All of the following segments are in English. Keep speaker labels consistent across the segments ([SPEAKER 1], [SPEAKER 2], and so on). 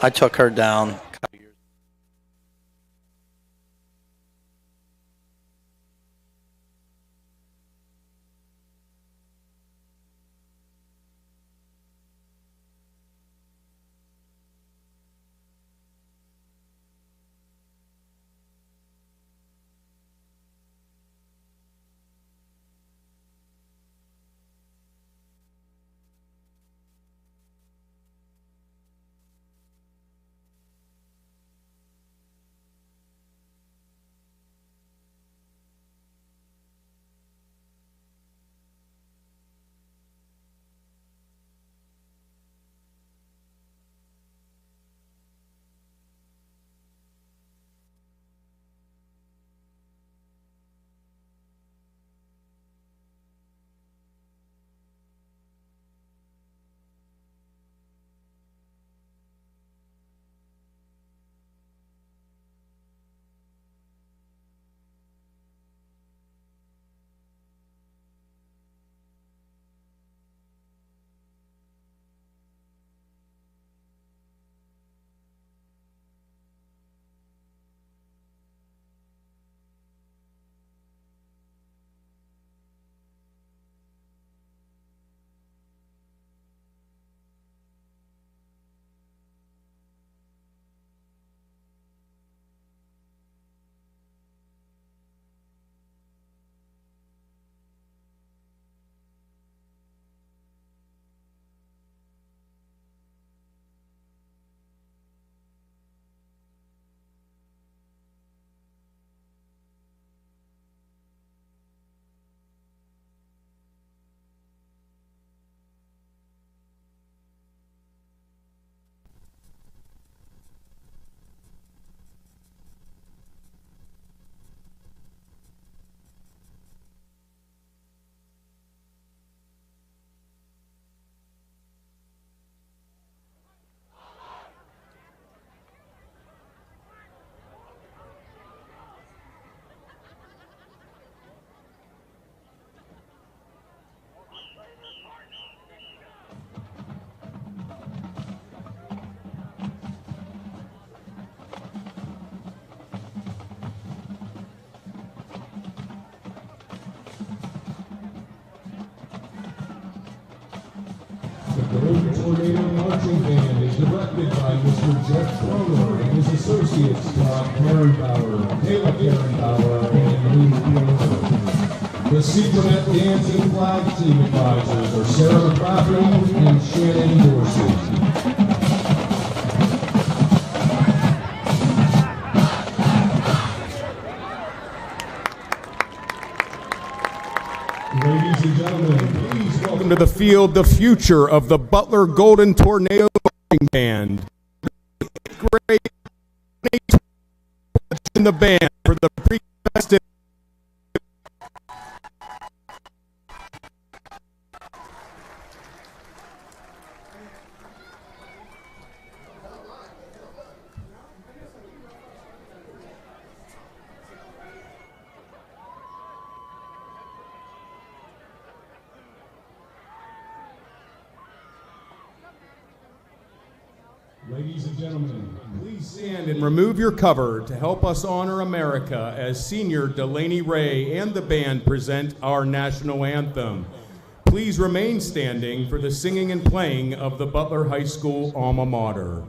[SPEAKER 1] I took her down.
[SPEAKER 2] The Golden Tornado Marching Band is directed by Mr. Jeff Kroner and his associates Todd Karenbauer, Kayla Karenbauer, and Lee Kroner. The Secret Dance and Flag Team advisors are Sarah McCracken and Shannon Dorsey. Ladies and gentlemen, please welcome to the field the future of the Butler Golden Tornado Marching Band. Great in the band for the pre-festive. Ladies and gentlemen, please stand and remove your cover to help us honor America as Senior Delaney Ray and the band present our national anthem. Please remain standing for the singing and playing of the Butler High School alma mater.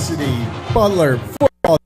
[SPEAKER 1] varsity Butler football.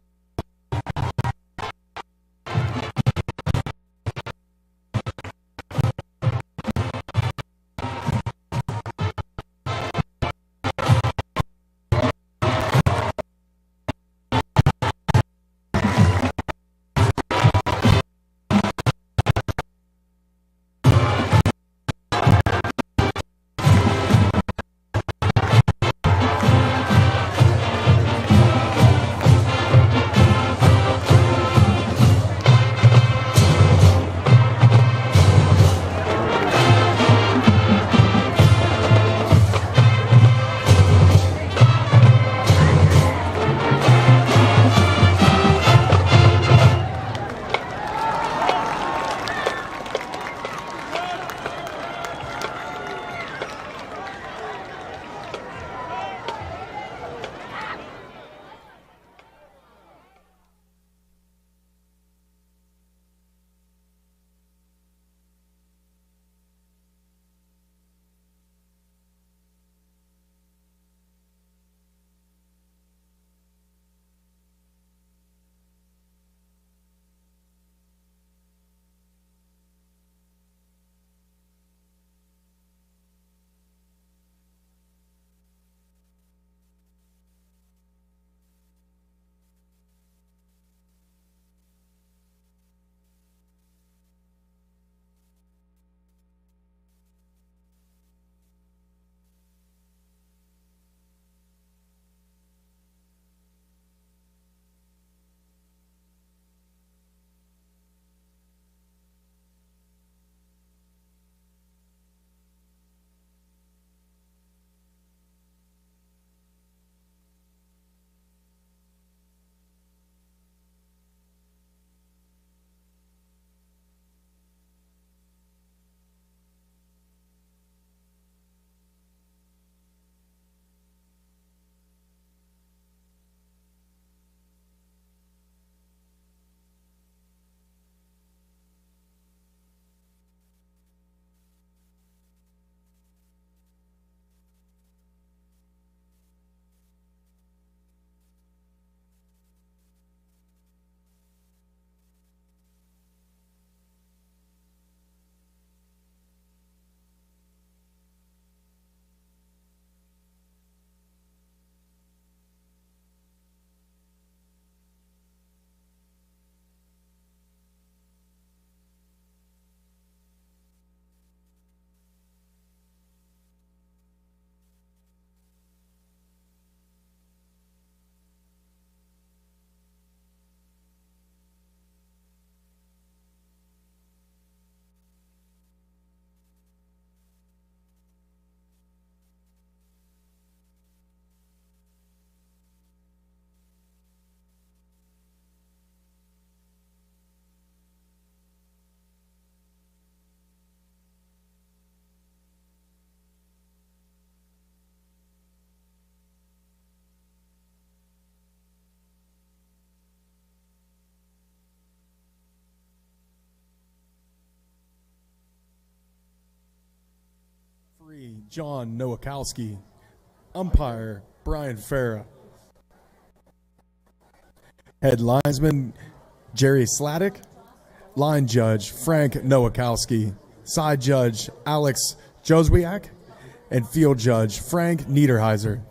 [SPEAKER 1] John Nowakowski. Umpire Brian Farah. Head linesman Jerry Sladek. Line judge Frank Nowakowski. Side judge Alex Joswiak. And field judge Frank Niederheiser.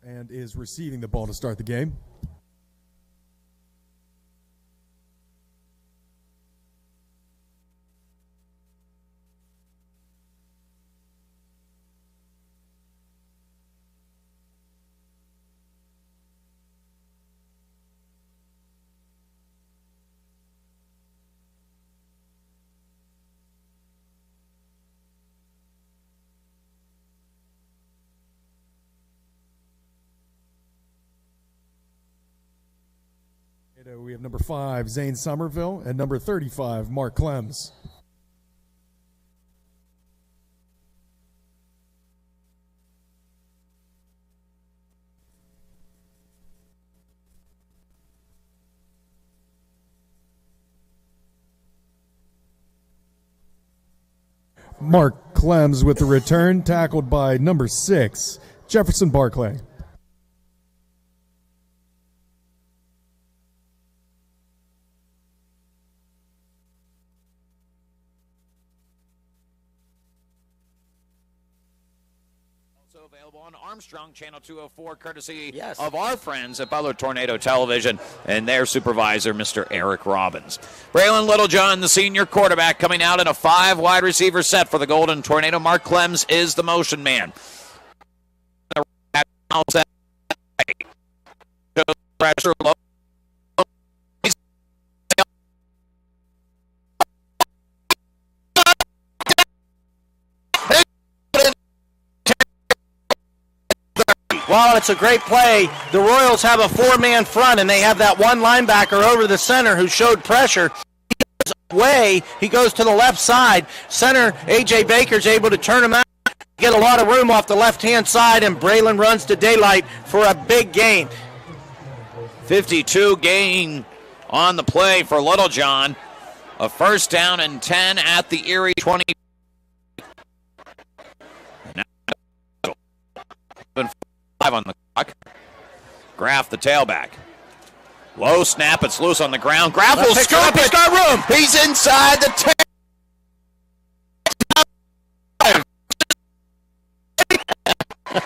[SPEAKER 1] And is receiving the ball to start the game. We have number 5, Zane Somerville, and number 35, Mark Clems. Mark Clems with the return, tackled by number 6, Jefferson Barclay.
[SPEAKER 3] Available on Armstrong Channel 204, courtesy of our friends at Butler Tornado Television and their supervisor, Mr. Eric Robbins. Braylon Littlejohn, the senior quarterback, coming out in a 5-wide receiver set for the Golden Tornado. Mark Clems is the motion man. Pressure low.
[SPEAKER 4] Well, it's a great play. The Royals have a 4-man front, and they have that one linebacker over the center who showed pressure. He goes away. He goes to the left side. Center, A.J. Baker's able to turn him out, get a lot of room off the left-hand side, and Braylon runs to daylight for a big gain.
[SPEAKER 3] 52 gain on the play for Littlejohn. A first down and 10 at the Erie 20. On the clock. Graff, the tailback. Low snap, it's loose on the ground. Graff will scoop it. He's got room. He's inside the 10.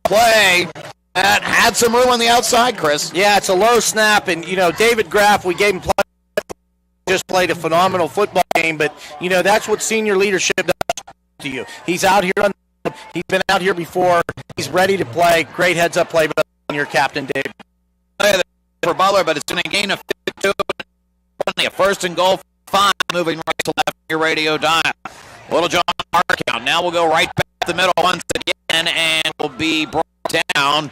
[SPEAKER 3] Play that had some room on the outside, Chris.
[SPEAKER 4] Yeah, it's a low snap, and, David Graff, we gave him play. Just played a phenomenal football game, but, that's what senior leadership does to you. He's out here on He's been out here before. He's ready to play. Great heads-up play by your captain, Dave.
[SPEAKER 3] For Butler, but it's going to gain a 52. A first and goal, 5, moving right to left your radio dial. Littlejohn count. Now we'll go right back to the middle once again, and will be brought down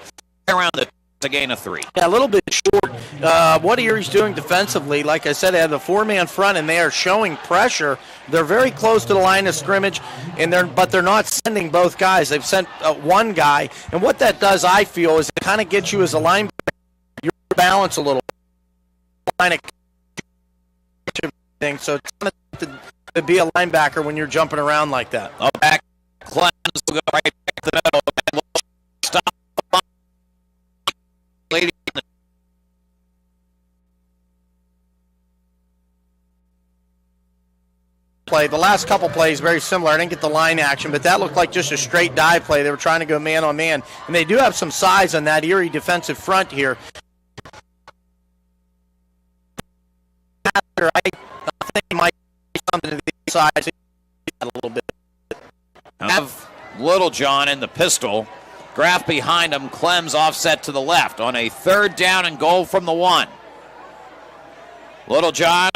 [SPEAKER 3] around the gain of 3.
[SPEAKER 4] Yeah, a little bit short. What Erie's doing defensively, like I said, they have the 4-man front, and they are showing pressure. They're very close to the line of scrimmage, but they're not sending both guys. They've sent one guy, and what that does, I feel, is it kind of gets you as a linebacker, your balance a little. Line of thing, so it's kind of to be a linebacker when you're jumping around like that.
[SPEAKER 3] Up back, Clems will go right back to the middle, and we'll stop.
[SPEAKER 4] Play. The last couple plays very similar. I didn't get the line action, but that looked like just a straight dive play. They were trying to go man on man, and they do have some size on that Erie defensive front here. I think he might do something to the side a little bit.
[SPEAKER 3] Have Littlejohn in the pistol. Graff behind him. Clems offset to the left on a 3rd down and goal from the 1. Littlejohn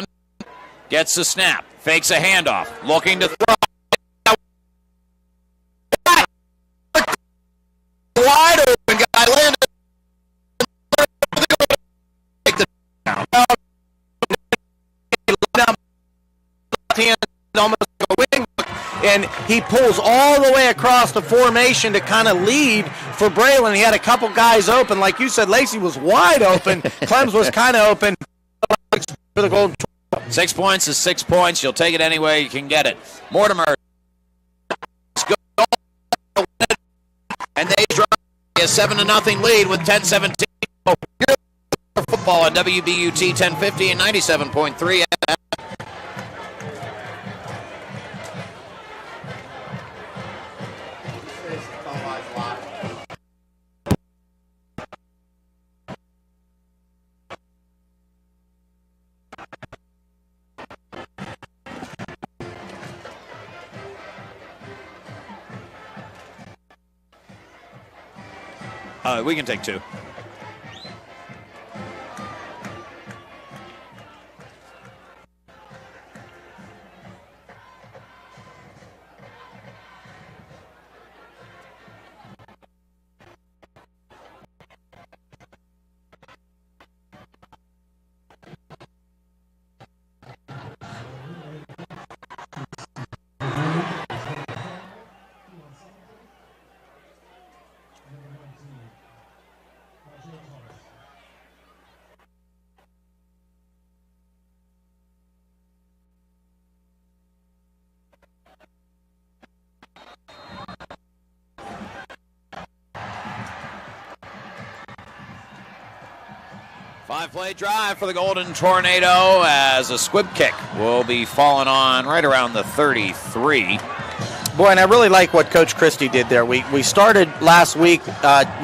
[SPEAKER 3] gets the snap. Fakes a handoff. Looking to throw. Wide open guy landed. Take the down.
[SPEAKER 4] Almost like a wing, and he pulls all the way across the formation to kind of lead for Braylon. He had a couple guys open. Like you said, Lacey was wide open. Clems was kind of open for the Golden.
[SPEAKER 3] 6 points is 6 points. You'll take it any way you can get it. Mortimer. And they drop a 7-0 lead with 10-17. Football on WBUT 1050 and 97.3. We can take 2. 5-play drive for the Golden Tornado as a squib kick will be falling on right around the 33.
[SPEAKER 4] Boy, and I really like what Coach Christie did there. We started last week,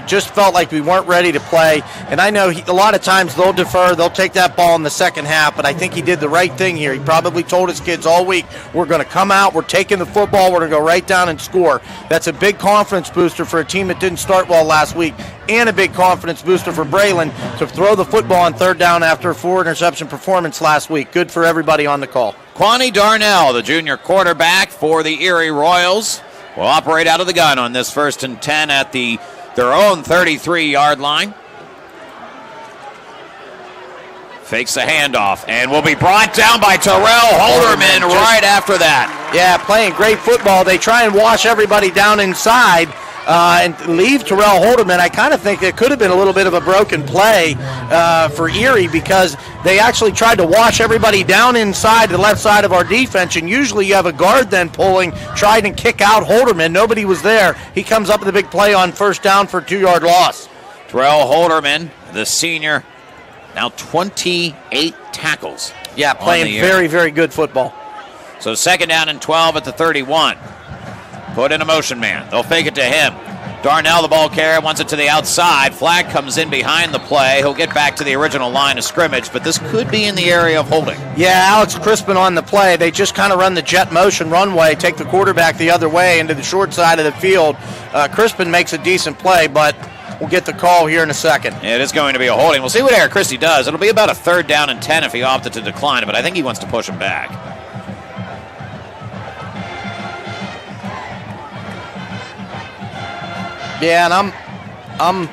[SPEAKER 4] just felt like we weren't ready to play. And I know a lot of times they'll defer, they'll take that ball in the second half, but I think he did the right thing here. He probably told his kids all week, we're going to come out, we're taking the football, we're going to go right down and score. That's a big confidence booster for a team that didn't start well last week, and a big confidence booster for Braylon to throw the football on third down after a 4-interception performance last week. Good for everybody on the call.
[SPEAKER 3] Kwani Darnell, the junior quarterback for the Erie Royals, will operate out of the gun on this 1st and 10 at their own 33-yard line. Fakes the handoff and will be brought down by Terrell Holderman right after that.
[SPEAKER 4] Yeah, playing great football. They try and wash everybody down inside and leave Terrell Holderman. I kind of think it could have been a little bit of a broken play for Erie because they actually tried to wash everybody down inside the left side of our defense, and usually you have a guard then pulling, tried and kick out Holderman. Nobody was there. He comes up with a big play on first down for a 2-yard loss.
[SPEAKER 3] Terrell Holderman, the senior, now 28 tackles.
[SPEAKER 4] Yeah, playing very, very good football.
[SPEAKER 3] So 2nd down and 12 at the 31. Put in a motion man. They'll fake it to him. Darnell, the ball carrier, wants it to the outside. Flag comes in behind the play. He'll get back to the original line of scrimmage, but this could be in the area of holding.
[SPEAKER 4] Yeah, Alex Crispin on the play. They just kind of run the jet motion runway, take the quarterback the other way into the short side of the field. Crispin makes a decent play, but we'll get the call here in a second.
[SPEAKER 3] It is going to be a holding. We'll see what Eric Christie does. It'll be about a 3rd down and 10 if he opted to decline it, but I think he wants to push him back.
[SPEAKER 4] Yeah, and I'm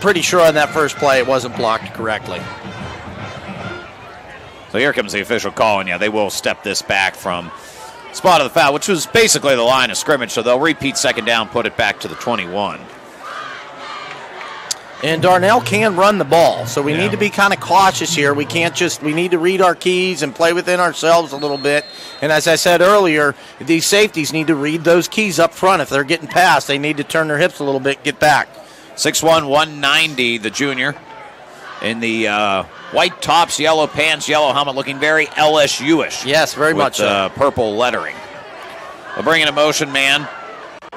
[SPEAKER 4] pretty sure on that first play it wasn't blocked correctly.
[SPEAKER 3] So here comes the official call, and yeah, they will step this back from spot of the foul, which was basically the line of scrimmage, so they'll repeat 2nd down, put it back to the 21.
[SPEAKER 4] And Darnell can run the ball, so we need to be kind of cautious here. We need to read our keys and play within ourselves a little bit. And as I said earlier, these safeties need to read those keys up front. If they're getting past, they need to turn their hips a little bit, get back.
[SPEAKER 3] 6'1", 190, the junior, in the white tops, yellow pants, yellow helmet, looking very LSU-ish.
[SPEAKER 4] Yes, very much so.
[SPEAKER 3] Purple lettering. They'll bring in a motion man.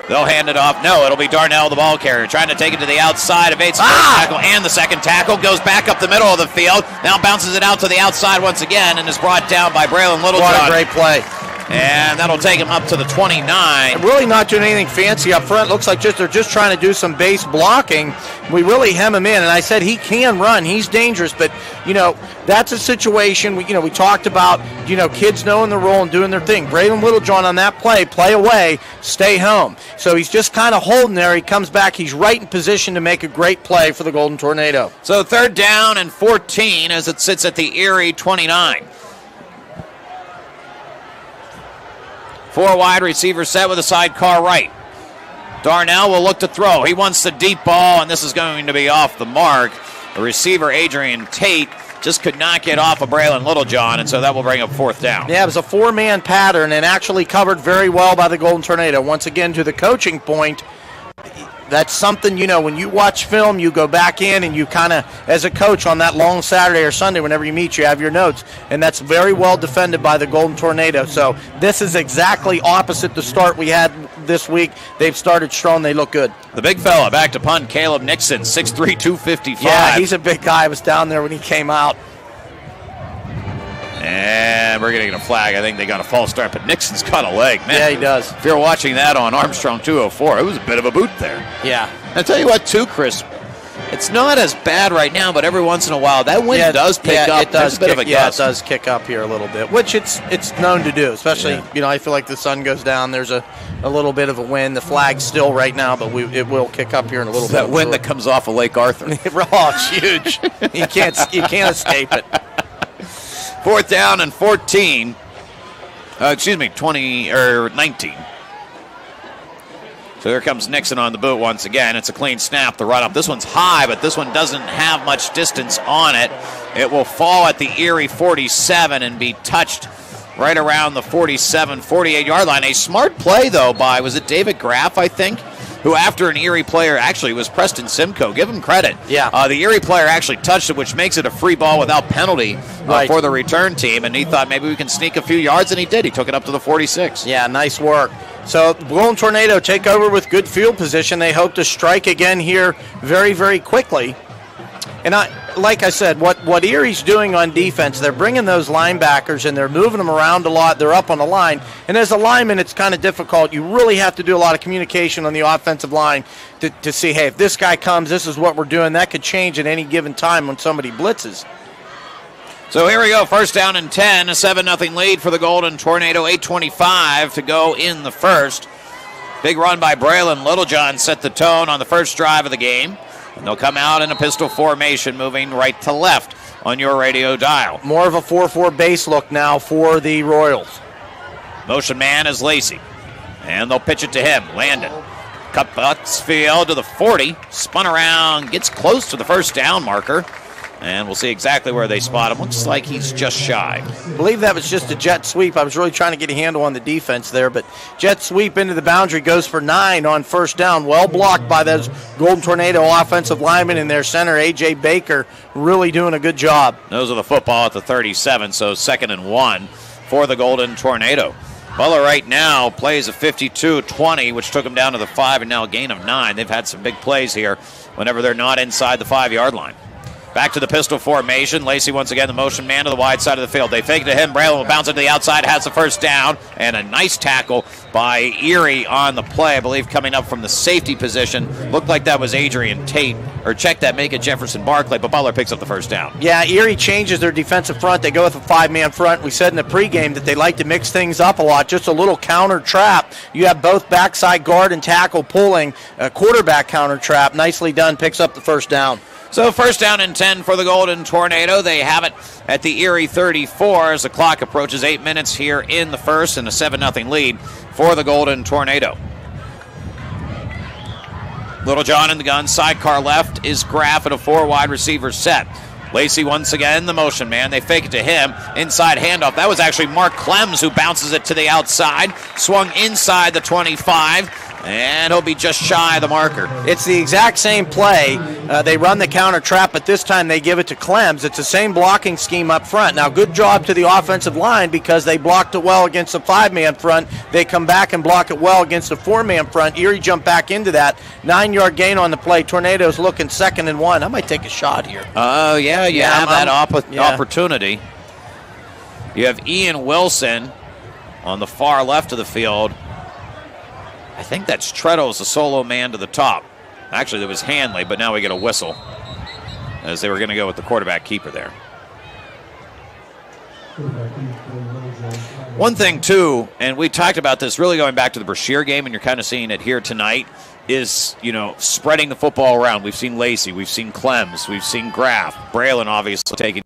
[SPEAKER 3] They'll hand it off. No, it'll be Darnell, the ball carrier, trying to take it to the outside, evades the first tackle and the second tackle, goes back up the middle of the field, now bounces it out to the outside once again, and is brought down by Braylon Littlejohn.
[SPEAKER 4] What a great play.
[SPEAKER 3] And that'll take him up to the 29.
[SPEAKER 4] And really not doing anything fancy up front. Looks like they're just trying to do some base blocking. We really hem him in. And I said he can run. He's dangerous. But, that's a situation. We talked about, kids knowing their role and doing their thing. Braylon Littlejohn on that play away, stay home. So he's just kind of holding there. He comes back. He's right in position to make a great play for the Golden Tornado.
[SPEAKER 3] So 3rd down and 14 as it sits at the Erie 29. 4 wide receivers set with a sidecar right. Darnell will look to throw. He wants the deep ball, and this is going to be off the mark. The receiver, Adrian Tate, just could not get off of Braylon Littlejohn, and so that will bring up 4th down.
[SPEAKER 4] Yeah, it was a 4-man pattern and actually covered very well by the Golden Tornado. Once again, to the coaching point, that's something, when you watch film, you go back in and you kind of, as a coach on that long Saturday or Sunday, whenever you meet, you have your notes. And that's very well defended by the Golden Tornado. So this is exactly opposite the start we had this week. They've started strong. They look good.
[SPEAKER 3] The big fella back to punt, Caleb Nixon, 6'3", 255.
[SPEAKER 4] Yeah, he's a big guy. I was down there when he came out.
[SPEAKER 3] And we're going to get a flag. I think they got a false start, but Nixon's got a leg, man.
[SPEAKER 4] Yeah, he does.
[SPEAKER 3] If you're watching that on Armstrong 204, it was a bit of a boot there.
[SPEAKER 4] Yeah.
[SPEAKER 3] I'll tell you what, too, Chris, it's not as bad right now, but every once in a while, that wind does pick up.
[SPEAKER 4] It does.
[SPEAKER 3] There's a bit of a gust.
[SPEAKER 4] It does kick up here a little bit, which it's known to do, especially, I feel like the sun goes down. There's a little bit of a wind. The flag's still right now, but it will kick up here in a little bit.
[SPEAKER 3] That wind that comes off of Lake Arthur.
[SPEAKER 4] Oh, it's huge. You can't escape it.
[SPEAKER 3] 4th down and 14. 19. So here comes Nixon on the boot once again. It's a clean snap, the run up. This one's high, but this one doesn't have much distance on it. It will fall at the Erie 47 and be touched right around the 47, 48-yard line. A smart play, though, by, was it David Graff, I think? who after an Erie player actually was Preston Simcoe. Give him credit.
[SPEAKER 4] Yeah.
[SPEAKER 3] The Erie player actually touched it, which makes it a free ball without penalty for the return team, and he thought maybe we can sneak a few yards, and he did. He took it up to the 46.
[SPEAKER 4] Yeah, nice work. So Golden Tornado take over with good field position. They hope to strike again here very, very quickly. And like I said, what Erie's doing on defense, they're bringing those linebackers and they're moving them around a lot. They're up on the line. And as a lineman, it's kind of difficult. You really have to do a lot of communication on the offensive line to see, hey, if this guy comes, this is what we're doing. That could change at any given time when somebody blitzes.
[SPEAKER 3] So here we go, first down and 10, a 7-0 lead for the Golden Tornado, 8:25 to go in the first. Big run by Braylon Littlejohn set the tone on the first drive of the game. And they'll come out in a pistol formation, moving right to left on your radio dial.
[SPEAKER 4] More of a 4-4 base look now for the Royals.
[SPEAKER 3] Motion man is Lacey. And they'll pitch it to him, Landon. Cut butts field to the 40, spun around, gets close to the first down marker. And we'll see exactly where they spot him. Looks like he's just shy.
[SPEAKER 4] I believe that was just a jet sweep. I was really trying to get a handle on the defense there, but jet sweep into the boundary, goes for 9 on first down. Well blocked by those Golden Tornado offensive linemen in their center, A.J. Baker, really doing a good job.
[SPEAKER 3] Those are the football at the 37, so 2nd and 1 for the Golden Tornado. Butler right now plays a 52-20, which took them down to the 5, and now a gain of 9. They've had some big plays here whenever they're not inside the 5-yard line. Back to the pistol formation. Lacey once again the motion man to the wide side of the field. They fake it to him. Braylon will bounce it to the outside, has the first down, and a nice tackle by Erie on the play. I believe coming up from the safety position. Looked like that was Adrian Tate, or check that, make it Jefferson Barclay, but Butler picks up the first down.
[SPEAKER 4] Yeah, Erie changes their defensive front. They go with a 5-man front. We said in the pregame that they like to mix things up a lot. Just a little counter trap. You have both backside guard and tackle pulling. A quarterback counter trap. Nicely done. Picks up the first down.
[SPEAKER 3] So first down and 10 for the Golden Tornado. They have it at the Erie 34 as the clock approaches 8 minutes here in the first, and a 7-0 lead for the Golden Tornado. Littlejohn in the gun, sidecar left is Graff at a 4 wide receiver set. Lacey once again, the motion man. They fake it to him. Inside handoff. That was actually Mark Clems who bounces it to the outside. Swung inside the 25. And he'll be just shy of the marker.
[SPEAKER 4] It's the exact same play. They run the counter trap, but this time they give it to Clems. It's the same blocking scheme up front. Now, good job to the offensive line because they blocked it well against a 5-man front. They come back and block it well against a 4-man front. Erie jumped back into that. 9-yard gain on the play. Tornadoes looking 2nd and 1. I might take a shot here.
[SPEAKER 3] Yeah, you have that opportunity. You have Ian Wilson on the far left of the field. I think that's Treadles, the solo man to the top. Actually, there was Hanley, but now we get a whistle as they were going to go with the quarterback keeper there. One thing, too, and we talked about this really going back to the Brashear game, and you're kind of seeing it here tonight, is, spreading the football around. We've seen Lacey, we've seen Clems, we've seen Graff, Braylon obviously taking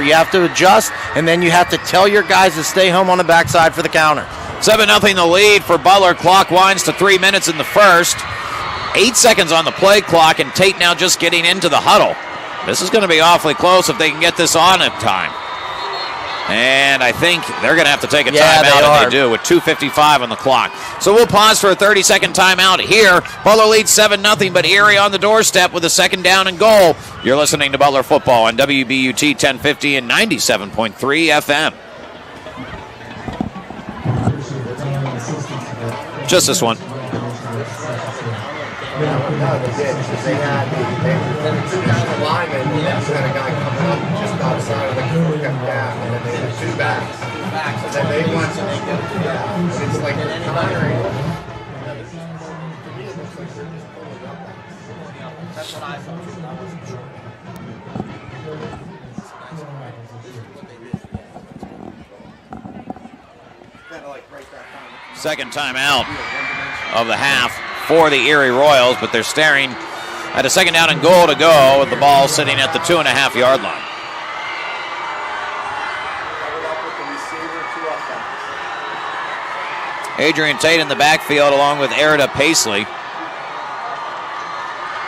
[SPEAKER 4] You have to adjust, and then you have to tell your guys to stay home on the backside for the counter.
[SPEAKER 3] 7-0 the lead for Butler. Clock winds to 3 minutes in the first. 8 seconds on the play clock, and Tate now just getting into the huddle. This is going to be awfully close if they can get this on in time. And I think they're going to have to take a timeout, and they do, with 2:55 on the clock. So we'll pause for a 30-second timeout here. Butler leads 7-0, but Erie on the doorstep with a second down and goal. You're listening to Butler Football on WBUT 1050 and 97.3 FM. Just this one.
[SPEAKER 5] No, they did. They had two guys in linemen, and then had a guy coming up just outside of the curve, got down, and then they had two backs. And then they went to it's like they're countering. To me, it looks like they're just pulling up. That's what I thought.
[SPEAKER 3] Second timeout of the half for the Erie Royals, but they're staring at a second down and goal to go with the ball sitting at the 2.5-yard line. Adrian Tate in the backfield along with Erida Paisley.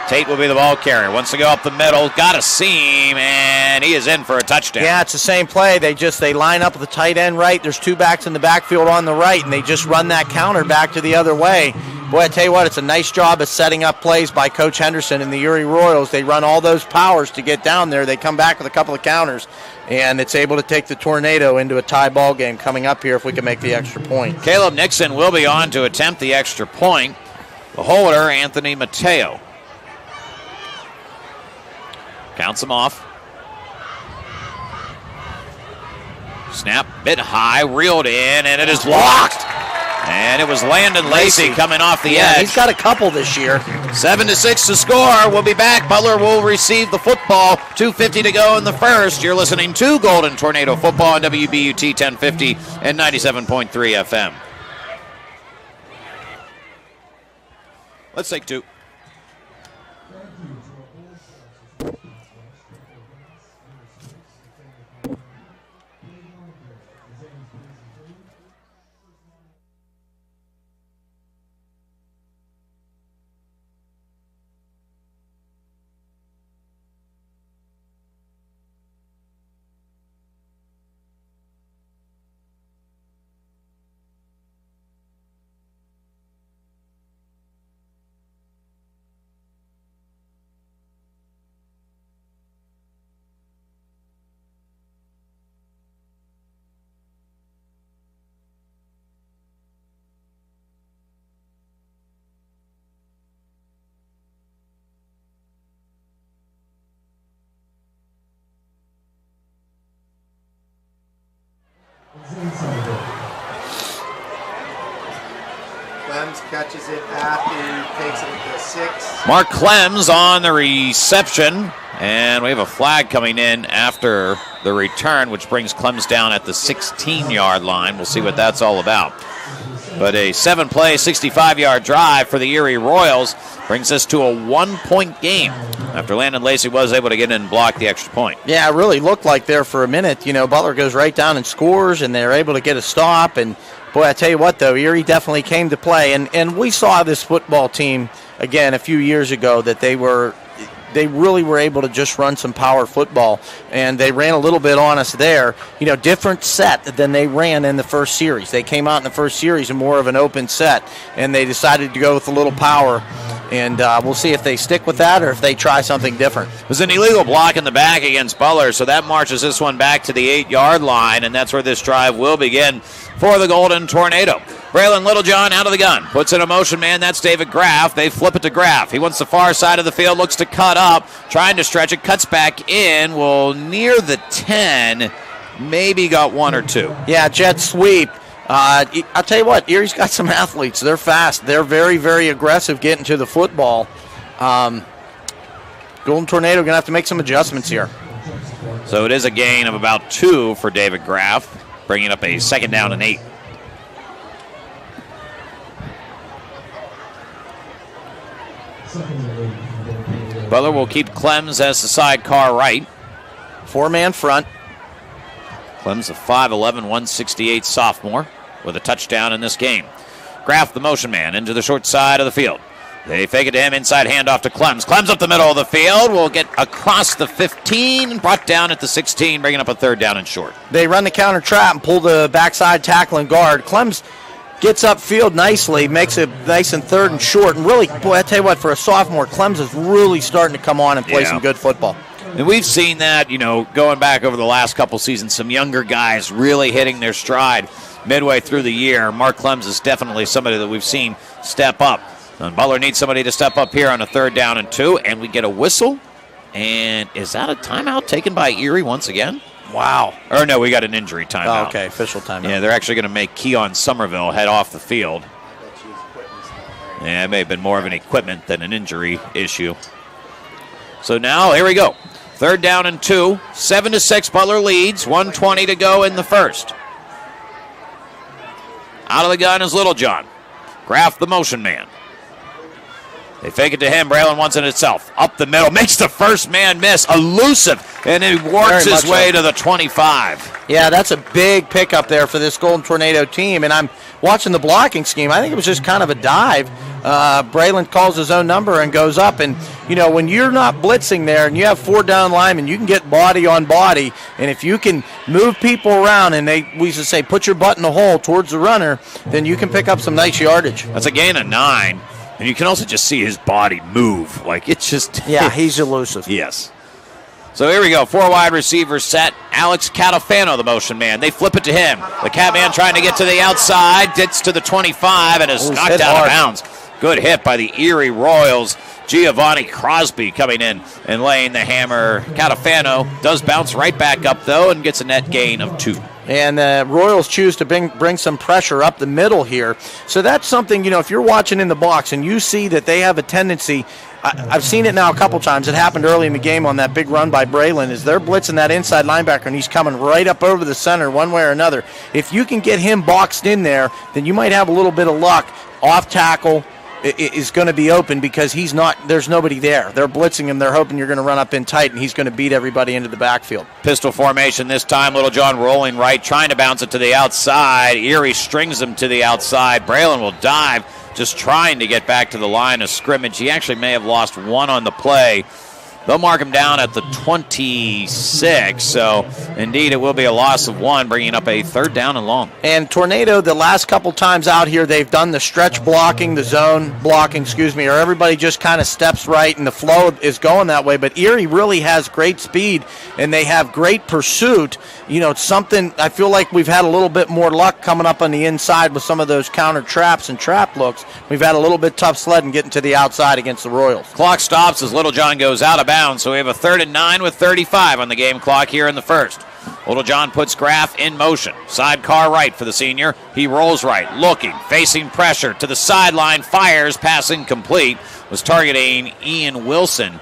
[SPEAKER 3] Tate will be the ball carrier. Wants to go up the middle, got a seam, and he is in for a touchdown.
[SPEAKER 4] Yeah, it's the same play. They line up with the tight end right. There's two backs in the backfield on the right, and they just run that counter back to the other way. Boy, I tell you what, it's a nice job of setting up plays by Coach Henderson and the Erie Royals. They run all those powers to get down there. They come back with a couple of counters, and it's able to take the Tornado into a tie ball game coming up here if we can make the extra point.
[SPEAKER 3] Caleb Nixon will be on to attempt the extra point. The holder, Anthony Mateo. Counts him off. Snap, bit high, reeled in, and it is blocked. And it was Landon Lacey coming off the edge.
[SPEAKER 4] He's got a couple this year.
[SPEAKER 3] 7-6 to score. We'll be back. Butler will receive the football. 2:50 to go in the first. You're listening to Golden Tornado Football on WBUT 1050 and 97.3 FM. Let's take two.
[SPEAKER 5] Clems catches it after, takes it at the 6.
[SPEAKER 3] Mark Clems on the reception, and we have a flag coming in after the return, which brings Clems down at the 16-yard line. We'll see what that's all about. But a 7-play, 65-yard drive for the Erie Royals brings us to a 1-point game after Landon Lacey was able to get in and block the extra point.
[SPEAKER 4] Yeah, it really looked like there for a minute. You know, Butler goes right down and scores, and they're able to get a stop. And, boy, I tell you what, though, Erie definitely came to play. And we saw this football team, again, a few years ago, that they really were able to just run some power football, and they ran a little bit on us there. You know, different set than they ran in the first series. They came out in the first series in more of an open set, and they decided to go with a little power. And we'll see if they stick with that or if they try something different.
[SPEAKER 3] There's an illegal block in the back against Butler, so that marches this one back to the 8-yard line, and that's where this drive will begin for the Golden Tornado. Braylon Littlejohn out of the gun. Puts in a motion man. That's David Graff. They flip it to Graff. He wants the far side of the field. Looks to cut up. Trying to stretch it. Cuts back in. Will near the 10. Maybe got 1 or 2.
[SPEAKER 4] Yeah, jet sweep. I'll tell you what, Erie's got some athletes. They're fast. They're very, very aggressive getting to the football. Golden Tornado going to have to make some adjustments here.
[SPEAKER 3] So it is a gain of about 2 for David Graff, bringing up a 2nd down and 8.
[SPEAKER 2] Second
[SPEAKER 3] Butler will keep Clems as the sidecar right.
[SPEAKER 4] 4-man front.
[SPEAKER 3] Clem's a 5'11", 168 sophomore with a touchdown in this game. Graff, the motion man, into the short side of the field. They fake it to him, inside handoff to Clems. Clems up the middle of the field, will get across the 15 and brought down at the 16, bringing up a third down and short.
[SPEAKER 4] They run the counter trap and pull the backside tackle and guard. Clems gets upfield nicely, makes it nice and third and short. And really, boy, I tell you what, for a sophomore, Clems is really starting to come on and play some good football.
[SPEAKER 3] And we've seen that, going back over the last couple seasons, some younger guys really hitting their stride midway through the year. Mark Clems is definitely somebody that we've seen step up. And Butler needs somebody to step up here on a 3rd down and 2, and we get a whistle. And is that a timeout taken by Erie once again?
[SPEAKER 4] Wow.
[SPEAKER 3] Or no, we got an injury timeout.
[SPEAKER 4] Oh, okay, official timeout.
[SPEAKER 3] Yeah, they're actually going to make Keon Somerville head off the field. Yeah, it may have been more of an equipment than an injury issue. So now, here we go. 3rd down and 2, 7-6, Butler leads, 1:20 to go in the first. Out of the gun is Littlejohn. Graff, the motion man. They fake it to him. Braylon wants it itself. Up the middle. Makes the first man miss. Elusive. And he works his way to the 25.
[SPEAKER 4] Yeah, that's a big pickup there for this Golden Tornado team. And I'm watching the blocking scheme. I think it was just kind of a dive. Braylon calls his own number and goes up. And, when you're not blitzing there and you have 4 down linemen, you can get body on body. And if you can move people around and we used to say put your butt in the hole towards the runner, then you can pick up some nice yardage.
[SPEAKER 3] That's a gain of 9. And you can also just see his body move. Like, it's just...
[SPEAKER 4] Yeah, he's elusive.
[SPEAKER 3] Yes. So here we go. 4 wide receivers set. Alex Catafano, the motion man. They flip it to him. The cat man trying to get to the outside. Gets to the 25 and is knocked out of bounds. Good hit by the Erie Royals. Giovanni Crosby coming in and laying the hammer. Catafano does bounce right back up, though, and gets a net gain of 2.
[SPEAKER 4] And the Royals choose to bring some pressure up the middle here. So that's something, if you're watching in the box and you see that they have a tendency, I've seen it now a couple times. It happened early in the game on that big run by Braylon, is they're blitzing that inside linebacker, and he's coming right up over the center one way or another. If you can get him boxed in there, then you might have a little bit of luck. Off tackle is going to be open because there's nobody there. They're blitzing him. They're hoping you're going to run up in tight, and he's going to beat everybody into the backfield.
[SPEAKER 3] Pistol formation this time. Littlejohn rolling right, trying to bounce it to the outside. Erie strings him to the outside. Braylon will dive, just trying to get back to the line of scrimmage. He actually may have lost 1 on the play. They'll mark him down at the 26, so indeed it will be a loss of 1, bringing up a 3rd down and long.
[SPEAKER 4] And Tornado, the last couple times out here, they've done the stretch blocking, the zone blocking, or everybody just kind of steps right and the flow is going that way. But Erie really has great speed and they have great pursuit. It's something I feel like we've had a little bit more luck coming up on the inside with some of those counter traps and trap looks. We've had a little bit tough sledding getting to the outside against the Royals.
[SPEAKER 3] Clock stops as Littlejohn goes out of bounds, so we have a 3rd and 9 with 35 on the game clock here in the first. Littlejohn puts Graff in motion. Sidecar right for the senior. He rolls right, looking, facing pressure to the sideline, fires, passing complete. Was targeting Ian Wilson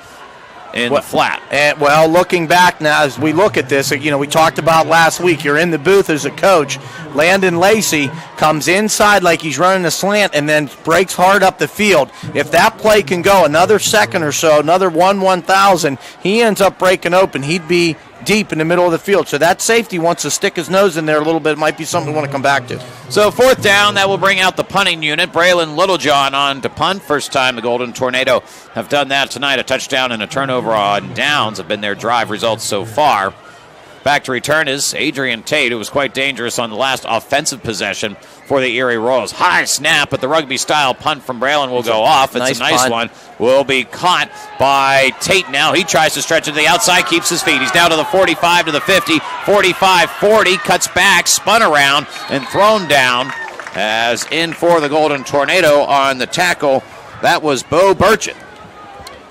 [SPEAKER 3] in the flat.
[SPEAKER 4] And, looking back now as we look at this, we talked about last week, you're in the booth as a coach. Landon Lacey comes inside like he's running a slant and then breaks hard up the field. If that play can go another second or so, another 1/1000, he ends up breaking open. He'd be deep in the middle of the field. So that safety wants to stick his nose in there a little bit. Might be something we want to come back to.
[SPEAKER 3] So 4th down, that will bring out the punting unit. Braylon Littlejohn on to punt. First time the Golden Tornado have done that tonight. A touchdown and a turnover on downs have been their drive results so far. Back to return is Adrian Tate, who was quite dangerous on the last offensive possession for the Erie Royals. High snap, but the rugby-style punt from Braylon will go off. It's a nice one. Will be caught by Tate now. He tries to stretch it to the outside, keeps his feet. He's down to the 45, to the 50, 45, 40, cuts back, spun around, and thrown down. As in for the Golden Tornado on the tackle, that was Bo Burchett.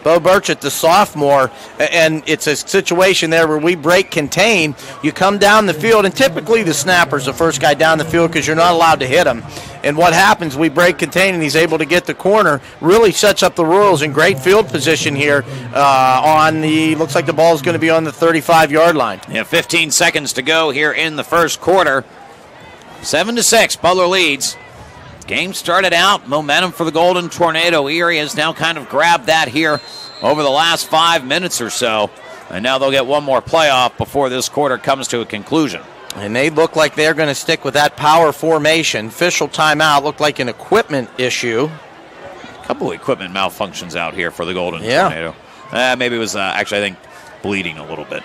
[SPEAKER 4] Bo Burchett, the sophomore, and it's a situation there where we break contain. You come down the field, and typically the snapper's the first guy down the field because you're not allowed to hit him. And what happens, we break contain, and he's able to get the corner, really sets up the Royals in great field position here looks like the ball's going to be on the 35-yard line.
[SPEAKER 3] Yeah, 15 seconds to go here in the first quarter. 7-6, Butler leads. Game started out, momentum for the Golden Tornado. Erie has now kind of grabbed that here over the last 5 minutes or so. And now they'll get one more playoff before this quarter comes to a conclusion.
[SPEAKER 4] And they look like they're going to stick with that power formation. Official timeout looked like an equipment issue.
[SPEAKER 3] A couple of equipment malfunctions out here for the Golden Tornado. Maybe it was actually, I think, bleeding a little bit.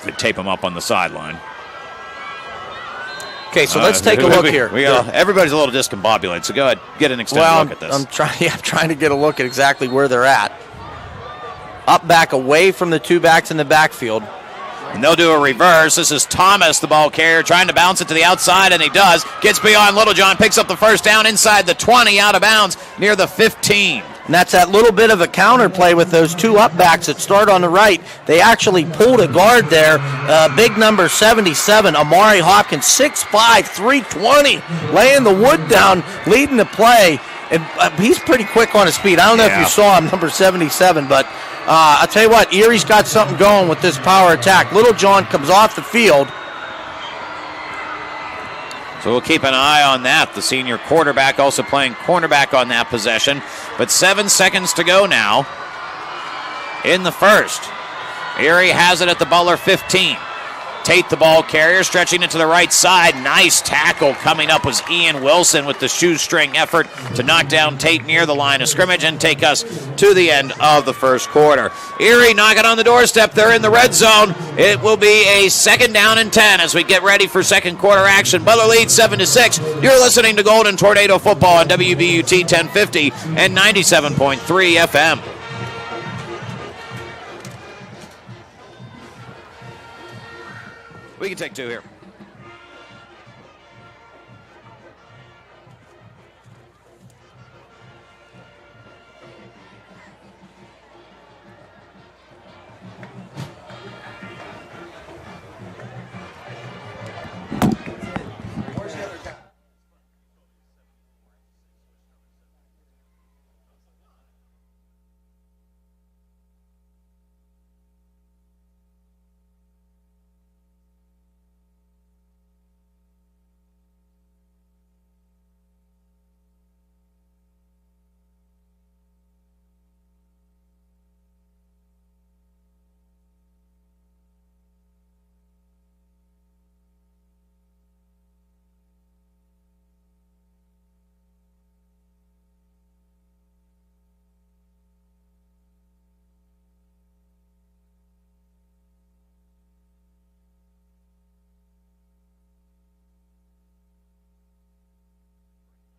[SPEAKER 3] Could tape him up on the sideline.
[SPEAKER 4] Okay, so let's take a look here.
[SPEAKER 3] Everybody's a little discombobulated, so go ahead, get an extended look at this.
[SPEAKER 4] I'm trying to get a look at exactly where they're at. Up, back, away from the two backs in the backfield.
[SPEAKER 3] And they'll do a reverse. This is Thomas, the ball carrier, trying to bounce it to the outside, and he does. Gets beyond Littlejohn, picks up the first down inside the 20, out of bounds, near the 15.
[SPEAKER 4] And that's that little bit of a counterplay with those two up backs that start on the right. They actually pulled a guard there. Big number 77, Amari Hopkins, 6'5", 320, laying the wood down, leading the play. And he's pretty quick on his feet. I don't know if you saw him, number 77, but I'll tell you what, Erie's got something going with this power attack. Littlejohn comes off the field.
[SPEAKER 3] So we'll keep an eye on that. The senior quarterback also playing cornerback on that possession. But 7 seconds to go now in the first. Erie has it at the Butler 15. Tate, the ball carrier, stretching it to the right side. Nice tackle coming up was Ian Wilson with the shoestring effort to knock down Tate near the line of scrimmage and take us to the end of the first quarter. Erie knocking on the doorstep. They're in the red zone. It will be a 2nd down and 10 as we get ready for second quarter action. Butler leads 7-6. You're listening to Golden Tornado Football on WBUT 1050 and 97.3 FM. We can take two here.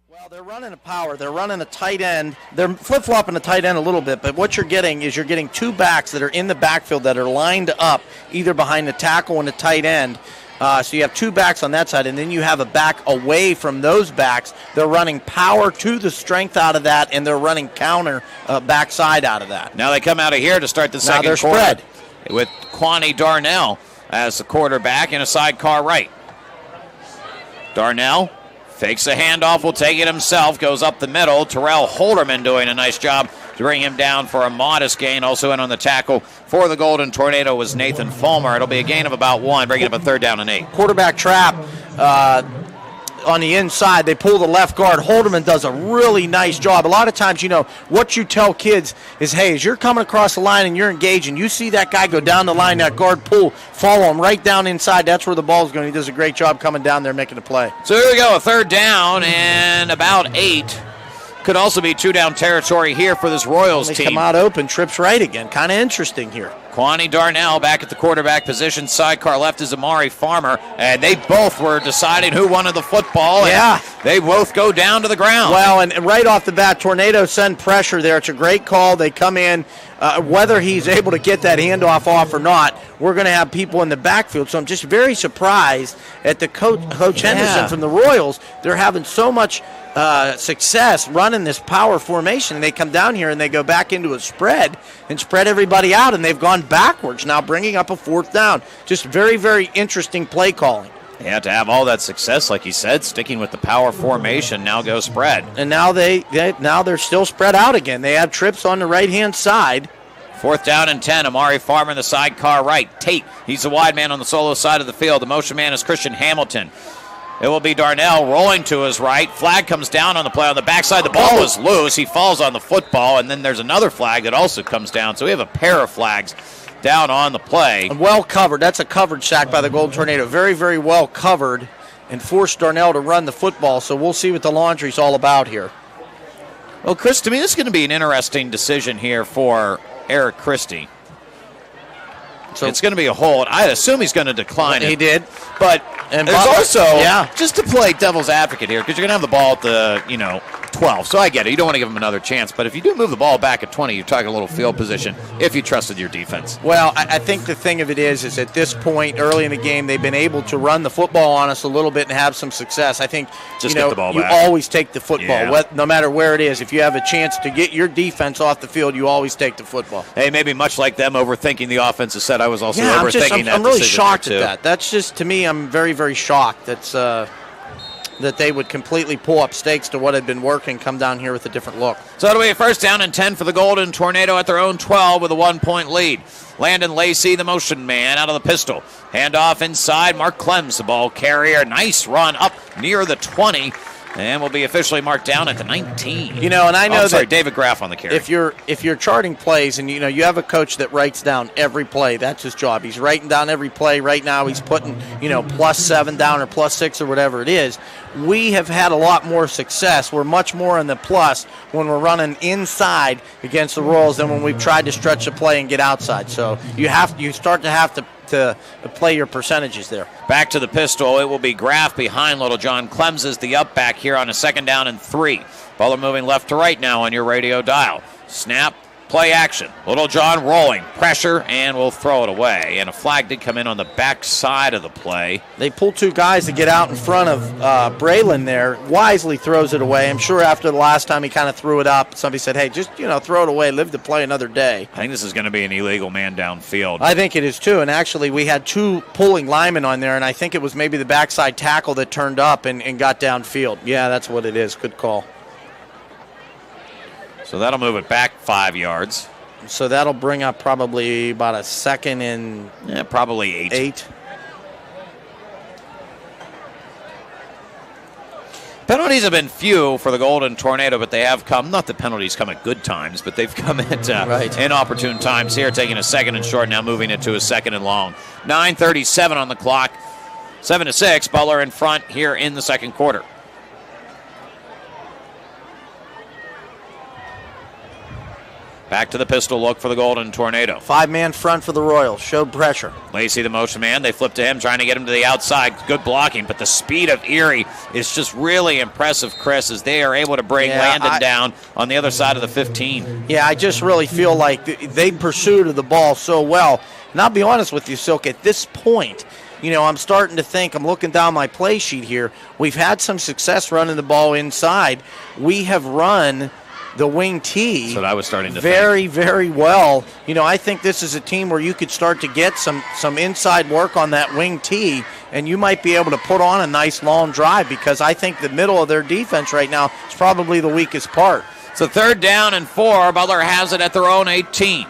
[SPEAKER 4] Well, they're running a power. They're running a tight end. They're flip-flopping the tight end a little bit, but what you're getting is you're getting two backs that are in the backfield that are lined up either behind the tackle and the tight end. So you have two backs on that side, and then you have a back away from those backs. They're running power to the strength out of that, and they're running counter backside out of that.
[SPEAKER 3] Now they come out of here to start the second quarter.
[SPEAKER 4] Now they're
[SPEAKER 3] spread. With Kwani Darnell as the quarterback in a sidecar right. Darnell fakes a handoff, will take it himself, goes up the middle. Terrell Holderman doing a nice job to bring him down for a modest gain. Also in on the tackle for the Golden Tornado was Nathan Fulmer. It'll be a gain of about 1, bringing up a 3rd down and 8.
[SPEAKER 4] Quarterback trap on the inside. They pull the left guard. Holderman does a really nice job. A lot of times, you know, what you tell kids is, hey, as you're coming across the line and you're engaging, you see that guy go down the line, that guard pull, follow him right down inside. That's where the ball's going. He does a great job coming down there making the play.
[SPEAKER 3] So here we go, a 3rd down and about 8. Could also be 2-down territory here for this Royals team.
[SPEAKER 4] They come out open, trips right again. Kind of interesting here.
[SPEAKER 3] Kwani Darnell back at the quarterback position. Sidecar left is Amari Farmer. And they both were deciding who wanted the football.
[SPEAKER 4] Yeah.
[SPEAKER 3] They both go down to the ground.
[SPEAKER 4] Well, and right off the bat, Tornado send pressure there. It's a great call. They come in. Whether he's able to get that handoff off or not, we're going to have people in the backfield. So I'm just very surprised at the Coach Henderson from the Royals. They're having so much success running this power formation. And they come down here and they go back into a spread and spread everybody out, and they've gone backwards now, bringing up a 4th down. Just very, very interesting play calling.
[SPEAKER 3] Yeah, to have all that success, like you said, sticking with the power formation, now go spread.
[SPEAKER 4] And now they're still spread out again. They have trips on the right-hand side.
[SPEAKER 3] 4th down and 10. Amari Farmer in the sidecar right. Tate, he's the wide man on the solo side of the field. The motion man is Christian Hamilton. It will be Darnell rolling to his right. Flag comes down on the play on the backside. The ball was loose. He falls on the football, and then there's another flag that also comes down. So we have a pair of flags down on the play.
[SPEAKER 4] And well covered. That's a coverage sack by the Golden Tornado. Very, very well covered and forced Darnell to run the football. So we'll see what the laundry's all about here.
[SPEAKER 3] Well, Chris, to me, this is going to be an interesting decision here for Eric Christie. So it's going to be a hold. I assume he's going to decline it.
[SPEAKER 4] He did.
[SPEAKER 3] But
[SPEAKER 4] and
[SPEAKER 3] there's
[SPEAKER 4] Butler,
[SPEAKER 3] also, just to play devil's advocate here, because you're going to have the ball at the, 12. So I get it. You don't want to give him another chance. But if you do move the ball back at 20, you're talking a little field position if you trusted your defense.
[SPEAKER 4] Well, I think the thing of it is at this point, early in the game, they've been able to run the football on us a little bit and have some success. I think,
[SPEAKER 3] get the ball
[SPEAKER 4] you
[SPEAKER 3] back.
[SPEAKER 4] always take the football, no matter where it is. If you have a chance to get your defense off the field, you always take the football.
[SPEAKER 3] Hey, maybe much like them overthinking the offensive set, I was also overthinking that.
[SPEAKER 4] I'm really shocked at that. That's just, to me, I'm very, very shocked. That they would completely pull up stakes to what had been working, come down here with a different look.
[SPEAKER 3] So it'll be a first down and 10 for the Golden Tornado at their own 12 with a 1-point lead. Landon Lacey, the motion man, out of the pistol. Handoff inside. Mark Clems, the ball carrier. Nice run up near the 20. And will be officially marked down at the 19.
[SPEAKER 4] And I know that
[SPEAKER 3] David Graff on the carry.
[SPEAKER 4] If you're charting plays and you have a coach that writes down every play, that's his job. He's writing down every play. Right now he's putting +7 down or +6 or whatever it is. We have had a lot more success. We're much more in the plus when we're running inside against the Royals than when we've tried to stretch the play and get outside. So you start to have to play your percentages there.
[SPEAKER 3] Back to the pistol. It will be Graff behind Little John. Clems is the up back here on a second down and 3. Butler moving left to right now on your radio dial. Snap, play action. Little John rolling. Pressure, and we'll throw it away. And a flag did come in on the back side of the play.
[SPEAKER 4] They pull two guys to get out in front of Braylon there. Wisely throws it away. I'm sure after the last time he kind of threw it up, somebody said, hey, just throw it away. Live to play another day.
[SPEAKER 3] I think this is going to be an illegal man downfield.
[SPEAKER 4] I think it is too. And actually we had two pulling linemen on there, and I think it was maybe the backside tackle that turned up and got downfield. Yeah, that's what it is. Good call.
[SPEAKER 3] So that'll move it back 5 yards.
[SPEAKER 4] So that'll bring up probably about a second and...
[SPEAKER 3] Yeah, probably 8. Penalties have been few for the Golden Tornado, but they have come. Not that penalties come at good times, but they've come at inopportune times here, taking a second and short, now moving it to a second and long. 9:37 on the clock. 7-6, Butler in front here in the second quarter. Back to the pistol look for the Golden Tornado.
[SPEAKER 4] 5-man front for the Royals. Showed pressure.
[SPEAKER 3] Lacey, the motion man. They flip to him, trying to get him to the outside. Good blocking, but the speed of Erie is just really impressive, Chris, as they are able to bring Landon down on the other side of the 15.
[SPEAKER 4] Yeah, I just really feel like they pursued the ball so well. And I'll be honest with you, Silk, at this point, I'm starting to think, I'm looking down my play sheet here. We've had some success running the ball inside. We have run the wing T.
[SPEAKER 3] That's what I was starting to
[SPEAKER 4] very,
[SPEAKER 3] think.
[SPEAKER 4] very well. I think this is a team where you could start to get some inside work on that wing T, and you might be able to put on a nice long drive, because I think the middle of their defense right now is probably the weakest part.
[SPEAKER 3] So 3rd down and 4. Butler has it at their own 18.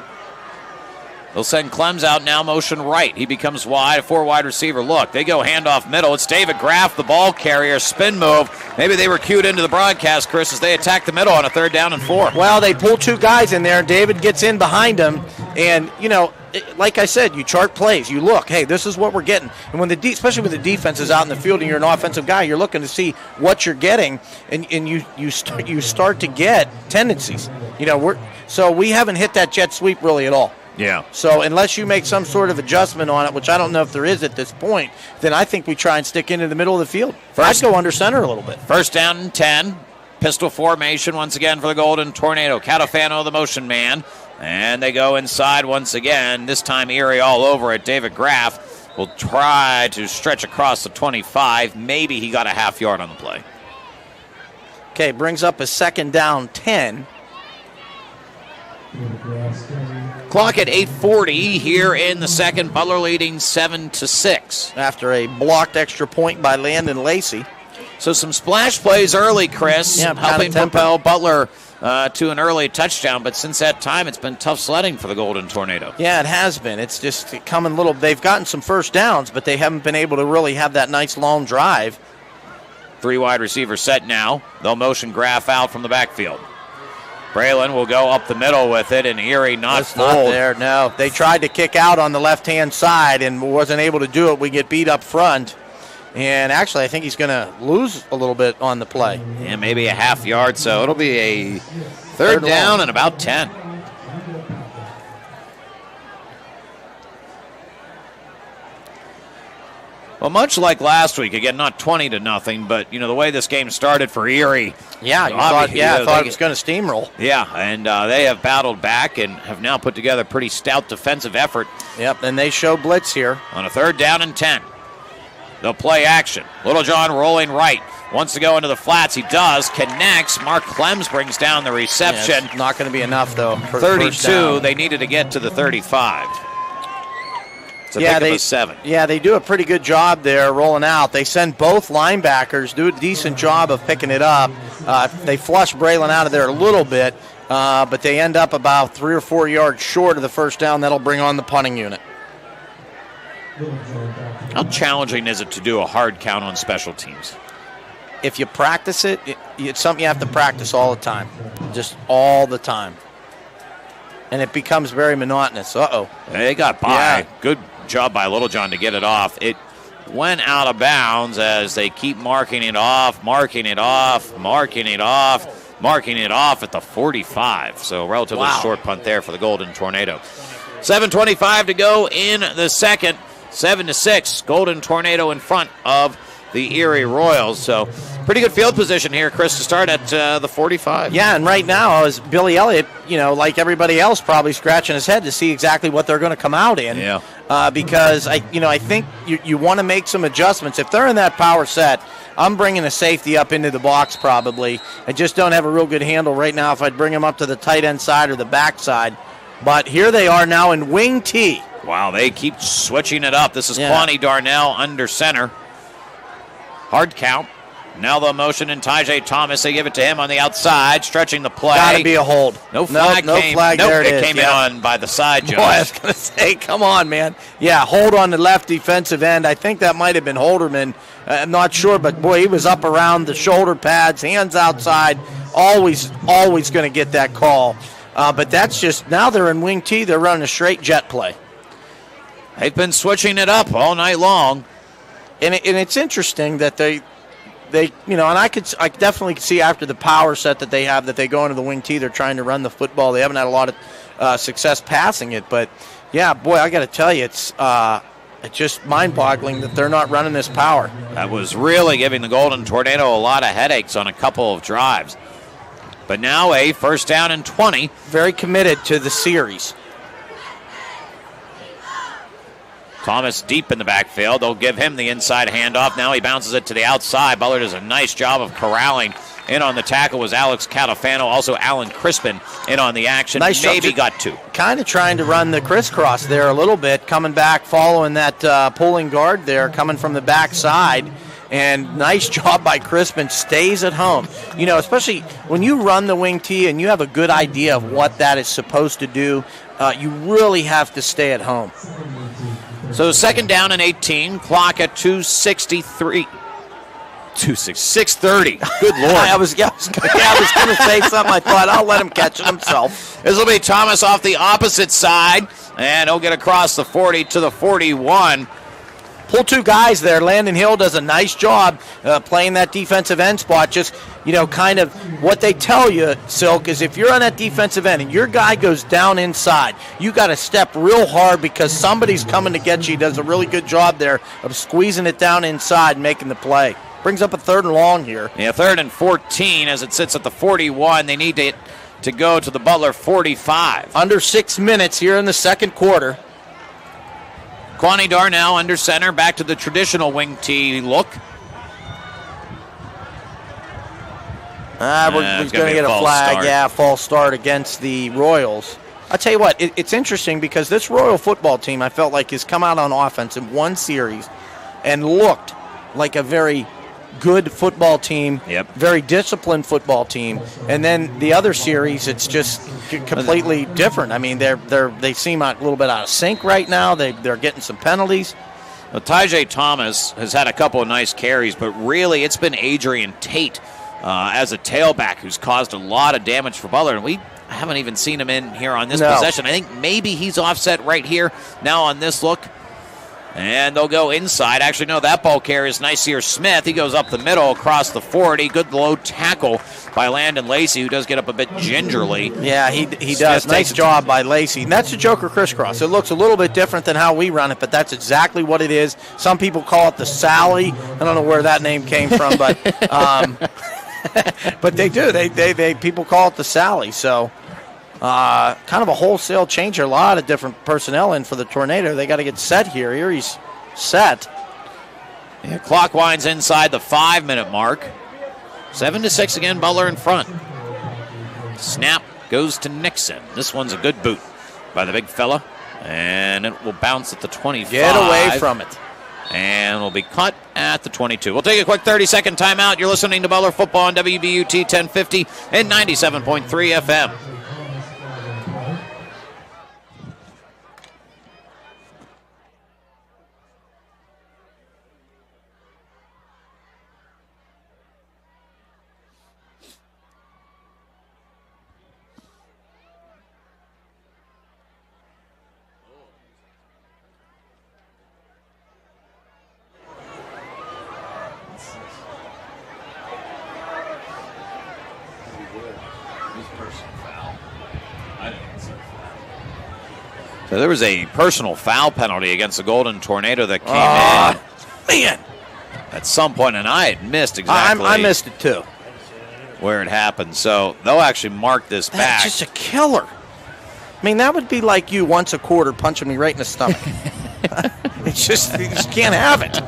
[SPEAKER 3] They'll send Clems out now, motion right. He becomes wide, a 4-wide receiver look. They go handoff middle. It's David Graff, the ball carrier, spin move. Maybe they were cued into the broadcast, Chris, as they attack the middle on a 3rd down and 4.
[SPEAKER 4] Well, they pull two guys in there. David gets in behind him. And, like I said, you chart plays. You look, hey, this is what we're getting. And when especially when the defense is out in the field and you're an offensive guy, you're looking to see what you're getting, and you start to get tendencies. So we haven't hit that jet sweep really at all.
[SPEAKER 3] Yeah.
[SPEAKER 4] So unless you make some sort of adjustment on it, which I don't know if there is at this point, then I think we try and stick into the middle of the field. I'd go under center a little bit.
[SPEAKER 3] 1st down and 10. Pistol formation once again for the Golden Tornado. Catafano, the motion man. And they go inside once again. This time Erie all over it. David Graff will try to stretch across the 25. Maybe he got a half yard on the play.
[SPEAKER 4] Okay, brings up a 2nd down 10.
[SPEAKER 3] Clock at 8:40 here in the second. Butler leading 7-6
[SPEAKER 4] after a blocked extra point by Landon Lacey.
[SPEAKER 3] So some splash plays early, Chris, helping propel Butler to an early touchdown. But since that time, it's been tough sledding for the Golden Tornado.
[SPEAKER 4] Yeah, it has been. It's just coming little. They've gotten some first downs, but they haven't been able to really have that nice long drive.
[SPEAKER 3] 3 wide receiver set now. They'll motion Graff out from the backfield. Braylon will go up the middle with it, and Erie not
[SPEAKER 4] there. No, they tried to kick out on the left-hand side and wasn't able to do it. We get beat up front. And actually, I think he's going to lose a little bit on the play.
[SPEAKER 3] Yeah, maybe a half yard, so it'll be a third down and about 10. Well, much like last week, again, not 20-0, but, the way this game started for Erie.
[SPEAKER 4] Yeah, I thought it was going to steamroll.
[SPEAKER 3] Yeah, and they have battled back and have now put together a pretty stout defensive effort.
[SPEAKER 4] Yep, and they show blitz here.
[SPEAKER 3] On a third down and 10. They'll play action. Littlejohn rolling right. Wants to go into the flats. He does. Connects. Mark Clems brings down the reception.
[SPEAKER 4] Yeah, not going to be enough, though, for
[SPEAKER 3] 32. They needed to get to the 35. It's a pick of a 7.
[SPEAKER 4] Yeah, they do a pretty good job there rolling out. They send both linebackers, do a decent job of picking it up. They flush Braylon out of there a little bit, but they end up about 3 or 4 yards short of the first down. That'll bring on the punting unit.
[SPEAKER 3] How challenging is it to do a hard count on special teams?
[SPEAKER 4] If you practice it, it's something you have to practice all the time. Just all the time. And it becomes very monotonous. Uh-oh.
[SPEAKER 3] They got by. Yeah. Good job by Littlejohn to get it off. It went out of bounds as they keep marking it off at the 45. So relatively short punt there for the Golden Tornado. 7:25 to go in the second. 7-6, Golden Tornado in front of the Erie Royals. So pretty good field position here, Chris, to start at the 45.
[SPEAKER 4] Yeah, and right now is Billy Elliott, like everybody else, probably scratching his head to see exactly what they're going to come out in.
[SPEAKER 3] Yeah.
[SPEAKER 4] Because I think you want to make some adjustments. If they're in that power set, I'm bringing a safety up into the box probably. I just don't have a real good handle right now if I'd bring them up to the tight end side or the back side. But here they are now in wing T.
[SPEAKER 3] Wow, they keep switching it up. This is Kwani Darnell under center. Hard count. Now the motion in Tajay Thomas. They give it to him on the outside, stretching the play.
[SPEAKER 4] Got to be a hold.
[SPEAKER 3] No flag came.
[SPEAKER 4] There
[SPEAKER 3] it came in on by the side, Josh.
[SPEAKER 4] Boy, I was going to say, come on, man. Yeah, hold on the left defensive end. I think that might have been Holderman. I'm not sure, but, boy, he was up around the shoulder pads, hands outside. Always going to get that call. But that's just, now they're in wing T. They're running a straight jet play.
[SPEAKER 3] They've been switching it up all night long.
[SPEAKER 4] And it's interesting that they and I definitely could see after the power set that they have that they go into the wing T, they're trying to run the football. They haven't had a lot of success passing it, but yeah, boy, I got to tell you, it's just mind-boggling that they're not running this power.
[SPEAKER 3] That was really giving the Golden Tornado a lot of headaches on a couple of drives. But now a first down and 20.
[SPEAKER 4] Very committed to the series.
[SPEAKER 3] Thomas deep in the backfield. They'll give him the inside handoff. Now he bounces it to the outside. Butler does a nice job of corralling. In on the tackle was Alex Catafano. Also Alan Crispin in on the action.
[SPEAKER 4] Nice
[SPEAKER 3] Maybe got 2.
[SPEAKER 4] Kind of trying to run the crisscross there a little bit. Coming back, following that pulling guard there, coming from the backside. And nice job by Crispin. Stays at home. Especially when you run the wing T and you have a good idea of what that is supposed to do, you really have to stay at home.
[SPEAKER 3] So second down and 18. Clock at 2:63. 6:30. Good Lord.
[SPEAKER 4] I was going to say something. I thought I'll let him catch it himself.
[SPEAKER 3] This will be Thomas off the opposite side, and he'll get across the 40 to the 41.
[SPEAKER 4] Pull 2 guys there. Landon Hill does a nice job playing that defensive end spot. Just, kind of what they tell you, Silk, is if you're on that defensive end and your guy goes down inside, you got to step real hard because somebody's coming to get you. He does a really good job there of squeezing it down inside and making the play. Brings up a 3rd and long here.
[SPEAKER 3] Yeah, 3rd and 14 as it sits at the 41. They need to go to the Butler 45.
[SPEAKER 4] Under 6 minutes here in the second quarter.
[SPEAKER 3] Kwani Darnell under center, back to the traditional wing T look.
[SPEAKER 4] We're going to get a flag.
[SPEAKER 3] Start.
[SPEAKER 4] Yeah, false start against the Royals. I'll tell you what, it's interesting because this Royal football team, I felt like, has come out on offense in one series and looked like a very good football team, very disciplined football team, and then the other series, it's just completely different. I mean, they seem a little bit out of sync right now. They're getting some penalties.
[SPEAKER 3] Well, Tajay Thomas has had a couple of nice carries, but really it's been Adrian Tate as a tailback who's caused a lot of damage for Butler. And we haven't even seen him in here on this possession. I think maybe he's offset right here now on this look. And they'll go inside. Actually, no, that ball carrier is Niceer Smith. He goes up the middle across the 40. Good low tackle by Landon Lacey, who does get up a bit gingerly.
[SPEAKER 4] Yeah, he does. Nice job by Lacey. And that's the Joker crisscross. It looks a little bit different than how we run it, but that's exactly what it is. Some people call it the Sally. I don't know where that name came from, but but they do. They people call it the Sally. So kind of a wholesale change. A lot of different personnel in for the Tornado. They got to get set here. Erie's set.
[SPEAKER 3] Yeah, clock winds inside the 5-minute mark. 7-6 again, Butler in front. Snap goes to Nixon. This one's a good boot by the big fella. And it will bounce at the 25.
[SPEAKER 4] Get away from it.
[SPEAKER 3] And will be caught at the 22. We'll take a quick 30-second timeout. You're listening to Butler Football on WBUT 1050 and 97.3 FM. So there was a personal foul penalty against the Golden Tornado that came in.
[SPEAKER 4] Man.
[SPEAKER 3] At some point, and I had missed exactly.
[SPEAKER 4] I missed it too.
[SPEAKER 3] Where it happened. So they'll actually mark this back.
[SPEAKER 4] That's just a killer. I mean, that would be like you once a quarter punching me right in the stomach. It's just, you just can't have it.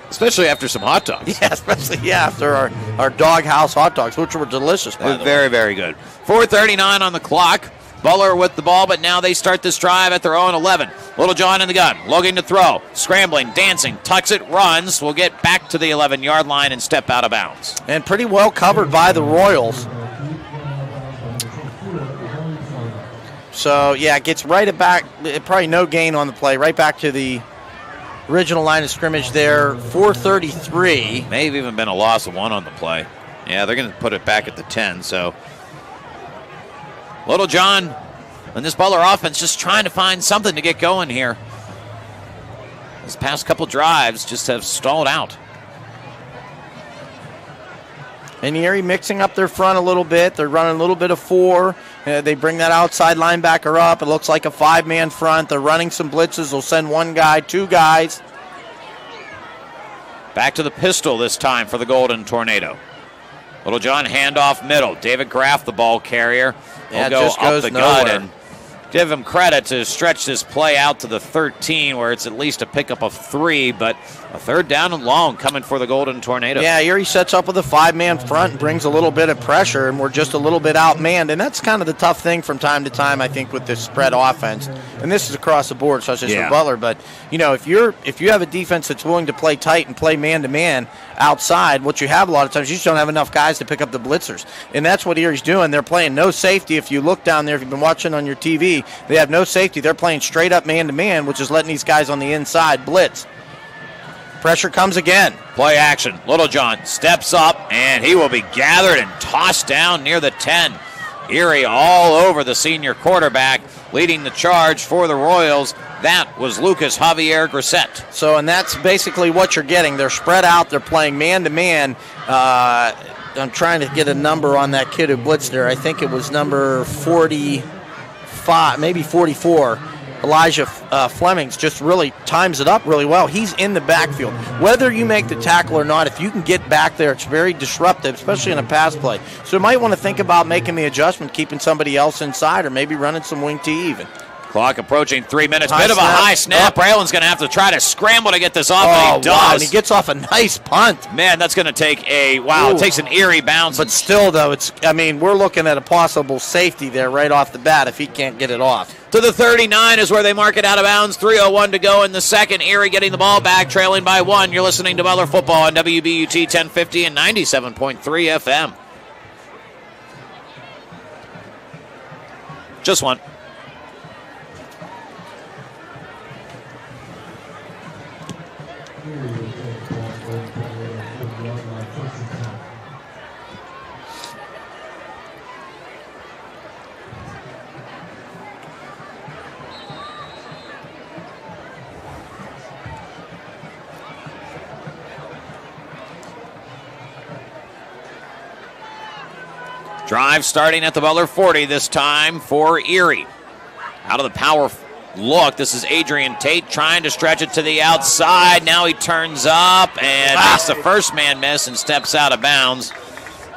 [SPEAKER 3] Especially after some hot dogs.
[SPEAKER 4] Yeah, especially after our doghouse hot dogs, which were delicious.
[SPEAKER 3] Very, very good. 4:39 on the clock. Butler with the ball, but now they start this drive at their own 11. Little John in the gun, looking to throw, scrambling, dancing, tucks it, runs. Will get back to the 11-yard line and step out of bounds.
[SPEAKER 4] And pretty well covered by the Royals. So, yeah, it gets right back, probably no gain on the play, right back to the original line of scrimmage there, 4:33.
[SPEAKER 3] May have even been a loss of 1 on the play. Yeah, they're going to put it back at the 10, so Little John and this Butler offense just trying to find something to get going here. These past couple drives just have stalled out.
[SPEAKER 4] And Erie mixing up their front a little bit. They're running a little bit of 4. They bring that outside linebacker up. It looks like a 5-man front. They're running some blitzes. They'll send 1 guy, 2 guys.
[SPEAKER 3] Back to the pistol this time for the Golden Tornado. Little John handoff middle. David Graff, the ball carrier, will go up the gut and give him credit to stretch this play out to the 13, where it's at least a pickup of 3, but a 3rd down and long coming for the Golden Tornado.
[SPEAKER 4] Yeah, Erie sets up with a 5-man front and brings a little bit of pressure, and we're just a little bit outmanned, and that's kind of the tough thing from time to time, I think, with this spread offense. And this is across the board, such as for Butler. But you know, if you have a defense that's willing to play tight and play man-to-man outside, what you have a lot of times, you just don't have enough guys to pick up the blitzers, and that's what Erie's doing. They're playing no safety. If you look down there, if you've been watching on your TV, they have no safety. They're playing straight up man-to-man, which is letting these guys on the inside blitz. Pressure comes again.
[SPEAKER 3] Play action. Little John steps up, and he will be gathered and tossed down near the 10. Erie all over the senior quarterback, leading the charge for the Royals. That was Lucas Javier Grissett.
[SPEAKER 4] So, and that's basically what you're getting. They're spread out. They're playing man-to-man. I'm trying to get a number on that kid who blitzed there. I think it was number 45, maybe 44. Elijah Flemings just really times it up really well. He's in the backfield. Whether you make the tackle or not, if you can get back there, it's very disruptive, especially in a pass play. So you might want to think about making the adjustment, keeping somebody else inside, or maybe running some wing T even.
[SPEAKER 3] Clock approaching 3 minutes. Bit of a high snap. Braylon's going to have to try to scramble to get this off, and he does.
[SPEAKER 4] Wow, and he gets off a nice punt.
[SPEAKER 3] Man, that's going to take it takes an Erie bounce.
[SPEAKER 4] But still, though, we're looking at a possible safety there right off the bat if he can't get it off.
[SPEAKER 3] To the 39 is where they mark it out of bounds. 3:01 to go in the second. Erie getting the ball back, trailing by 1. You're listening to Butler Football on WBUT 1050 and 97.3 FM. Just one. Drive starting at the Butler 40 this time for Erie. Out of the power look, this is Adrian Tate trying to stretch it to the outside. Now he turns up and makes the first man miss and steps out of bounds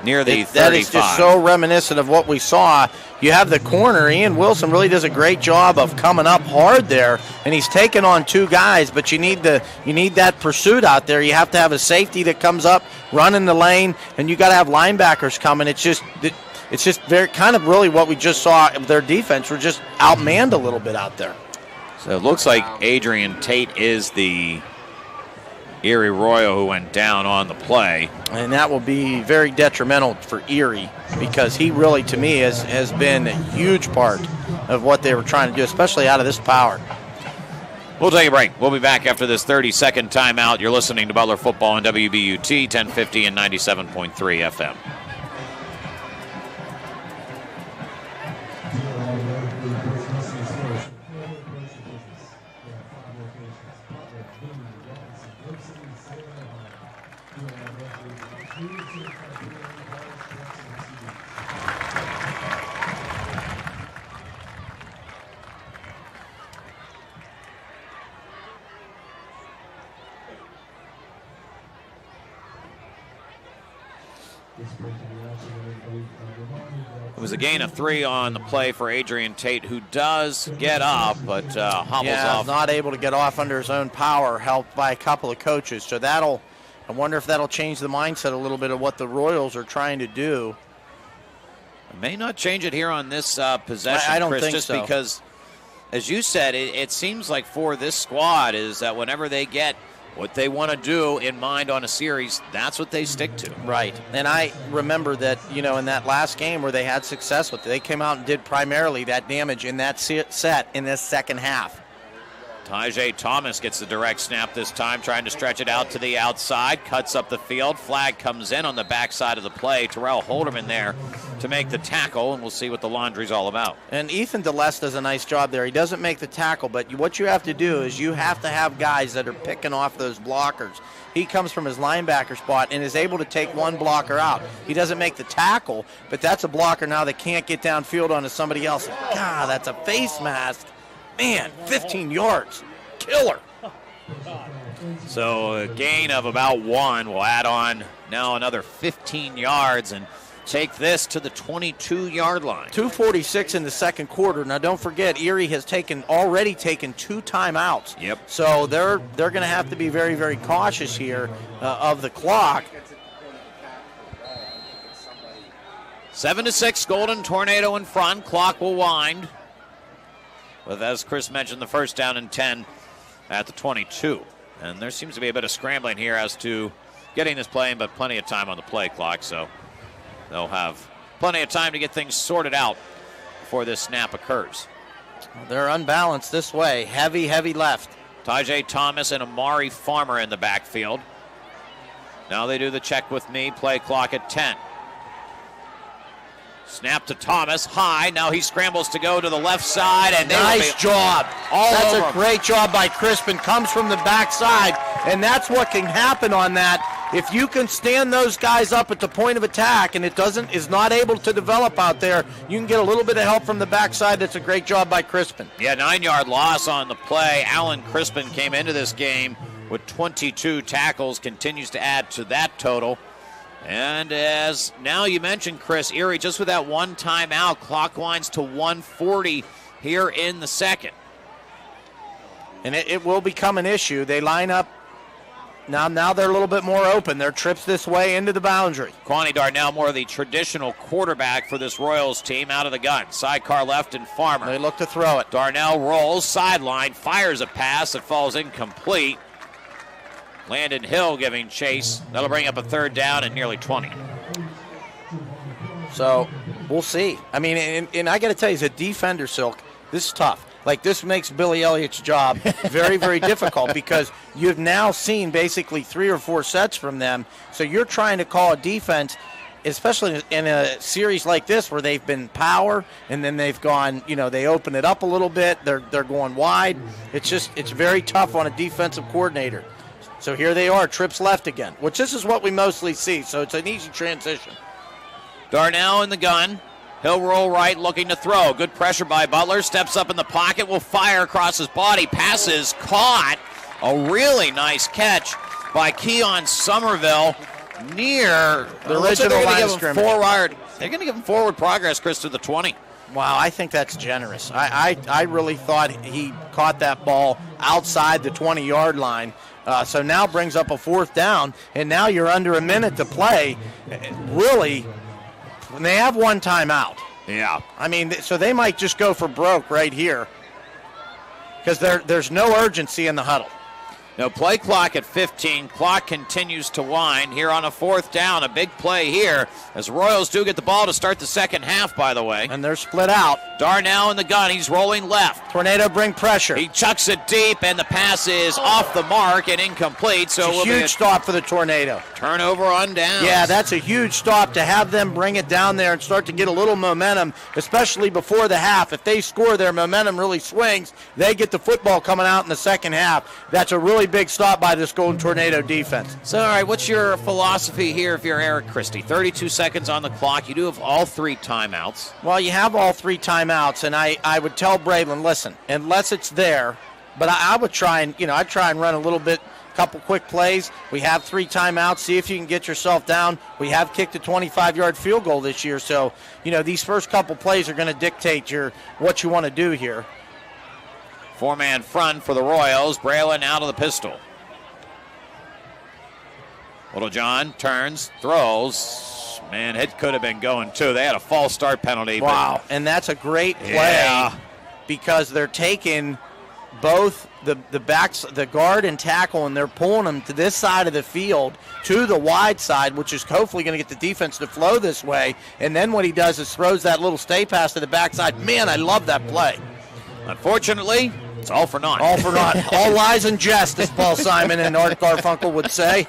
[SPEAKER 3] near the 35.
[SPEAKER 4] That is just so reminiscent of what we saw. You have the corner. Ian Wilson really does a great job of coming up hard there, and he's taking on two guys, but you need that pursuit out there. You have to have a safety that comes up, running the lane, and you got to have linebackers coming. It's just very kind of really what we just saw of their defense. We're just outmanned a little bit out there.
[SPEAKER 3] So it looks like Adrian Tate is the Erie Royal who went down on the play.
[SPEAKER 4] And that will be very detrimental for Erie because he really, to me, has been a huge part of what they were trying to do, especially out of this power.
[SPEAKER 3] We'll take a break. We'll be back after this 30-second timeout. You're listening to Butler Football on WBUT 1050 and 97.3 FM. It was a gain of 3 on the play for Adrian Tate, who does get up, but hobbles off.
[SPEAKER 4] Not able to get off under his own power, helped by a couple of coaches. So I wonder if that'll change the mindset a little bit of what the Royals are trying to do.
[SPEAKER 3] It may not change it here on this possession,
[SPEAKER 4] I don't
[SPEAKER 3] Chris,
[SPEAKER 4] think
[SPEAKER 3] just
[SPEAKER 4] so.
[SPEAKER 3] Because, as you said, it seems like for this squad is that whenever they get what they want to do in mind on a series, that's what they stick to.
[SPEAKER 4] Right. And I remember that, in that last game where they had success with it, they came out and did primarily that damage in that set in this second half.
[SPEAKER 3] Tajay Thomas gets the direct snap this time, trying to stretch it out to the outside, cuts up the field. Flag comes in on the backside of the play. Terrell Holderman there to make the tackle, and we'll see what the laundry's all about.
[SPEAKER 4] And Ethan DeLeste does a nice job there. He doesn't make the tackle, but what you have to do is you have to have guys that are picking off those blockers. He comes from his linebacker spot and is able to take one blocker out. He doesn't make the tackle, but that's a blocker now that can't get downfield onto somebody else. God, that's a face mask. Man, 15 yards. Killer.
[SPEAKER 3] So a gain of about 1 will add on now another 15 yards and take this to the 22-yard line.
[SPEAKER 4] 2:46 in the second quarter. Now, don't forget, Erie has already taken 2 timeouts.
[SPEAKER 3] Yep.
[SPEAKER 4] So they're going to have to be very, very cautious here of the clock.
[SPEAKER 3] 7-6, Golden Tornado in front. Clock will wind. With, as Chris mentioned, the first down and 10 at the 22. And there seems to be a bit of scrambling here as to getting this play in, but plenty of time on the play clock, so they'll have plenty of time to get things sorted out before this snap occurs.
[SPEAKER 4] They're unbalanced this way. Heavy, heavy left.
[SPEAKER 3] Tajay Thomas and Amari Farmer in the backfield. Now they do the check with me, play clock at 10. Snap to Thomas, high. Now he scrambles to go to the left side. And
[SPEAKER 4] nice job. That's a
[SPEAKER 3] over.
[SPEAKER 4] great job by Crispin. Comes from the backside, and that's what can happen on that. If you can stand those guys up at the point of attack and it is not able to develop out there, you can get a little bit of help from the backside. That's a great job by Crispin.
[SPEAKER 3] Yeah, 9-yard loss on the play. Alan Crispin came into this game with 22 tackles, continues to add to that total. And as now you mentioned, Chris, Erie, just with that one timeout, clock winds to 1:40 here in the second.
[SPEAKER 4] And it will become an issue. They line up. Now they're a little bit more open. Their trips this way into the boundary.
[SPEAKER 3] Kwani Darnell, more of the traditional quarterback for this Royals team, out of the gun. Sidecar left and Farmer.
[SPEAKER 4] They look to throw it.
[SPEAKER 3] Darnell rolls, sideline, fires a pass that falls incomplete. Landon Hill giving chase. That'll bring up a third down and nearly 20.
[SPEAKER 4] So we'll see. I mean, and I got to tell you, as a defender, Silk, this is tough. Like, this makes Billy Elliott's job very, very difficult because you've now seen basically 3 or 4 sets from them. So you're trying to call a defense, especially in a series like this where they've been power and then they've gone, they open it up a little bit. They're going wide. It's very tough on a defensive coordinator. So here they are, trips left again, which this is what we mostly see. So it's an easy transition.
[SPEAKER 3] Darnell in the gun. He'll roll right, looking to throw. Good pressure by Butler. Steps up in the pocket. Will fire across his body. Passes caught. A really nice catch by Keon Somerville near
[SPEAKER 4] the original line of scrimmage.
[SPEAKER 3] They're going to give him forward progress, Chris, to the 20.
[SPEAKER 4] Wow, I think that's generous. I really thought he caught that ball outside the 20-yard line. So now brings up a 4th down, and now you're under a minute to play. Really, when they have one timeout.
[SPEAKER 3] Yeah.
[SPEAKER 4] I mean, so they might just go for broke right here because there's no urgency in the huddle.
[SPEAKER 3] No play clock at 15. Clock continues to wind here on a 4th down. A big play here as Royals do get the ball to start the second half, by the way.
[SPEAKER 4] And they're split out.
[SPEAKER 3] Darnell in the gun. He's rolling left.
[SPEAKER 4] Tornado bring pressure.
[SPEAKER 3] He chucks it deep, and the pass is off the mark and incomplete. So
[SPEAKER 4] it's a huge stop for the Tornado.
[SPEAKER 3] Turnover on downs.
[SPEAKER 4] Yeah, that's a huge stop to have them bring it down there and start to get a little momentum, especially before the half. If they score, their momentum really swings. They get the football coming out in the second half. That's a really big stop by this Golden Tornado defense.
[SPEAKER 3] So, all right, what's your philosophy here if you're Eric Christie? 32 seconds on the clock. You do have all 3 timeouts.
[SPEAKER 4] Well, you have all 3 timeouts, and I would tell Braylon, listen, unless it's there, but I would try and, I'd try and run a little bit, couple quick plays. We have 3 timeouts. See if you can get yourself down. We have kicked a 25-yard field goal this year, so, these first couple plays are going to dictate what you want to do here.
[SPEAKER 3] 4-man front for the Royals. Braylon out of the pistol. Littlejohn turns, throws. Man, it could have been going too. They had a false start penalty.
[SPEAKER 4] Wow, and that's a great play because they're taking both the backs, the guard and tackle, and they're pulling them to this side of the field to the wide side, which is hopefully going to get the defense to flow this way. And then what he does is throws that little stay pass to the backside. Man, I love that play.
[SPEAKER 3] Unfortunately, it's all for naught.
[SPEAKER 4] All for naught. All lies and jest, as Paul Simon and Art Garfunkel would say.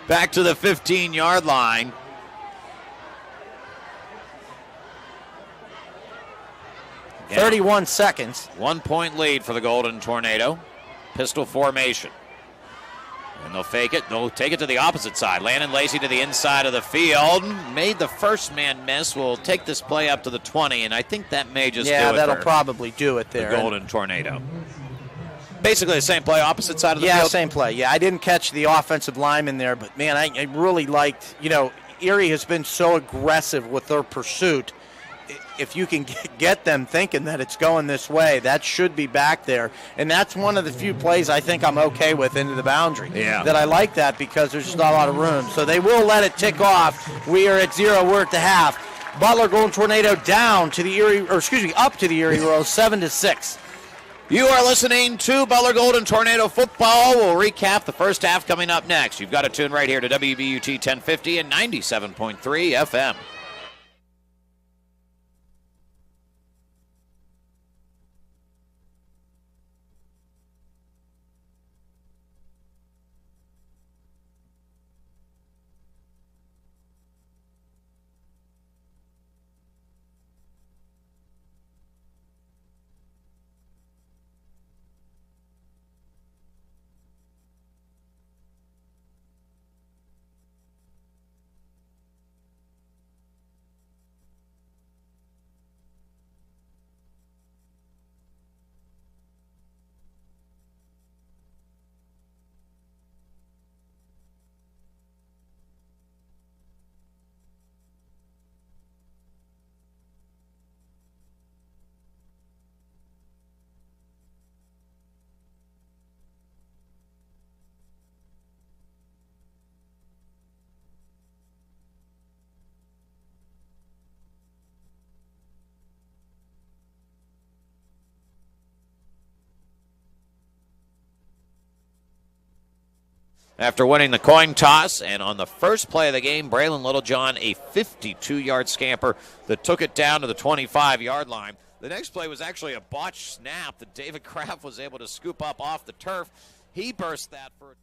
[SPEAKER 3] Back to the 15-yard line.
[SPEAKER 4] Yeah. 31 seconds.
[SPEAKER 3] 1-point lead for the Golden Tornado. Pistol formation. And they'll fake it. They'll take it to the opposite side. Landon Lacey to the inside of the field. Made the first man miss. Will take this play up to the 20, and I think that may just do it.
[SPEAKER 4] Yeah, that'll probably do it there.
[SPEAKER 3] The Golden Tornado. Basically the same play, opposite side of the
[SPEAKER 4] field?
[SPEAKER 3] field?
[SPEAKER 4] Yeah, same play. Yeah, I didn't catch the offensive lineman there, but, man, I really liked, Erie has been so aggressive with their pursuit. If you can get them thinking that it's going this way, that should be back there. And that's one of the few plays I think I'm okay with into the boundary.
[SPEAKER 3] Yeah.
[SPEAKER 4] That I like that because there's just not a lot of room. So they will let it tick off. We are at 0. We're at the half. Butler Golden Tornado up to the Erie Royals, 7-6.
[SPEAKER 3] You are listening to Butler Golden Tornado football. We'll recap the first half coming up next. You've got to tune right here to WBUT 1050 and 97.3 FM. After winning the coin toss, and on the first play of the game, Braylon Littlejohn, a 52-yard scamper that took it down to the 25-yard line. The next play was actually a botched snap that David Kraft was able to scoop up off the turf. He burst that for...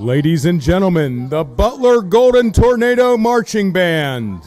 [SPEAKER 1] Ladies and gentlemen, the Butler Golden Tornado Marching Band.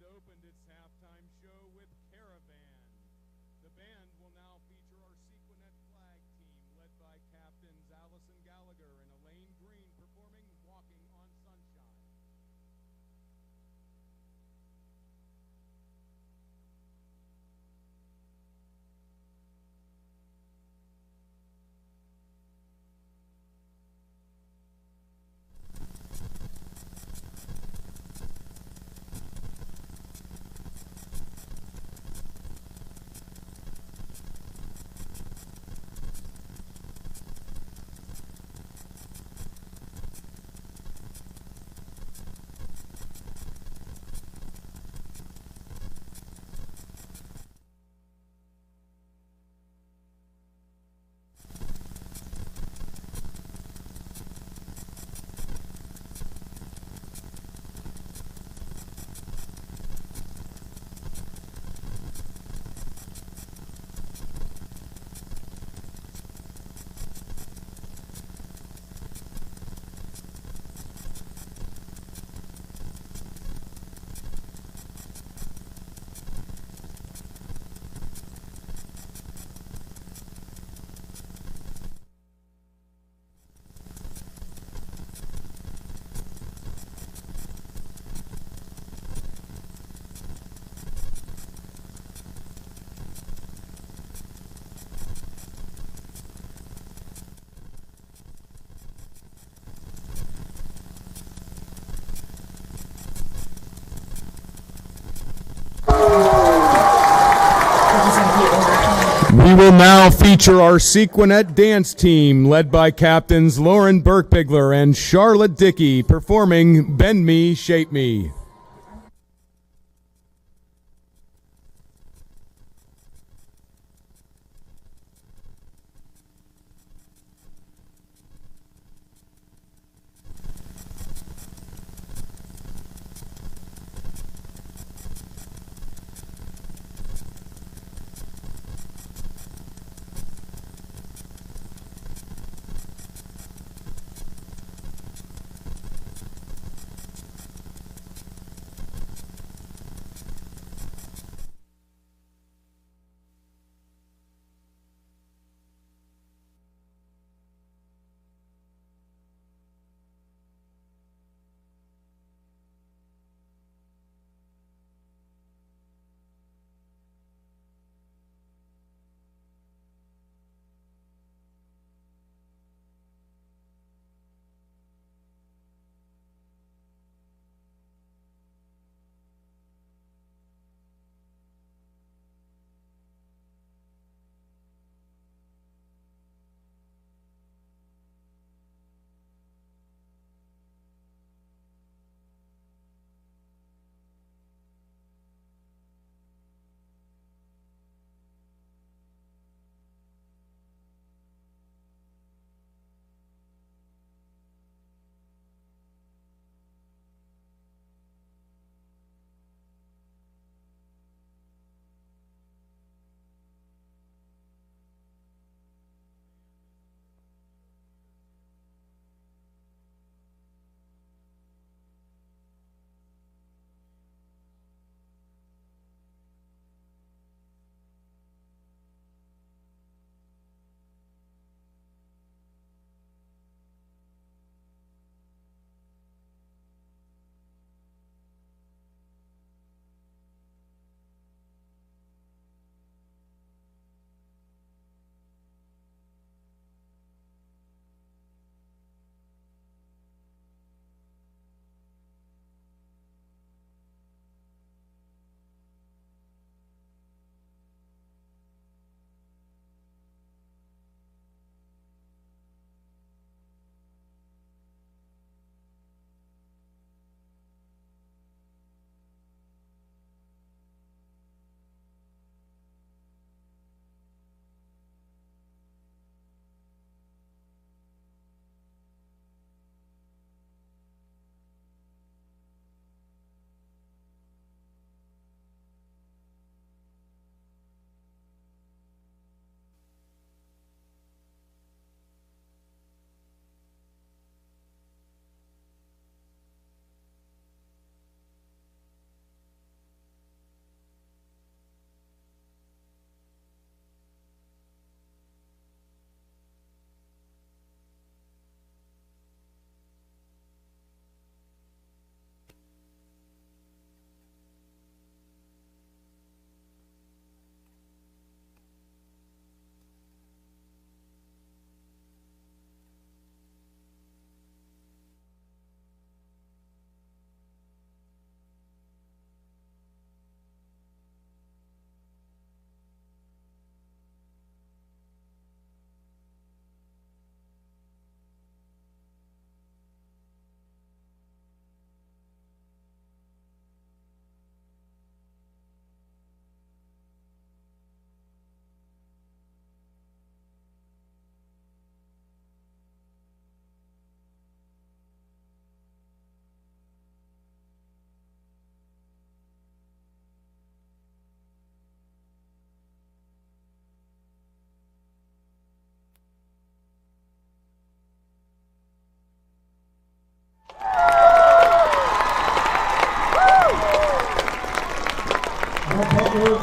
[SPEAKER 1] Opened its halftime show with Caravan. The band will now feature our Sequinet flag team, led by captains Allison Gallagher and Elaine Green, performing Walking on Sunshine. We will now feature our Sequinet dance team, led by captains Lauren Burkpigler and Charlotte Dickey, performing Bend Me, Shape Me.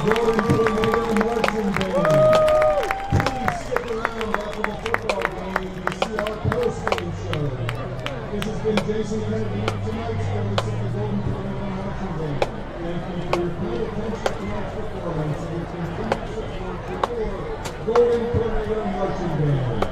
[SPEAKER 2] Golden Tornado Marching Band. Please stick around after the football game to see our post-game show. This has been Jason Kennedy, tonight's voice of the Golden Tornado Marching Band. Thank you for your kind attention to tonight's performance and your continued support for your Golden Tornado Marching Band.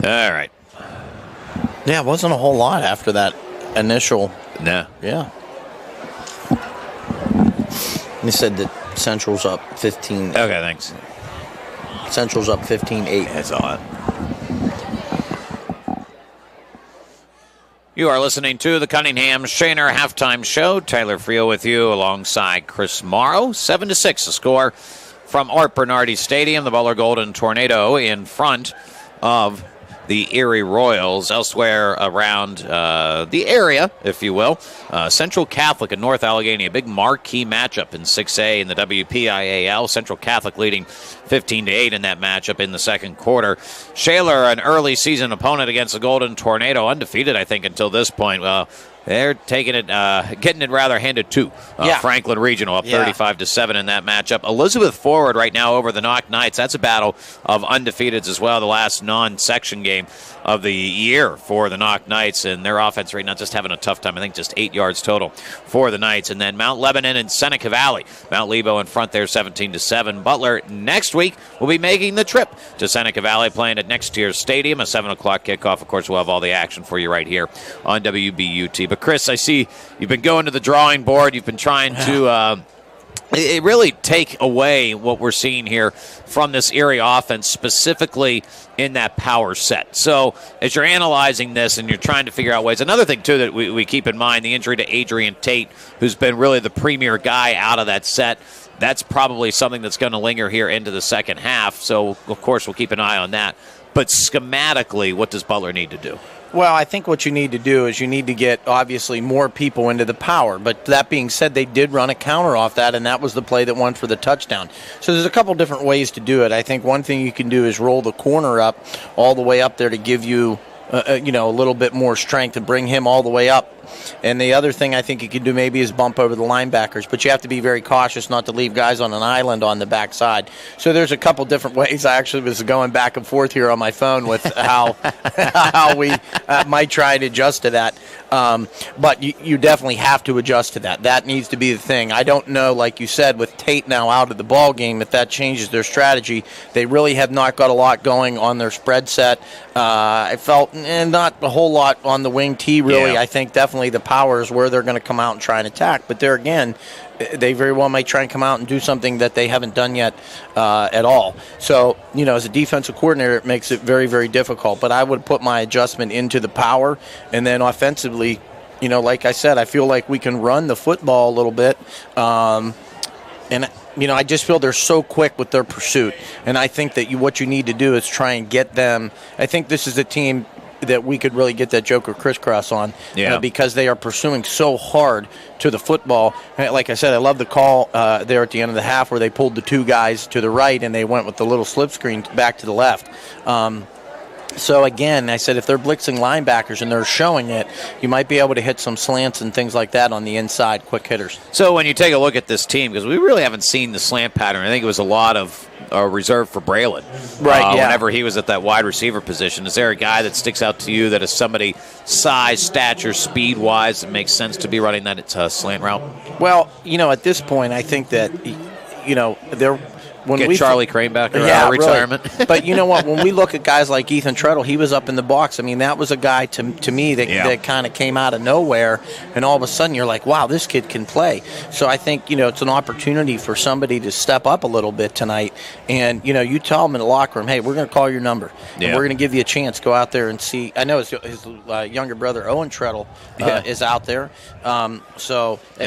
[SPEAKER 3] All right.
[SPEAKER 4] Yeah, it wasn't a whole lot after that initial.
[SPEAKER 3] No.
[SPEAKER 4] Yeah. He said that Central's up 15.
[SPEAKER 3] Okay, thanks.
[SPEAKER 4] Central's up 15-8.
[SPEAKER 3] That's all. You are listening to the Cunningham Shaner halftime show. Tyler Frio with you alongside Chris Morrow. 7-6 the score from Art Bernardi Stadium. The Butler Golden Tornado in front of the Erie Royals. Elsewhere around the area, if you will, Central Catholic and North Allegheny, a big marquee matchup in 6A in the WPIAL. Central Catholic leading 15-8 in that matchup in the second quarter. Shaler, an early season opponent against the Golden Tornado, undefeated, I think, until this point. Well, they're taking it, getting it rather handed to Franklin Regional, up 35-7 in that matchup. Elizabeth forward right now over the Knock Knights. That's a battle of undefeateds as well. The last non-section game of the year for the Knock Knights, and their offense right now just having a tough time. I think just 8 yards total for the Knights. And then Mount Lebanon and Seneca Valley. Mount Lebo in front there, 17-7. Butler next week will be making the trip to Seneca Valley, playing at next year's stadium. A 7 o'clock kickoff. Of course, we'll have all the action for you right here on WBUT. But Chris, I see you've been going to the drawing board. You've been trying to really take away what we're seeing here from this Erie offense, specifically in that power set. So as you're analyzing this and you're trying to figure out ways, another thing, too, that we keep in mind, the injury to Adrian Tate, who's been really the premier guy out of that set. That's probably something that's going to linger here into the second half. So, of course, we'll keep an eye on that. But schematically, what does Butler need to do?
[SPEAKER 4] Well, I think what you need to do is you need to get, obviously, more people into the power. But that being said, they did run a counter off that, and that was the play that won for the touchdown. So there's a couple different ways to do it. I think one thing you can do is roll the corner up all the way up there to give you, a little bit more strength and bring him all the way up. And the other thing I think you can do maybe is bump over the linebackers, but you have to be very cautious not to leave guys on an island on the backside. So there's a couple different ways. I actually was going back and forth here on my phone with how we might try and adjust to that. But you definitely have to adjust to that. That needs to be the thing. I don't know, like you said, with Tate now out of the ball game, if that changes their strategy. They really have not got a lot going on their spread set. I felt not a whole lot on the wing T, really.
[SPEAKER 3] Yeah.
[SPEAKER 4] I think definitely the power is where they're going to come out and try and attack. But there again, they very well might try and come out and do something that they haven't done yet at all. So, as a defensive coordinator, it makes it very, very difficult. But I would put my adjustment into the power, and then offensively, like I said, I feel like we can run the football a little bit. I just feel they're so quick with their pursuit. And I think that what you need to do is try and get them. I think this is a team that we could really get that Joker crisscross on because they are pursuing so hard to the football. Like I said, I love the call there at the end of the half where they pulled the two guys to the right and they went with the little slip screen back to the left. So, again, I said if they're blitzing linebackers and they're showing it, you might be able to hit some slants and things like that on the inside, quick hitters.
[SPEAKER 3] So when you take a look at this team, because we really haven't seen the slant pattern, I think it was a lot of reserved for Braylon.
[SPEAKER 4] Right,
[SPEAKER 3] Whenever he was at that wide receiver position. Is there a guy that sticks out to you that is somebody size, stature, speed-wise that makes sense to be running that slant route?
[SPEAKER 4] Well, at this point, I think that, they're –
[SPEAKER 3] Get Charlie Crane back out of retirement.
[SPEAKER 4] Really. But you know what? When we look at guys like Ethan Treadle, he was up in the box. I mean, that was a guy to me that kind of came out of nowhere, and all of a sudden you're like, wow, this kid can play. So I think, it's an opportunity for somebody to step up a little bit tonight. And, you tell them in the locker room, hey, we're going to call your number. And we're going to give you a chance. Go out there and see. I know his younger brother, Owen Treadle, is out there. And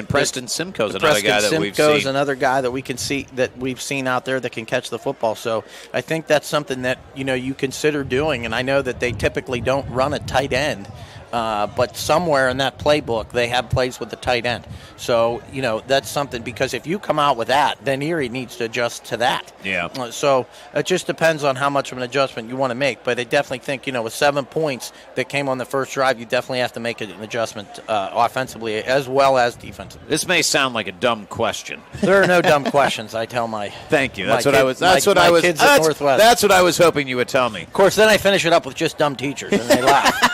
[SPEAKER 3] Preston Simcoe's another guy that we've seen.
[SPEAKER 4] Simcoe's another guy that we can see that we've seen out there that can catch the football. So I think that's something that you consider doing. And I know that they typically don't run a tight end, but somewhere in that playbook they have plays with the tight end. So that's something, because if you come out with that, then Erie needs to adjust to that. So it just depends on how much of an adjustment you want to make. But I definitely think with 7 points that came on the first drive, you definitely have to make an adjustment offensively as well as defensively.
[SPEAKER 3] This may sound like a dumb question.
[SPEAKER 4] There are no dumb questions. I tell my
[SPEAKER 3] thank you.
[SPEAKER 4] That's what I
[SPEAKER 3] was hoping you would tell me.
[SPEAKER 4] Of course, then I finish it up with just dumb teachers, and they laugh.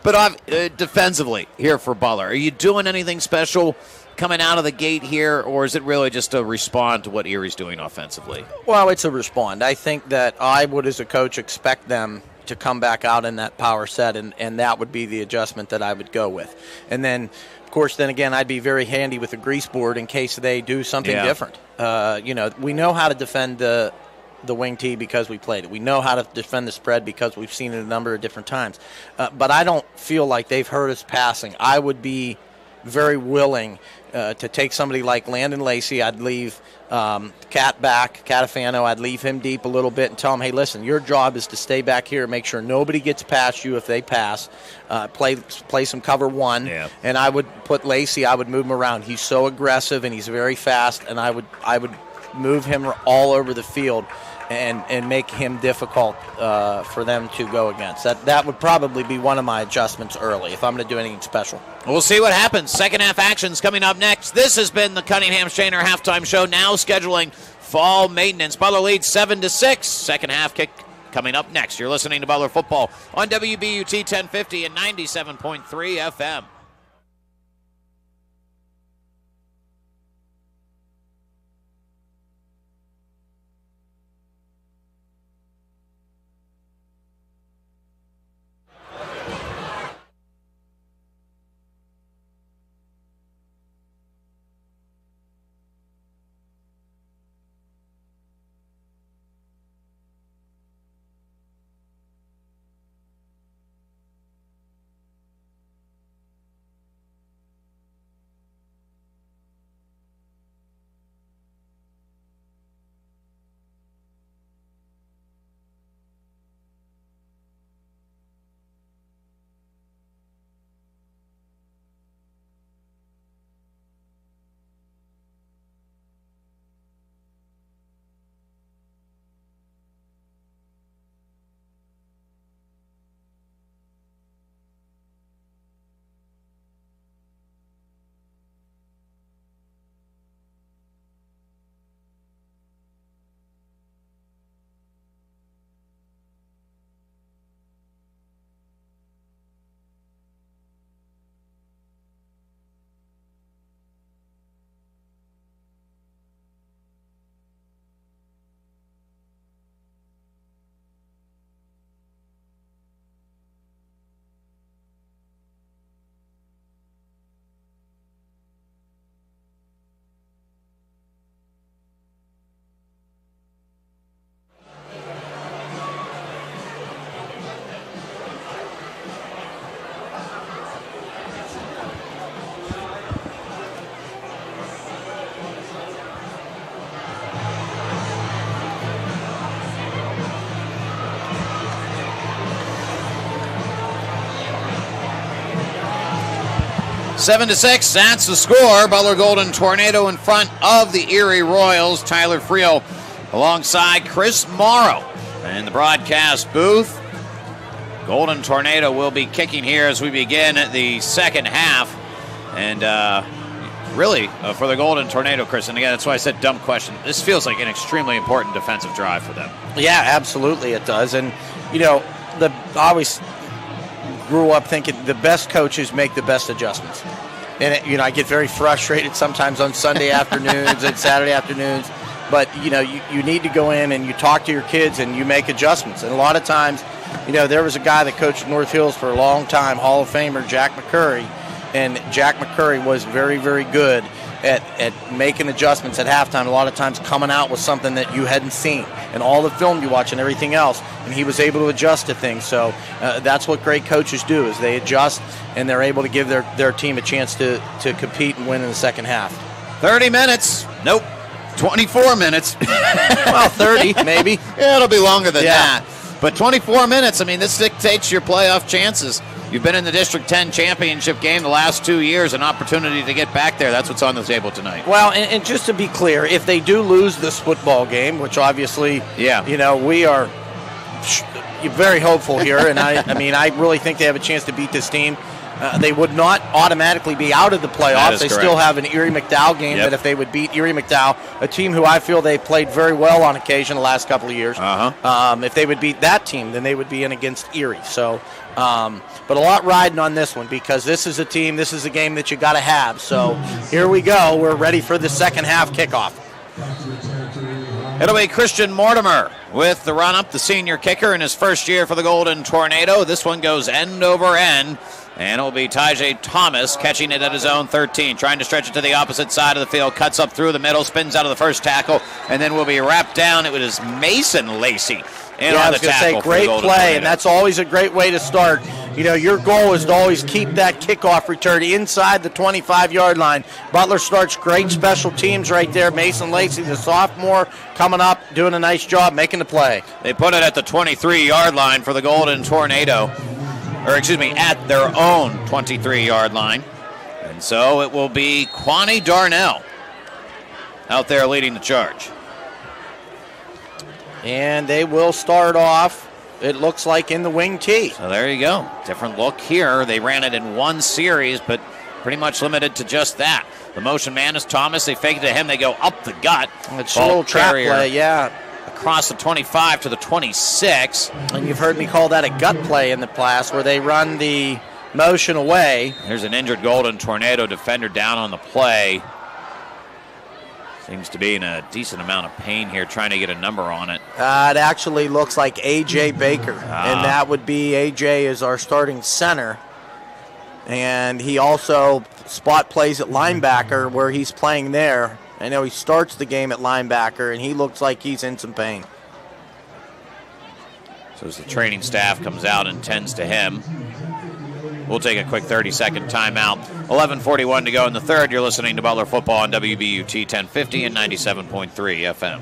[SPEAKER 3] But defensively here for Butler, are you doing anything special coming out of the gate here, or is it really just a respond to what Erie's doing offensively?
[SPEAKER 4] Well, it's a respond. I think that I would, as a coach, expect them to come back out in that power set, and that would be the adjustment that I would go with. And then, of course, I'd be very handy with a grease board in case they do something different. We know how to defend the wing tee because we played it. We know how to defend the spread because we've seen it a number of different times. But I don't feel like they've hurt us passing. I would be very willing to take somebody like Landon Lacey. I'd leave Catafano. I'd leave him deep a little bit and tell him, hey, listen, your job is to stay back here and make sure nobody gets past you if they pass. Play some cover one. And I would put Lacey, I would move him around. He's so aggressive and he's very fast, and I would move him all over the field and make him difficult for them to go against. That would probably be one of my adjustments early if I'm going to do anything special.
[SPEAKER 3] We'll see what happens. Second half action's coming up next. This has been the Cunningham Shaner halftime show, now scheduling fall maintenance. Butler leads 7-6. Second half kick coming up next. You're listening to Butler Football on WBUT 1050 and 97.3 FM. 7-6, that's the score. Butler Golden Tornado in front of the Erie Royals. Tyler Frio alongside Chris Morrow in the broadcast booth. Golden Tornado will be kicking here as we begin the second half. And really, for the Golden Tornado, Chris, and again, that's why I said dumb question. This feels like an extremely important defensive drive for them.
[SPEAKER 4] Yeah, absolutely it does. And, I always grew up thinking the best coaches make the best adjustments. And, I get very frustrated sometimes on Sunday afternoons and Saturday afternoons. But, you need to go in and you talk to your kids and you make adjustments. And a lot of times, there was a guy that coached North Hills for a long time, Hall of Famer Jack McCurry. And Jack McCurry was very, very good at making adjustments at halftime, a lot of times coming out with something that you hadn't seen and all the film you watch and everything else, and he was able to adjust to things. So that's what great coaches do, is they adjust and they're able to give their team a chance to compete and win in the second half.
[SPEAKER 3] 30 minutes. Nope. 24 minutes.
[SPEAKER 4] Well, 30 maybe.
[SPEAKER 3] Yeah, it'll be longer than that. But 24 minutes, this dictates your playoff chances. You've been in the District 10 championship game the last 2 years, an opportunity to get back there. That's what's on the table tonight.
[SPEAKER 4] Well, and just to be clear, if they do lose this football game, which obviously, we are very hopeful here, and I really think they have a chance to beat this team. They would not automatically be out of the playoffs. They still have an Erie McDowell game that if they would beat Erie McDowell, a team who I feel they've played very well on occasion the last couple of years, if they would beat that team, then they would be in against Erie. So, but a lot riding on this one, because this is a game that you got to have. So here we go. We're ready for the second half kickoff.
[SPEAKER 3] It'll be Christian Mortimer with the run-up, the senior kicker in his first year for the Golden Tornado. This one goes end over end. And it'll be Tajay Thomas catching it at his own 13, trying to stretch it to the opposite side of the field, cuts up through the middle, spins out of the first tackle, and then will be wrapped down. It was Mason Lacey in on the tackle.
[SPEAKER 4] Great play, and that's always a great way to start. Your goal is to always keep that kickoff return inside the 25-yard line. Butler starts great special teams right there. Mason Lacey, the sophomore, coming up, doing a nice job making the play.
[SPEAKER 3] They put it at the 23-yard line for the Golden Tornado. At their own 23-yard line. And so it will be Kwani Darnell out there leading the charge.
[SPEAKER 4] And they will start off, it looks like, in the wing tee.
[SPEAKER 3] So there you go. Different look here. They ran it in one series, but pretty much limited to just that. The motion man is Thomas. They fake it to him. They go up the gut.
[SPEAKER 4] It's a little trap play,
[SPEAKER 3] across the 25 to the 26.
[SPEAKER 4] And you've heard me call that a gut play in the past, where they run the motion away.
[SPEAKER 3] There's an injured Golden Tornado defender down on the play. Seems to be in a decent amount of pain here, trying to get a number on it.
[SPEAKER 4] It actually looks like A.J. Baker, and that would be A.J. is our starting center. And he also spot plays at linebacker, where he's playing there. I know he starts the game at linebacker, and he looks like he's in some pain.
[SPEAKER 3] So as the training staff comes out and tends to him, we'll take a quick 30-second timeout. 11:41 to go in the third. You're listening to Butler Football on WBUT 1050 and 97.3 FM.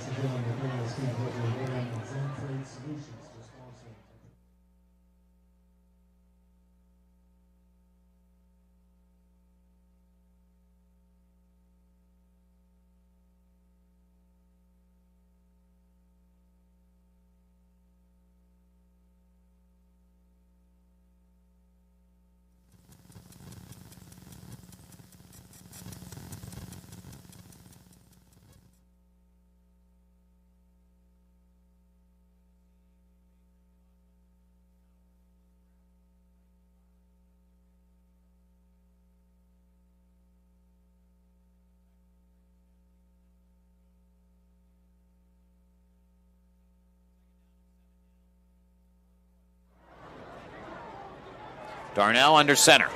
[SPEAKER 3] Darnell under center.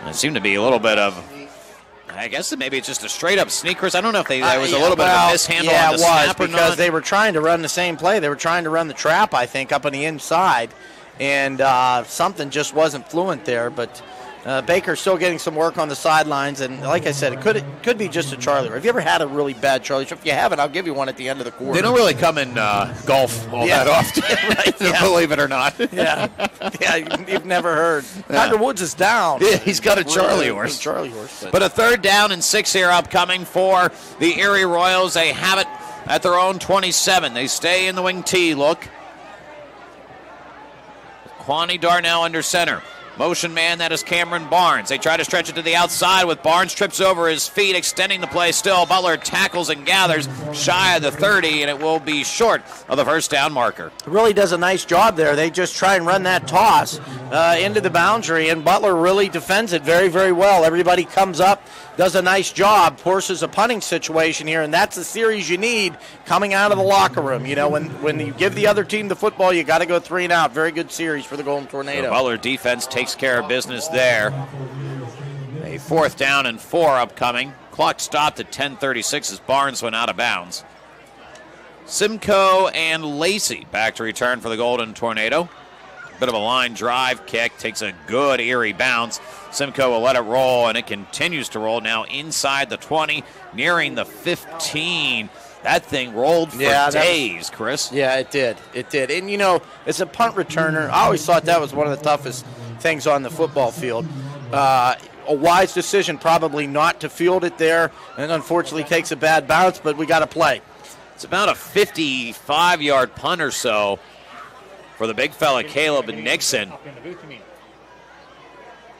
[SPEAKER 3] It seemed to be a little bit of, I guess maybe it's just a straight-up sneakers. I don't know if there was a little bit of a mishandle on the snap or not.
[SPEAKER 4] Because they were trying to run the same play. They were trying to run the trap, I think, up on the inside. And something just wasn't fluent there. But, Baker's still getting some work on the sidelines, and like I said, it could be just a Charlie. Have you ever had a really bad Charlie? If you haven't, I'll give you one at the end of the quarter.
[SPEAKER 3] They don't really come in golf all that often, right? Believe it or not.
[SPEAKER 4] Yeah, you've never heard. Tiger Woods is down.
[SPEAKER 3] Yeah, he's got a Charlie horse. But a 3rd down and 6 here upcoming for the Erie Royals. They have it at their own 27. They stay in the wing T look. Kwani Darnell under center. Motion man, that is Cameron Barnes. They try to stretch it to the outside with Barnes trips over his feet, extending the play still. Butler tackles and gathers shy of the 30, and it will be short of the first down marker.
[SPEAKER 4] Really does a nice job there. They just try and run that toss into the boundary, and Butler really defends it very, very well. Everybody comes up, does a nice job, forces a punting situation here, and that's the series you need coming out of the locker room. You know, when you give the other team the football, you got to go 3 and out. Very good series for the Golden Tornado.
[SPEAKER 3] So Butler defense takes care of business there. A 4th down and 4 upcoming. Clock stopped at 10:36 as Barnes went out of bounds. Simcoe and Lacey back to return for the Golden Tornado. Bit of a line drive kick, takes a good Erie bounce. Simcoe will let it roll, and it continues to roll now inside the 20, nearing the 15. That thing rolled for days, Chris.
[SPEAKER 4] Yeah, it did. It did. And, you know, as a punt returner, I always thought that was one of the toughest things on the football field. A wise decision probably not to field it there, and unfortunately takes a bad bounce, but we got to play.
[SPEAKER 3] It's about a 55-yard punt or so for the big fella, Caleb Nixon.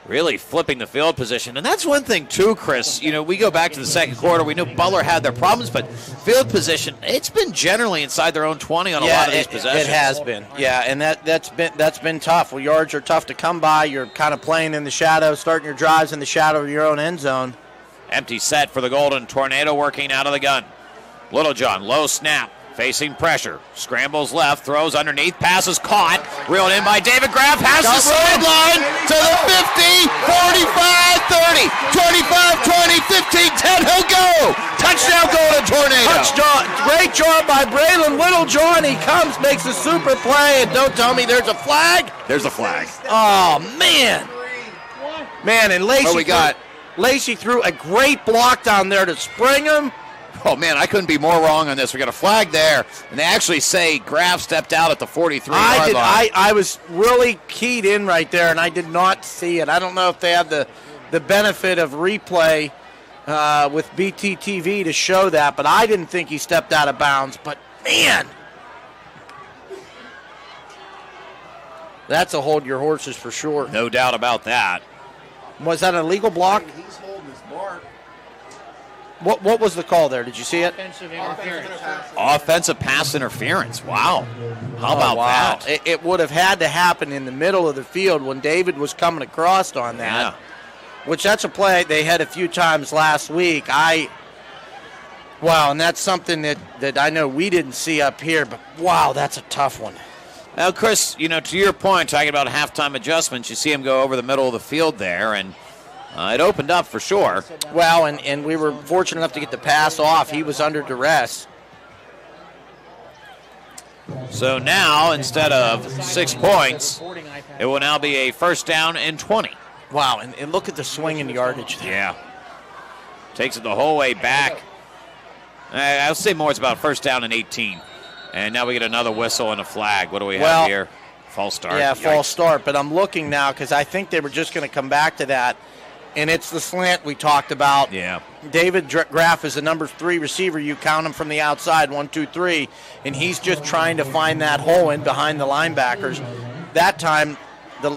[SPEAKER 3] Really flipping the field position. And that's one thing, too, Chris. You know, we go back to the second quarter. We knew Butler had their problems, but field position, it's been generally inside their own 20 on a lot of these possessions.
[SPEAKER 4] It has been. Yeah, and that's been tough. Well, yards are tough to come by. You're kind of playing in the shadow, starting your drives in the shadow of your own end zone.
[SPEAKER 3] Empty set for the Golden Tornado working out of the gun. Littlejohn, low snap. Facing pressure, scrambles left, throws underneath, passes caught, reeled in by David Graff, has the sideline to the 50, 45, 30, 25, 20, 15, 10, he'll go! Touchdown, Golden Tornado!
[SPEAKER 4] Touchdown, great job by Braylon Littlejohn, he comes, makes a super play, and don't tell me there's a flag?
[SPEAKER 3] There's a flag.
[SPEAKER 4] Oh, man. Man, and Lacey threw a great block down there to spring him.
[SPEAKER 3] Oh, man, I couldn't be more wrong on this. We got a flag there, and they actually say Graff stepped out at the 43-yard line.
[SPEAKER 4] I was really keyed in right there, and I did not see it. I don't know if they have the benefit of replay with BTTV to show that, but I didn't think he stepped out of bounds. But, man, that's a hold your horses for sure.
[SPEAKER 3] No doubt about that.
[SPEAKER 4] Was that an illegal block?
[SPEAKER 5] He's holding his mark.
[SPEAKER 4] What was the call there? Did you see it?
[SPEAKER 3] Offensive pass interference. Wow. How about that?
[SPEAKER 4] It would have had to happen in the middle of the field when David was coming across on that.
[SPEAKER 3] Yeah.
[SPEAKER 4] Which that's a play they had a few times last week. And that's something that I know we didn't see up here, but wow, that's a tough one.
[SPEAKER 3] Now, Chris, you know, to your point, talking about halftime adjustments, you see him go over the middle of the field there, and it opened up for sure.
[SPEAKER 4] Well, and we were fortunate enough to get the pass off. He was under duress.
[SPEAKER 3] So now, instead of 6 points, it will now be a 1st down and 20.
[SPEAKER 4] Wow, and look at the swing and yardage there.
[SPEAKER 3] Yeah. Takes it the whole way back. I'll say more, it's about 1st down and 18. And now we get another whistle and a flag. What do we have here? False start.
[SPEAKER 4] Yeah, false start. But I'm looking now because I think they were just going to come back to that. And it's the slant we talked about.
[SPEAKER 3] Yeah.
[SPEAKER 4] David Graff is the number 3 receiver. You count him from the outside, 1, 2, 3. And he's just trying to find that hole in behind the linebackers. That time,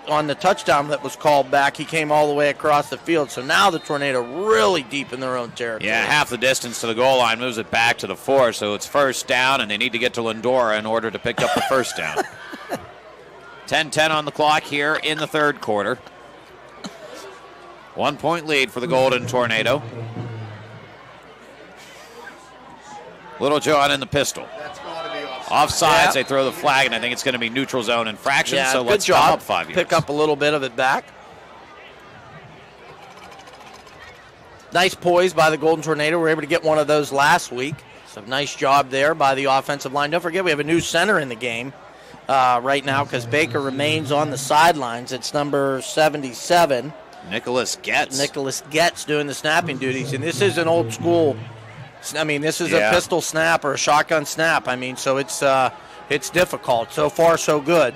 [SPEAKER 4] on the touchdown that was called back, he came all the way across the field. So now the Tornado really deep in their own territory.
[SPEAKER 3] Yeah, half the distance to the goal line, moves it back to the 4. So it's 1st down, and they need to get to Lindora in order to pick up the 1st down. 10-10 on the clock here in the 3rd quarter. 1 point lead for the Golden Tornado. Littlejohn in the pistol. Offsides,
[SPEAKER 4] yeah.
[SPEAKER 3] They throw the flag, and I think it's going to be neutral zone infraction,
[SPEAKER 4] yeah,
[SPEAKER 3] so
[SPEAKER 4] good
[SPEAKER 3] let's
[SPEAKER 4] job.
[SPEAKER 3] come up 5 yards.
[SPEAKER 4] Pick up a little bit of it back. Nice poise by the Golden Tornado. We were able to get one of those last week. So nice job there by the offensive line. Don't forget we have a new center in the game right now because Baker remains on the sidelines. It's number 77.
[SPEAKER 3] Nicholas Getz
[SPEAKER 4] doing the snapping duties, and this is an old school. I mean, this is a pistol snap or a shotgun snap. I mean, so it's difficult. So far, so good.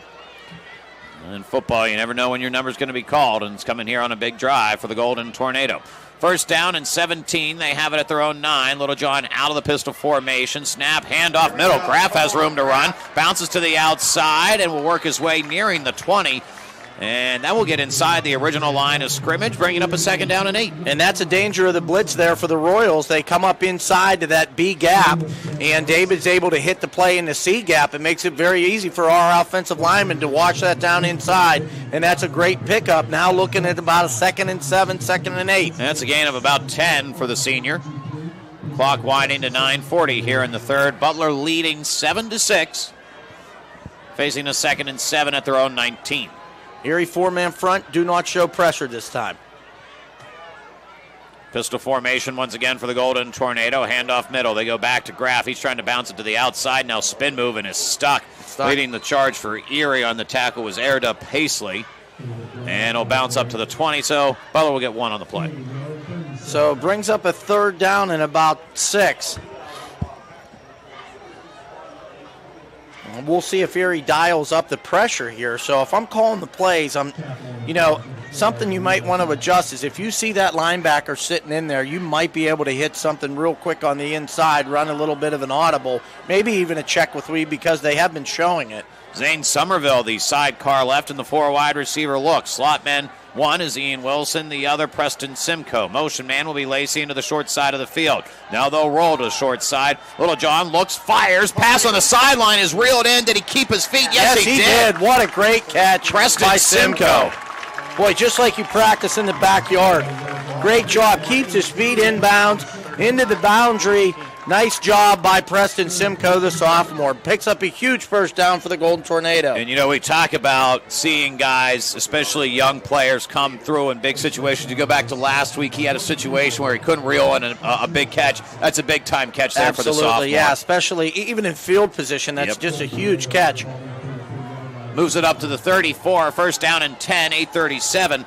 [SPEAKER 3] In football, you never know when your number's going to be called, and it's coming here on a big drive for the Golden Tornado. First down and 17. They have it at their own 9. Little John out of the pistol formation. Snap, handoff, middle. Graff has room to run. Bounces to the outside and will work his way nearing the 20. And that will get inside the original line of scrimmage, bringing up a 2nd down and 8.
[SPEAKER 4] And that's a danger of the blitz there for the Royals. They come up inside to that B gap, and David's able to hit the play in the C gap. It makes it very easy for our offensive linemen to watch that down inside, and that's a great pickup. Now looking at about a 2nd and 7, 2nd and 8.
[SPEAKER 3] That's a gain of about 10 for the senior. Clock winding to 9:40 here in the third. Butler leading 7-6, facing a 2nd and 7 at their own 19.
[SPEAKER 4] Erie 4-man front, do not show pressure this time.
[SPEAKER 3] Pistol formation once again for the Golden Tornado. Handoff middle. They go back to Graff. He's trying to bounce it to the outside. Now spin move and is stuck. Leading the charge for Erie on the tackle was aired up Paisley. And it'll bounce up to the 20, so Butler will get 1 on the play.
[SPEAKER 4] So brings up a 3rd down and about 6. We'll see if Erie dials up the pressure here. So if I'm calling the plays, something you might want to adjust is if you see that linebacker sitting in there, you might be able to hit something real quick on the inside, run a little bit of an audible, maybe even a check with Reed because they have been showing it.
[SPEAKER 3] Zane Somerville, the sidecar left, and the 4 wide receiver look. Slot man, one is Ian Wilson, the other Preston Simcoe. Motion man will be Lacey into the short side of the field. Now they'll roll to the short side. Little John looks, fires, pass on the sideline is reeled in. Did he keep his feet? Yes,
[SPEAKER 4] he did. What a great catch
[SPEAKER 3] Preston Simcoe.
[SPEAKER 4] Boy, just like you practice in the backyard. Great job. Keeps his feet inbounds into the boundary. Nice job by Preston Simcoe, the sophomore. Picks up a huge first down for the Golden Tornado.
[SPEAKER 3] And, we talk about seeing guys, especially young players, come through in big situations. You go back to last week, he had a situation where he couldn't reel in a big catch. That's a big-time catch there for the sophomore.
[SPEAKER 4] Absolutely, yeah, especially even in field position. That's just a huge catch.
[SPEAKER 3] Moves it up to the 34, first down and 10, 8:37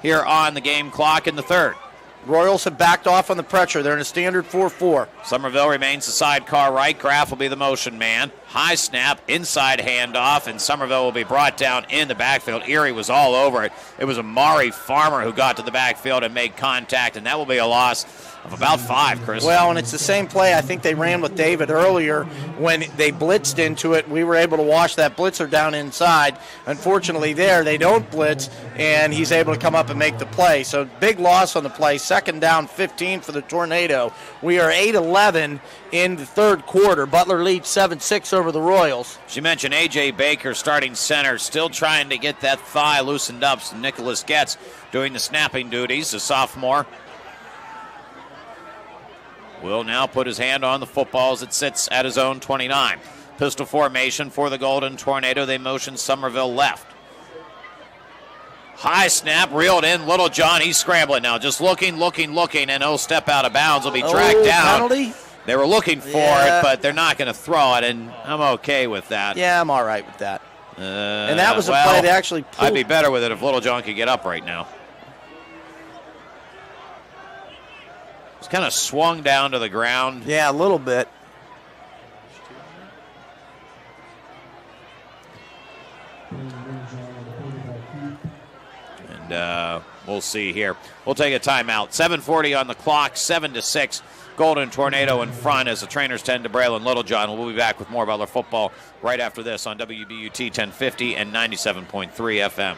[SPEAKER 3] here on the game clock in the third.
[SPEAKER 4] Royals have backed off on the pressure. They're in a standard 4-4.
[SPEAKER 3] Somerville remains the sidecar right. Graff will be the motion man. High snap, inside handoff, and Somerville will be brought down in the backfield. Erie was all over it. It was Amari Farmer who got to the backfield and made contact, and that will be a loss of about 5, Chris.
[SPEAKER 4] Well, and it's the same play I think they ran with David earlier when they blitzed into it. We were able to watch that blitzer down inside. Unfortunately there, they don't blitz, and he's able to come up and make the play. So big loss on the play. 2nd down, 15 for the Tornado. We are 8-11 in the third quarter. Butler leads 7-6 over the Royals.
[SPEAKER 3] She mentioned A.J. Baker, starting center, still trying to get that thigh loosened up. So Nicholas Getz doing the snapping duties, the sophomore. Will now put his hand on the football as it sits at his own 29. Pistol formation for the Golden Tornado. They motion Somerville left. High snap, reeled in. Little John, he's scrambling now. Just looking, and he'll step out of bounds. He'll be dragged down.
[SPEAKER 4] Penalty?
[SPEAKER 3] They were looking for it, but they're not going to throw it, and I'm okay with that.
[SPEAKER 4] Yeah, I'm all right with that. And that was a play they actually pulled.
[SPEAKER 3] I'd be better with it if Little John could get up right now. He's kind of swung down to the ground.
[SPEAKER 4] Yeah, a little bit.
[SPEAKER 3] And we'll see here. We'll take a timeout. 7:40 on the clock, 7-6. Golden Tornado in front as the trainers tend to Braylon Littlejohn. We'll be back with more Butler football right after this on WBUT 1050 and 97.3 FM.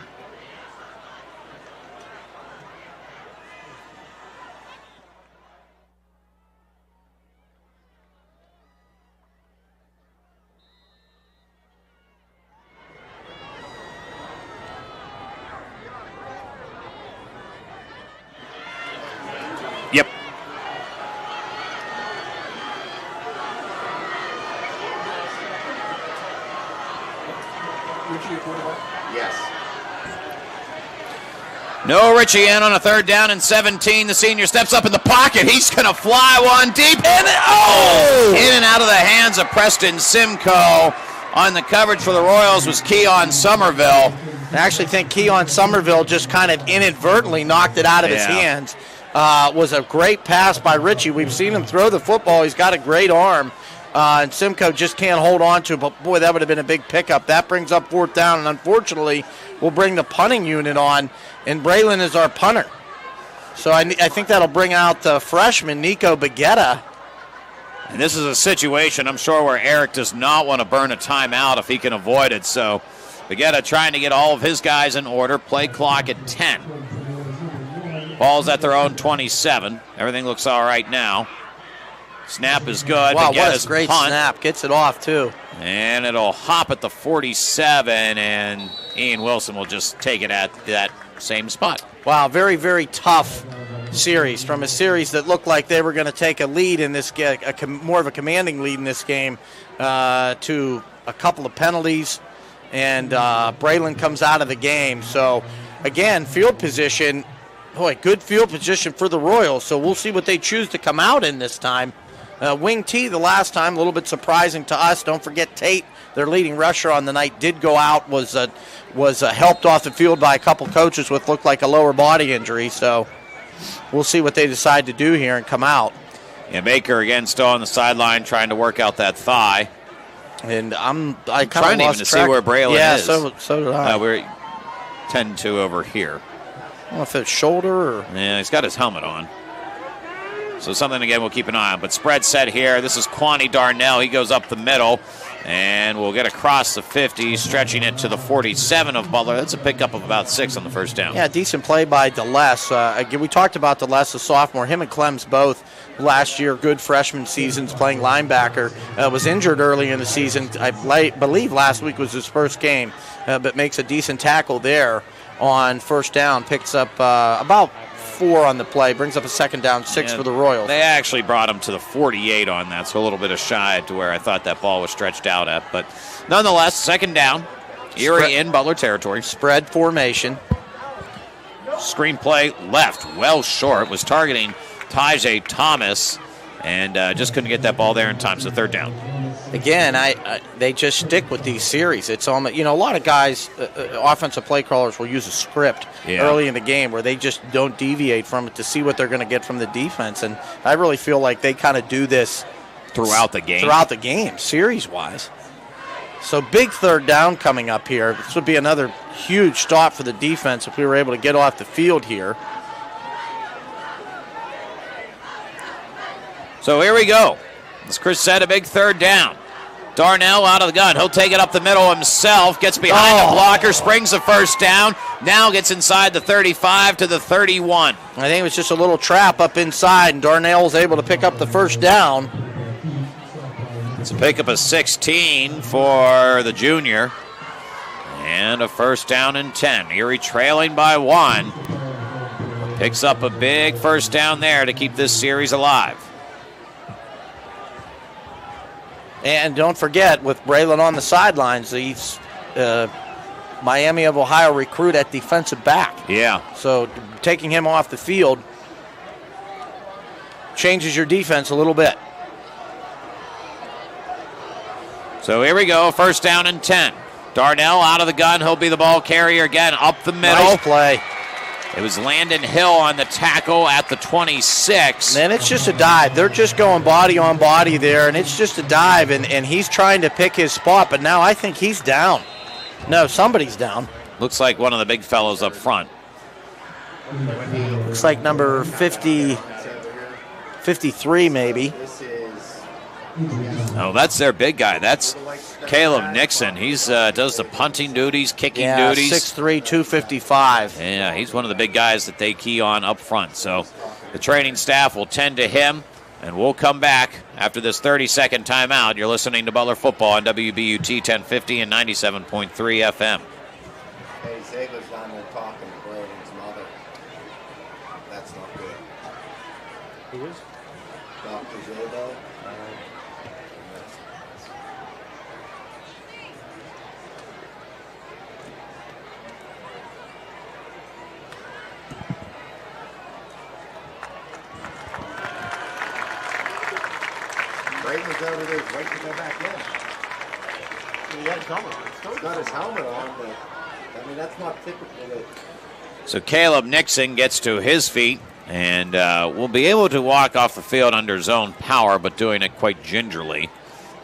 [SPEAKER 3] Yep.
[SPEAKER 5] Yes.
[SPEAKER 3] No Richie in on a 3rd down and 17. The senior steps up in the pocket. He's going to fly one deep. And in and out of the hands of Preston Simcoe. On the coverage for the Royals was Keon Somerville.
[SPEAKER 4] I actually think Keon Somerville just kind of inadvertently knocked it out of his hands. Was a great pass by Richie. We've seen him throw the football. He's got a great arm. And Simcoe just can't hold on to it. But, boy, that would have been a big pickup. That brings up 4th down. And, unfortunately, we'll bring the punting unit on. And Braylon is our punter. So I think that'll bring out the freshman, Nico Baguetta.
[SPEAKER 3] And this is a situation, I'm sure, where Eric does not want to burn a timeout if he can avoid it. So Baguetta trying to get all of his guys in order. Play clock at 10. Ball's at their own 27. Everything looks all right now. Snap is good.
[SPEAKER 4] Wow,
[SPEAKER 3] Baguetta's
[SPEAKER 4] what a great
[SPEAKER 3] punt.
[SPEAKER 4] snap. Gets it off, too.
[SPEAKER 3] And it'll hop at the 47, and Ian Wilson will just take it at that same spot.
[SPEAKER 4] Wow, very, very tough series. From a series that looked like they were going to take a lead in this game, more of a commanding lead in this game, to a couple of penalties, and Braylon comes out of the game. So, again, field position, boy, good field position for the Royals. So we'll see what they choose to come out in this time. Wing T the last time, a little bit surprising to us. Don't forget Tate, their leading rusher on the night, did go out, was helped off the field by a couple coaches with looked like a lower body injury. So we'll see what they decide to do here and come out.
[SPEAKER 3] Yeah, Baker again still on the sideline trying to work out that thigh.
[SPEAKER 4] And I'm trying
[SPEAKER 3] even to see where Braylon is.
[SPEAKER 4] Yeah, so did I.
[SPEAKER 3] We're 10-2 over here.
[SPEAKER 4] I don't know if it's shoulder or...
[SPEAKER 3] Yeah, he's got his helmet on. So something, again, we'll keep an eye on. But spread set here. This is Kwani Darnell. He goes up the middle. And we'll get across the 50, stretching it to the 47 of Butler. That's a pickup of about 6 on the first down.
[SPEAKER 4] Yeah, decent play by DeLess. Again, we talked about DeLess, a sophomore. Him and Clems both last year, good freshman seasons playing linebacker. Was injured early in the season. I believe last week was his first game, but makes a decent tackle there on first down. Picks up about 4 on the play, brings up a second down, 6 for the Royals.
[SPEAKER 3] They actually brought him to the 48 on that, so a little bit of shy to where I thought that ball was stretched out at. But nonetheless, second down, Erie in Butler territory.
[SPEAKER 4] Spread formation.
[SPEAKER 3] Screenplay left, well short, was targeting Tajay Thomas, and just couldn't get that ball there in time, so third down.
[SPEAKER 4] Again, they just stick with these series. It's almost, a lot of guys, offensive play callers will use a script early in the game where they just don't deviate from it to see what they're going to get from the defense. And I really feel like they kind of do this
[SPEAKER 3] throughout the game,
[SPEAKER 4] series-wise. So big third down coming up here. This would be another huge stop for the defense if we were able to get off the field here.
[SPEAKER 3] So here we go. As Chris said, a big third down. Darnell out of the gun. He'll take it up the middle himself. Gets behind the blocker. Springs the first down. Now gets inside the 35 to the 31.
[SPEAKER 4] I think it was just a little trap up inside, and Darnell was able to pick up the first down.
[SPEAKER 3] It's a pickup of 16 for the junior. And a first down and 10. Erie trailing by 1. Picks up a big first down there to keep this series alive.
[SPEAKER 4] And don't forget, with Braylon on the sidelines, he's Miami of Ohio recruit at defensive back.
[SPEAKER 3] Yeah.
[SPEAKER 4] So taking him off the field changes your defense a little bit.
[SPEAKER 3] So here we go, first down and 10. Darnell out of the gun. He'll be the ball carrier again up the middle.
[SPEAKER 4] Nice play.
[SPEAKER 3] It was Landon Hill on the tackle at the 26.
[SPEAKER 4] And it's just a dive. They're just going body on body there, and it's just a dive, and he's trying to pick his spot, but now I think he's down. No, somebody's down.
[SPEAKER 3] Looks like one of the big fellows up front.
[SPEAKER 4] Looks like number 50, 53 maybe.
[SPEAKER 3] Oh, that's their big guy. That's Caleb Nixon. He's does the punting duties, kicking duties.
[SPEAKER 4] 6'3", 255.
[SPEAKER 3] Yeah, he's one of the big guys that they key on up front. So the training staff will tend to him, and we'll come back after this 30-second timeout. You're listening to Butler Football on WBUT 1050 and 97.3 FM.
[SPEAKER 5] Hey, Zager's down there talking to Braylon's mother. That's not good.
[SPEAKER 4] Who is?
[SPEAKER 5] Dr. Zabo. Braylon's over there waiting to go back in. He has his helmet on. He's got his helmet on, but I mean, that's not typical.
[SPEAKER 3] So Caleb Nixon gets to his feet and will be able to walk off the field under zone power, but doing it quite gingerly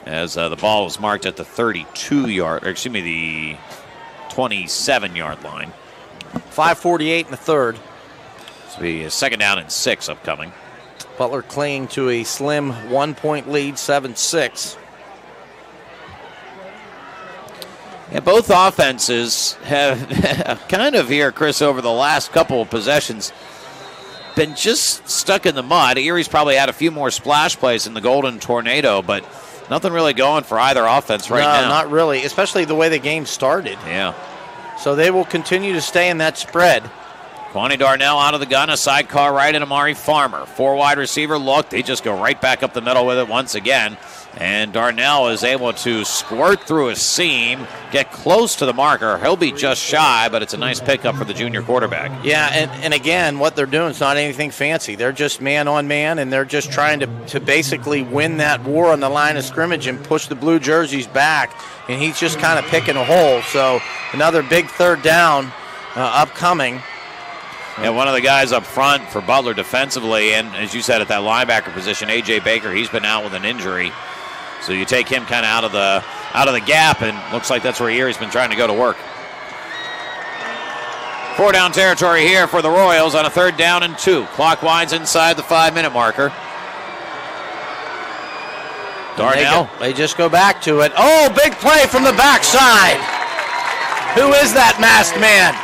[SPEAKER 3] as the ball was marked at the the 27-yard line.
[SPEAKER 4] 5:48 in the third.
[SPEAKER 3] This will be a 2nd down and 6 upcoming.
[SPEAKER 4] Butler clinging to a slim 1-point lead, 7-6.
[SPEAKER 3] Yeah, both offenses have kind of here, Chris, over the last couple of possessions, been just stuck in the mud. Erie's probably had a few more splash plays in the Golden Tornado, but nothing really going for either offense now.
[SPEAKER 4] No, not really, especially the way the game started.
[SPEAKER 3] Yeah.
[SPEAKER 4] So they will continue to stay in that spread.
[SPEAKER 3] Kwani Darnell out of the gun, a sidecar right at Amari Farmer. 4 wide receiver look. They just go right back up the middle with it once again. And Darnell is able to squirt through a seam, get close to the marker. He'll be just shy, but it's a nice pickup for the junior quarterback.
[SPEAKER 4] Yeah, and again, what they're doing is not anything fancy. They're just man on man, and they're just trying to basically win that war on the line of scrimmage and push the blue jerseys back. And he's just kind of picking a hole. So another big 3rd down upcoming.
[SPEAKER 3] Yeah, one of the guys up front for Butler defensively, and as you said at that linebacker position, A.J. Baker, he's been out with an injury. So you take him kind of out of the gap, and looks like that's where Erie's been trying to go to work. 4 down territory here for the Royals on a 3rd down and 2. Clock winds inside the 5-minute marker. Darnell.
[SPEAKER 4] They just go back to it. Oh, big play from the backside. Who is that masked man?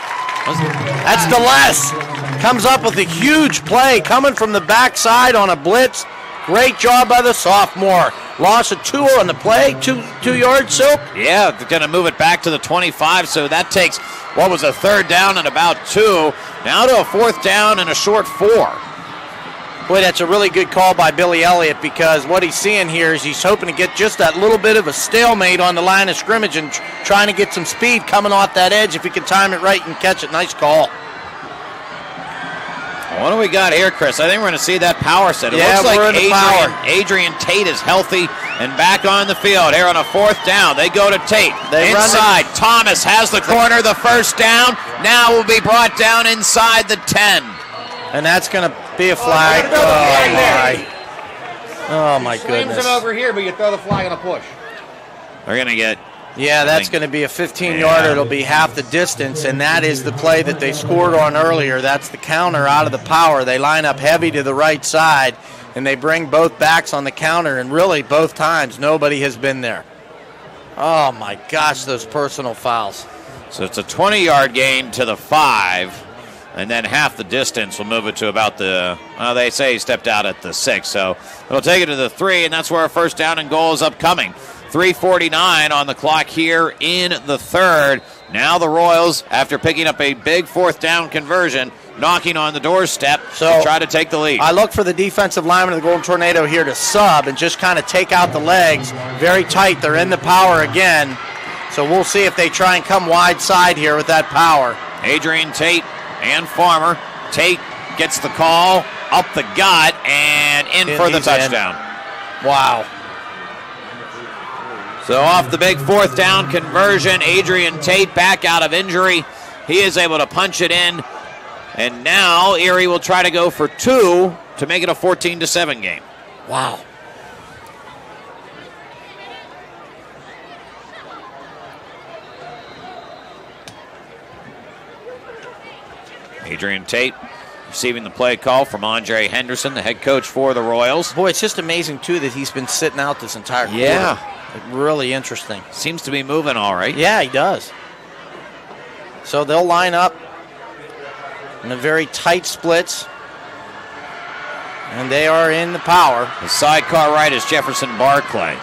[SPEAKER 4] That's DeLess. Comes up with a huge play coming from the backside on a blitz. Great job by the sophomore. Loss of 2 on the play, 2 yards, Silk.
[SPEAKER 3] Yeah, they're going to move it back to the 25, so that takes what was a 3rd down and about 2, now to a 4th down and a short 4.
[SPEAKER 4] Boy, that's a really good call by Billy Elliott, because what he's seeing here is he's hoping to get just that little bit of a stalemate on the line of scrimmage and trying to get some speed coming off that edge if he can time it right and catch it. Nice call.
[SPEAKER 3] What do we got here, Chris? I think we're going to see that power set. It
[SPEAKER 4] looks
[SPEAKER 3] like
[SPEAKER 4] Adrian
[SPEAKER 3] Tate is healthy and back on the field. Here on a 4th down, they go to Tate. Inside, Thomas has the corner, the 1st down. Now will be brought down inside the 10.
[SPEAKER 4] And that's going to be a flag. Oh, my goodness.
[SPEAKER 5] It over here, but you throw the flag on a push.
[SPEAKER 3] They're going to get...
[SPEAKER 4] Yeah, that's going to be a 15-yarder. It'll be half the distance, and that is the play that they scored on earlier. That's the counter out of the power. They line up heavy to the right side, and they bring both backs on the counter, and really both times nobody has been there. Oh, my gosh, those personal fouls.
[SPEAKER 3] So it's a 20-yard gain to the 5, and then half the distance will move it to about the, they say he stepped out at the 6, so it'll take it to the 3, and that's where a 1st down and goal is upcoming. 3:49 on the clock here in the 3rd. Now the Royals, after picking up a big 4th down conversion, knocking on the doorstep to try to take the lead.
[SPEAKER 4] I look for the defensive lineman of the Golden Tornado here to sub and just kind of take out the legs. Very tight. They're in the power again. So we'll see if they try and come wide side here with that power.
[SPEAKER 3] Adrian Tate and Farmer. Tate gets the call, up the gut, and in for the touchdown.
[SPEAKER 4] Wow.
[SPEAKER 3] So off the big 4th down conversion, Adrian Tate back out of injury. He is able to punch it in. And now Erie will try to go for 2 to make it a 14-7 game.
[SPEAKER 4] Wow.
[SPEAKER 3] Adrian Tate receiving the play call from Andre Henderson, the head coach for the Royals.
[SPEAKER 4] Boy, it's just amazing, too, that he's been sitting out this entire quarter.
[SPEAKER 3] Yeah.
[SPEAKER 4] Really interesting.
[SPEAKER 3] Seems to be moving all right.
[SPEAKER 4] Yeah, he does. So they'll line up in a very tight splits. And they are in the power.
[SPEAKER 3] The sidecar right is Jefferson Barclay.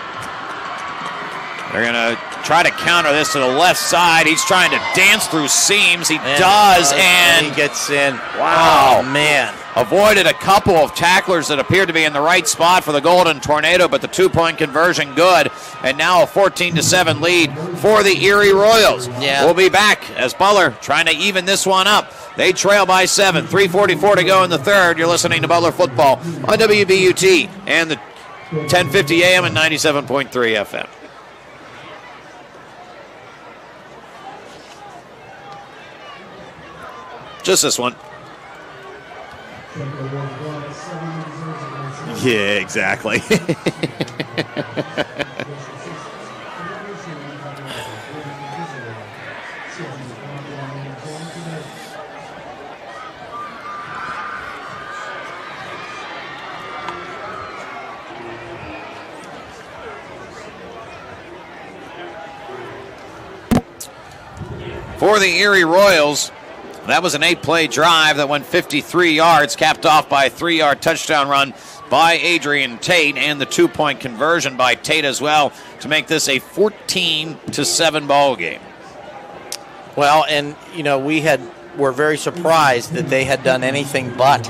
[SPEAKER 3] They're going to try to counter this to the left side. He's trying to dance through seams. He does, and
[SPEAKER 4] he gets in.
[SPEAKER 3] Wow.
[SPEAKER 4] Oh, man.
[SPEAKER 3] Avoided a couple of tacklers that appeared to be in the right spot for the Golden Tornado, but the 2-point conversion good. And now a 14-7 lead for the Erie Royals.
[SPEAKER 4] Yeah.
[SPEAKER 3] We'll be back as Butler trying to even this one up. They trail by 7. 3:44 to go in the 3rd. You're listening to Butler Football on WBUT and the 1050 AM and 97.3 FM. Just this one. Yeah, exactly. For the Erie Royals, that was an 8-play drive that went 53 yards, capped off by a 3-yard touchdown run by Adrian Tate, and the 2-point conversion by Tate as well to make this a 14-7 ball game.
[SPEAKER 4] Well, and were very surprised that they had done anything but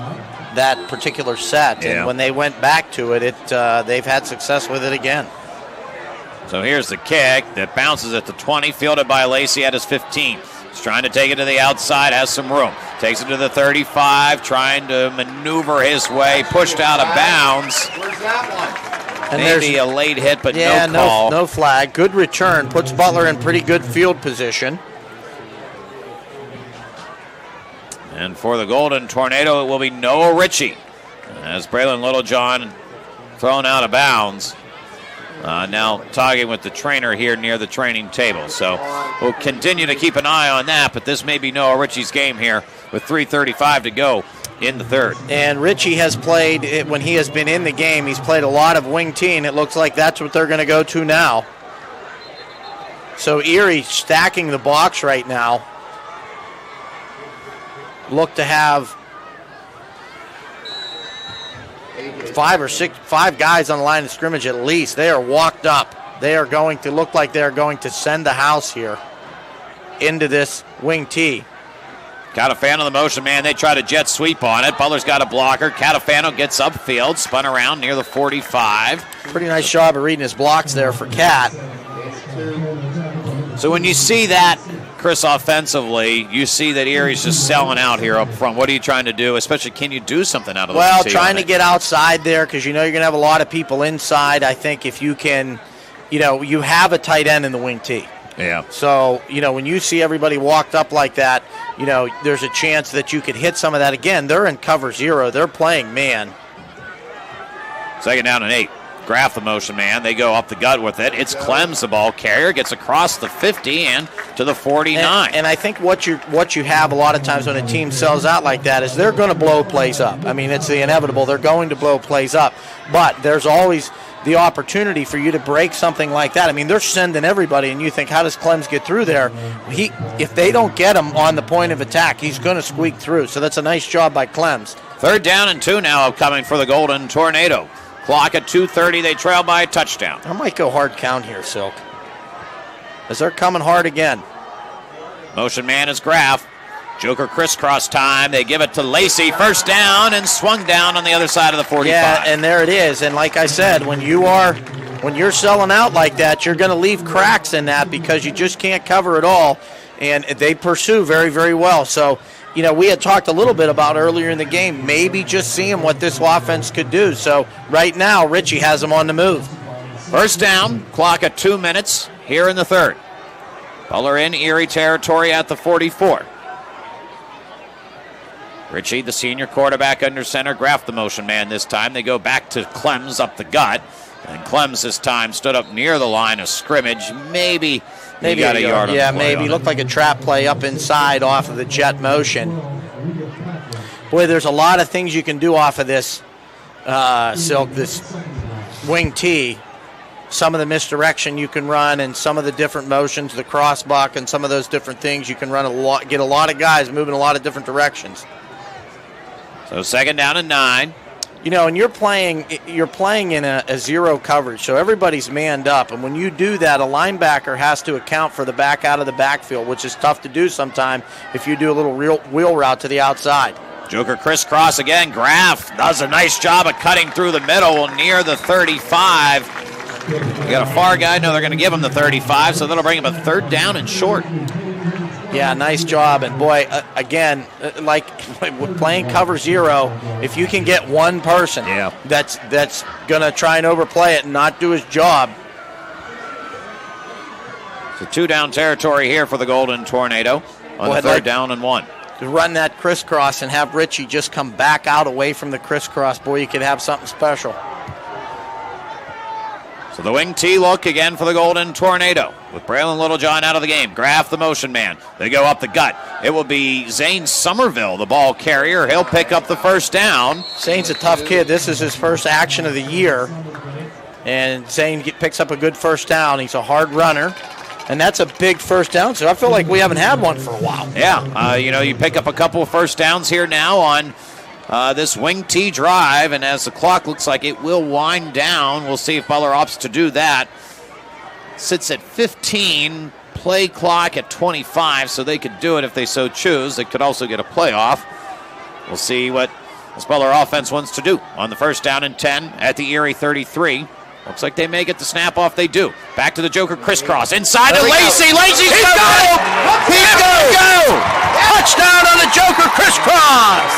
[SPEAKER 4] that particular set, and when they went back to it, they've had success with it again.
[SPEAKER 3] So here's the kick that bounces at the 20, fielded by Lacey at his 15. He's trying to take it to the outside, has some room. Takes it to the 35, trying to maneuver his way, pushed out of bounds.
[SPEAKER 5] Where's that one?
[SPEAKER 4] And
[SPEAKER 3] maybe a late hit, but no call.
[SPEAKER 4] No flag. Good return. Puts Butler in pretty good field position.
[SPEAKER 3] And for the Golden Tornado, it will be Noah Ritchie, as Braylon Littlejohn thrown out of bounds. Now talking with the trainer here near the training table. So we'll continue to keep an eye on that, but this may be Noah Ritchie's game here with 3:35 to go in the third.
[SPEAKER 4] And Ritchie has played, when he has been in the game, he's played a lot of wing T, and it looks like that's what they're going to go to now. So Erie stacking the box right now. Look to have 5 guys on the line of scrimmage at least. They are walked up. They are going to look like they're going to send the house here into this wing T.
[SPEAKER 3] Catafano, the motion man, they try to jet sweep on it. Butler's got a blocker. Catafano gets upfield, spun around near the 45.
[SPEAKER 4] Pretty nice job of reading his blocks there for Cat.
[SPEAKER 3] So when you see that, Chris, offensively, you see that Erie's just selling out here up front. What are you trying to do? Especially, can you do something out of the
[SPEAKER 4] Well, trying to get outside there because you're going to have a lot of people inside. I think if you can, you have a tight end in the wing T.
[SPEAKER 3] Yeah.
[SPEAKER 4] So, when you see everybody walked up like that, there's a chance that you could hit some of that. Again, they're in cover 0. They're playing man.
[SPEAKER 3] 2nd down and 8. Graff, the motion man. They go up the gut with it. It's Clems, the ball carrier. Gets across the 50 and to the 49.
[SPEAKER 4] And I think what you have a lot of times when a team sells out like that is they're going to blow plays up. I mean, it's the inevitable. They're going to blow plays up. But there's always the opportunity for you to break something like that. I mean, they're sending everybody, and you think, how does Clems get through there? If they don't get him on the point of attack, he's going to squeak through. So that's a nice job by Clems.
[SPEAKER 3] 3rd down and 2 now coming for the Golden Tornado. Clock at 2:30. They trail by a touchdown.
[SPEAKER 4] I might go hard count here, Silk, as they're coming hard again.
[SPEAKER 3] Motion man is Graff. Joker crisscross time. They give it to Lacey. 1st down and swung down on the other side of the 45.
[SPEAKER 4] Yeah, and there it is. And like I said, when you're selling out like that, you're going to leave cracks in that because you just can't cover it all. And they pursue very, very well. So, we had talked a little bit about earlier in the game, maybe just seeing what this offense could do. So right now, Ritchie has them on the move.
[SPEAKER 3] 1st down, clock at 2 minutes here in the third. Butler in Erie territory at the 44. Ritchie, the senior quarterback under center. Graff, the motion man this time. They go back to Clems up the gut. And Clems this time stood up near the line of scrimmage. Maybe got a yard on the play.
[SPEAKER 4] Maybe. Looked like a trap play up inside off of the jet motion. Boy, there's a lot of things you can do off of this, Silk, this wing T. Some of the misdirection you can run and some of the different motions, the cross buck and some of those different things you can run get a lot of guys moving a lot of different directions.
[SPEAKER 3] So 2nd down and 9.
[SPEAKER 4] And you're playing in a 0 coverage, so everybody's manned up. And when you do that, a linebacker has to account for the back out of the backfield, which is tough to do sometimes if you do a little wheel route to the outside.
[SPEAKER 3] Joker crisscross again. Graff does a nice job of cutting through the middle near the 35. You got a far guy. No, they're going to give him the 35, so that'll bring him a 3rd down and short.
[SPEAKER 4] Yeah, nice job. And boy, again, like playing cover 0, if you can get one person that's going to try and overplay it and not do his job.
[SPEAKER 3] So 2 down territory here for the Golden Tornado on the 3rd down and 1.
[SPEAKER 4] to run that crisscross and have Richie just come back out away from the crisscross. Boy, you could have something special.
[SPEAKER 3] So the wing T look again for the Golden Tornado with Braylon Littlejohn out of the game. Graff, the motion man. They go up the gut. It will be Zane Somerville, the ball carrier. He'll pick up the first down.
[SPEAKER 4] Zane's a tough kid. This is his first action of the year. And Zane picks up a good first down. He's a hard runner. And that's a big first down. So I feel like we haven't had one for a while.
[SPEAKER 3] Yeah, you pick up a couple of first downs here now on this wing T drive, and as the clock looks like it will wind down, we'll see if Butler opts to do that. Sits at 15, play clock at 25, so they could do it if they so choose. They could also get a playoff. We'll see what this Butler offense wants to do on the first down and 10 at the Erie 33. Looks like they may get the snap off. They do. Back to the Joker crisscross. Inside to Lacey. Lacey's going to go. He's going to go. Touchdown on the Joker crisscross.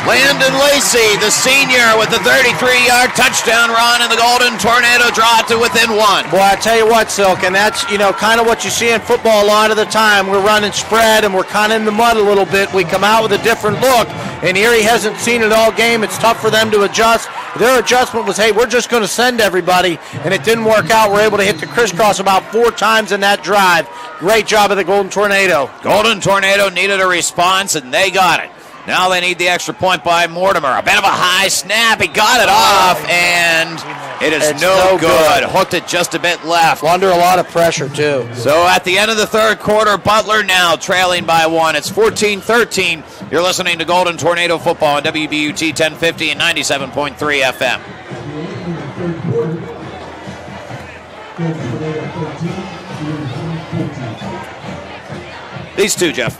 [SPEAKER 3] Landon Lacey, the senior, with the 33-yard touchdown run, and the Golden Tornado draw it to within one.
[SPEAKER 4] Boy, I tell you what, Silk, and that's, kind of what you see in football a lot of the time. We're running spread, and we're kind of in the mud a little bit. We come out with a different look, and Erie hasn't seen it all game. It's tough for them to adjust. Their adjustment was, hey, we're just going to send everybody, and it didn't work out. We're able to hit the crisscross about 4 times in that drive. Great job of the Golden Tornado.
[SPEAKER 3] Golden Tornado needed a response, and they got it. Now they need the extra point by Mortimer. A bit of a high snap. He got it off, and it's no good. Hooked it just a bit left.
[SPEAKER 4] Under a lot of pressure, too.
[SPEAKER 3] So at the end of the third quarter, Butler now trailing by 1. It's 14-13. You're listening to Golden Tornado Football on WBUT 1050 and 97.3 FM. These two, Jeff.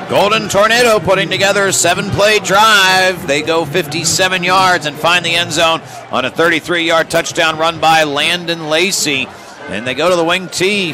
[SPEAKER 3] Golden Tornado putting together a 7-play drive. They go 57 yards and find the end zone on a 33-yard touchdown run by Landon Lacey. And they go to the wing T,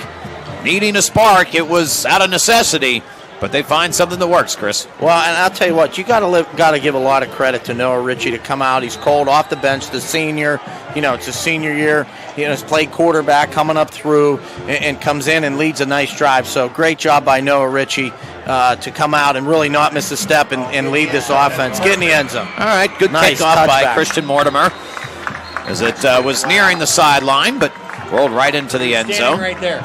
[SPEAKER 3] needing a spark. It was out of necessity, but they find something that works, Chris.
[SPEAKER 4] Well, and I'll tell you what, you got to give a lot of credit to Noah Ritchie to come out. He's cold off the bench, the senior. It's his senior year. He's played quarterback coming up through and comes in and leads a nice drive. So great job by Noah Ritchie to come out and really not miss a step and lead this offense. Get in the end zone.
[SPEAKER 3] All right, good
[SPEAKER 4] nice
[SPEAKER 3] kickoff by
[SPEAKER 4] touchback.
[SPEAKER 3] Christian Mortimer as it was nearing the sideline, but rolled right into the end zone.
[SPEAKER 4] Right there.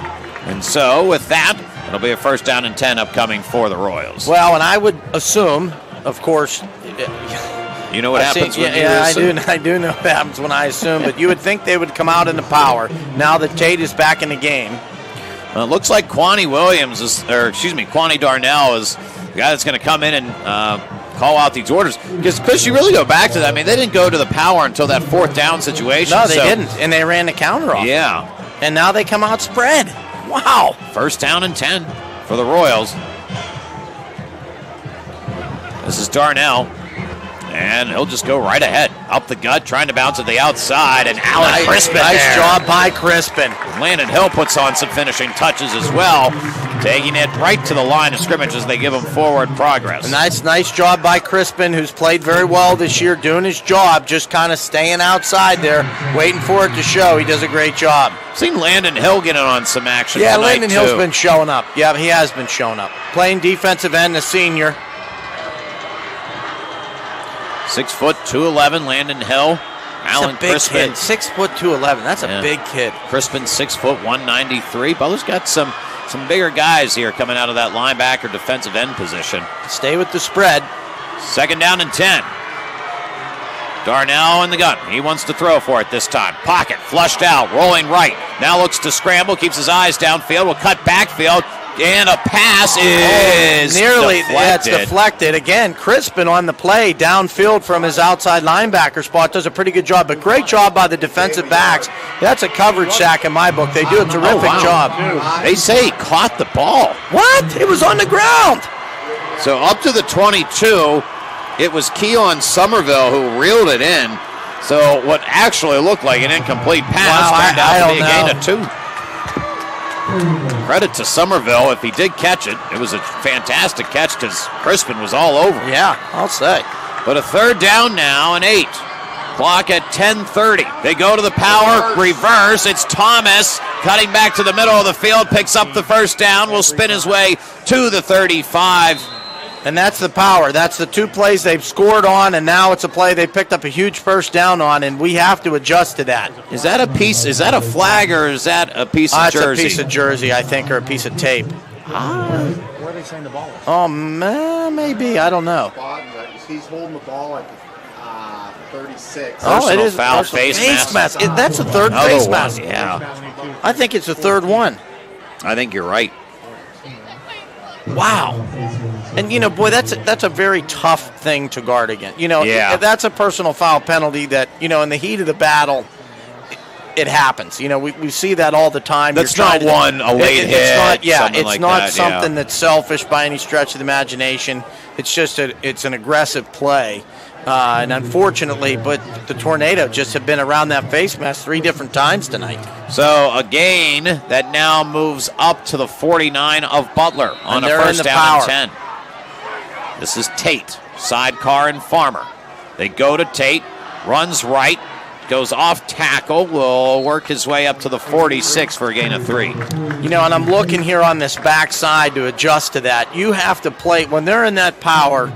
[SPEAKER 3] And so with that, it'll be a first down and 10 upcoming for the Royals.
[SPEAKER 4] Well, and I would assume, of course.
[SPEAKER 3] You know what happens when you assume?
[SPEAKER 4] I do know what happens when I assume, but you would think they would come out in the power now that Tate is back in the game.
[SPEAKER 3] Well, it looks like Quani Darnell is the guy that's going to come in and call out these orders. Because, Chris, you really go back to that. I mean, they didn't go to the power until that fourth down situation.
[SPEAKER 4] No, they didn't, and they ran the counter off.
[SPEAKER 3] Yeah.
[SPEAKER 4] And now they come out spread. Wow.
[SPEAKER 3] First down and 10 for the Royals. This is Darnell. And he'll just go right ahead. Up the gut, trying to bounce at the outside. And Alan Crispin
[SPEAKER 4] Nice job by Crispin.
[SPEAKER 3] Landon Hill puts on some finishing touches as well. Taking it right to the line of scrimmage as they give him forward progress.
[SPEAKER 4] Nice job by Crispin, who's played very well this year, doing his job, just kind of staying outside there, waiting for it to show. He does a great job.
[SPEAKER 3] Seen Landon Hill getting on some action
[SPEAKER 4] Yeah,
[SPEAKER 3] tonight,
[SPEAKER 4] Landon Hill's
[SPEAKER 3] too.
[SPEAKER 4] been showing up. Yeah, he has been showing up. Playing defensive end, a senior.
[SPEAKER 3] 6', 211, Landon Hill. Alan Crispin.
[SPEAKER 4] 6', 211. That's a big kid.
[SPEAKER 3] Crispin, 6', 193. Butler's got some bigger guys here coming out of that linebacker defensive end position.
[SPEAKER 4] Stay with the spread.
[SPEAKER 3] Second down and 10. Darnell in the gun. He wants to throw for it this time. Pocket, flushed out, rolling right. Now looks to scramble, keeps his eyes downfield, will cut backfield, and a pass is
[SPEAKER 4] nearly
[SPEAKER 3] deflected.
[SPEAKER 4] That's deflected. Again, Crispin on the play, downfield from his outside linebacker spot, does a pretty good job, but great job by the defensive backs. That's a coverage sack in my book. They do a terrific job.
[SPEAKER 3] They say he caught the ball.
[SPEAKER 4] What? It was on the ground.
[SPEAKER 3] So up to the 22, it was Keon Somerville who reeled it in. So what actually looked like an incomplete pass turned out to be a gain of 2. Credit to Somerville if he did catch it. It was a fantastic catch because Crispin was all over.
[SPEAKER 4] Yeah, I'll say.
[SPEAKER 3] But a third down now and 8. Clock at 10:30. They go to the power, reverse. It's Thomas cutting back to the middle of the field, picks up the first down, will spin his way to the 35.
[SPEAKER 4] And that's the power. That's the 2 plays they've scored on, and now it's a play they picked up a huge first down on, and we have to adjust to that.
[SPEAKER 3] Is that a piece? Is that a flag or is that a piece of jersey?
[SPEAKER 4] It's a piece of jersey, I think, or a piece of tape.
[SPEAKER 5] Where are they saying the ball is?
[SPEAKER 4] Oh, maybe. I don't know.
[SPEAKER 5] He's holding the ball at 36.
[SPEAKER 4] It is
[SPEAKER 3] foul, face mask.
[SPEAKER 4] That's a third face mask.
[SPEAKER 3] Yeah.
[SPEAKER 4] I think it's the third one.
[SPEAKER 3] I think you're right.
[SPEAKER 4] Wow. And, boy, that's a very tough thing to guard against. That's a personal foul penalty that, in the heat of the battle, it happens. We see that all the time.
[SPEAKER 3] That's not a late hit.
[SPEAKER 4] It's not something that's selfish by any stretch of the imagination. It's just it's an aggressive play. And unfortunately, but the Tornado just have been around that face mask 3 different times tonight.
[SPEAKER 3] So a gain that now moves up to the 49 of Butler on a first down and 10. This is Tate, sidecar and Farmer. They go to Tate, runs right, goes off tackle, will work his way up to the 46 for a gain of 3.
[SPEAKER 4] And I'm looking here on this backside to adjust to that. You have to play, when they're in that power,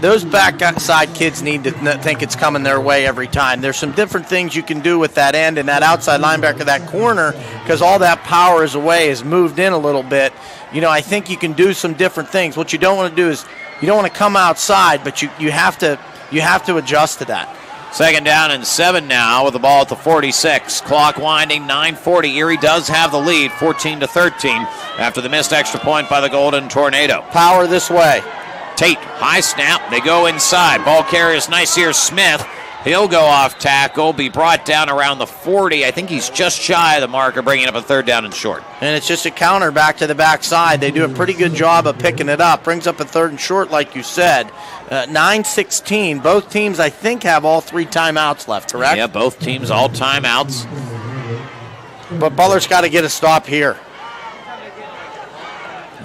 [SPEAKER 4] those backside kids need to think it's coming their way every time. There's some different things you can do with that end and that outside linebacker, that corner, because all that power is away, is moved in a little bit. I think you can do some different things. What you don't want to do is you don't want to come outside, but you have to adjust to that.
[SPEAKER 3] Second down and 7 now with the ball at the 46. Clock winding, 9:40. Erie does have the lead, 14-13, after the missed extra point by the Golden Tornado.
[SPEAKER 4] Power this way.
[SPEAKER 3] Tate, high snap. They go inside. Ball carrier is Niceer Smith. He'll go off tackle, be brought down around the 40. I think he's just shy of the marker, bringing up a third down and short.
[SPEAKER 4] And it's just a counter back to the backside. They do a pretty good job of picking it up. Brings up a third and short, like you said. 9-16. Both teams, I think, have all 3 timeouts left, correct?
[SPEAKER 3] Yeah, both teams all timeouts.
[SPEAKER 4] But Butler's got to get a stop here.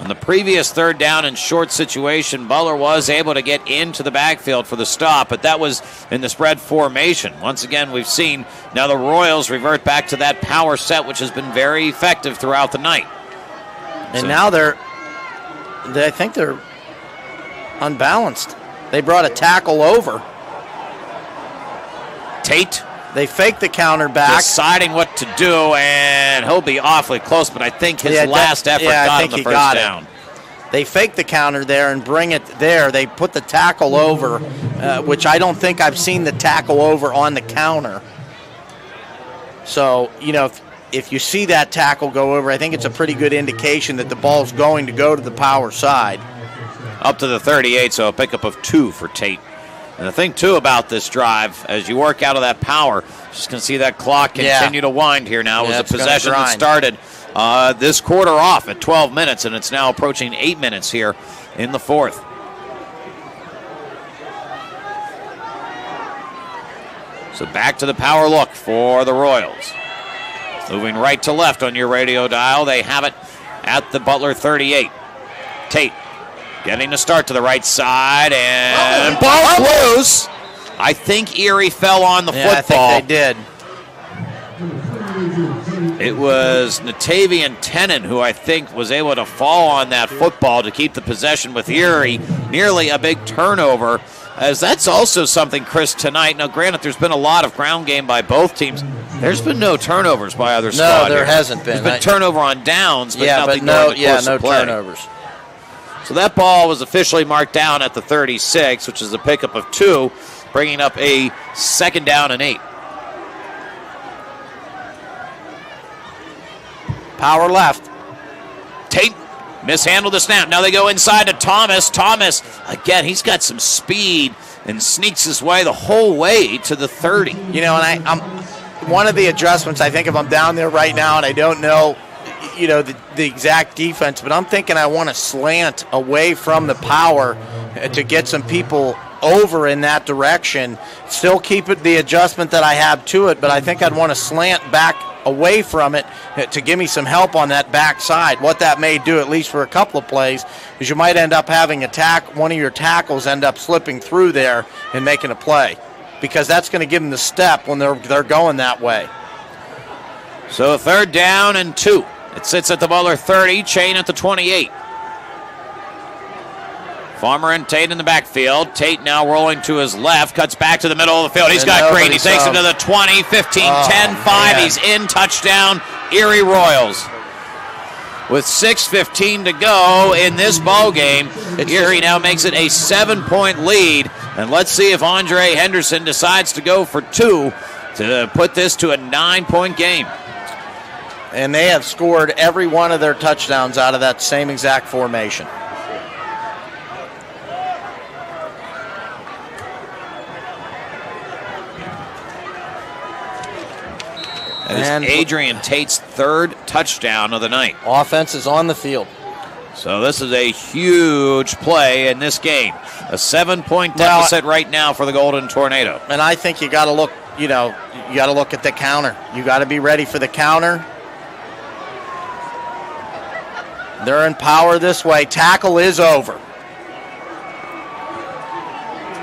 [SPEAKER 3] On the previous third down and short situation, Butler was able to get into the backfield for the stop, but that was in the spread formation. Once again, we've seen now the Royals revert back to that power set, which has been very effective throughout the night.
[SPEAKER 4] And now I think they're unbalanced. They brought a tackle over.
[SPEAKER 3] Tate.
[SPEAKER 4] They fake the counter back.
[SPEAKER 3] Deciding what to do, and he'll be awfully close, but I think his last effort got him the first down.
[SPEAKER 4] They fake the counter there and bring it there. They put the tackle over, which I don't think I've seen the tackle over on the counter. So, if you see that tackle go over, I think it's a pretty good indication that the ball's going to go to the power side.
[SPEAKER 3] Up to the 38, so a pickup of 2 for Tate. And the thing, too, about this drive, as you work out of that power, just going to see that clock continue to wind here now. It was a possession that started this quarter off at 12 minutes, and it's now approaching 8 minutes here in the fourth. So back to the power look for the Royals. Moving right to left on your radio dial. They have it at the Butler 38. Tate. Getting to start to the right side, and ball loose. I think Erie fell on the football.
[SPEAKER 4] I think they did.
[SPEAKER 3] It was Natavian Tennant who I think was able to fall on that football to keep the possession with Erie. Nearly a big turnover, as that's also something, Chris, tonight. Now, granted, there's been a lot of ground game by both teams. There's been no turnovers by either squad.
[SPEAKER 4] No, there hasn't been.
[SPEAKER 3] There's been turnover on downs, but nothing
[SPEAKER 4] no
[SPEAKER 3] during the course of play.
[SPEAKER 4] turnovers.
[SPEAKER 3] So that ball was officially marked down at the 36, which is a pickup of 2, bringing up a 2nd down and 8.
[SPEAKER 4] Power left.
[SPEAKER 3] Tate mishandled the snap. Now they go inside to Thomas. Thomas, again, he's got some speed and sneaks his way the whole way to the 30.
[SPEAKER 4] You know, and I'm one of the adjustments, I think if I'm down there right now and I don't know, you know, the exact defense, but I'm thinking I want to slant away from the power to get some people over in that direction. Still keep it the adjustment that I have to it, but I think I'd want to slant back away from it to give me some help on that backside. What that may do, at least for a couple of plays, is you might end up having one of your tackles end up slipping through there and making a play, because that's going to give them the step when they're going that way.
[SPEAKER 3] So 3rd down and 2. It sits at the Butler 30, Chain at the 28. Farmer and Tate in the backfield. Tate now rolling to his left, cuts back to the middle of the field. He's got Green. He takes him to the 20, 15, 10, 5. Man. He's in, touchdown, Erie Royals. With 6:15 to go in this ball game, Erie now makes it a 7-point lead. And let's see if Andre Henderson decides to go for 2 to put this to a 9-point game.
[SPEAKER 4] And they have scored every one of their touchdowns out of that same exact formation.
[SPEAKER 3] And Adrian Tate's 3rd touchdown of the night.
[SPEAKER 4] Offense is on the field.
[SPEAKER 3] So this is a huge play in this game. A 7-point deficit right now for the Golden Tornado.
[SPEAKER 4] And I think you got to look, you got to look at the counter. You got to be ready for the counter. They're in power this way. Tackle is over.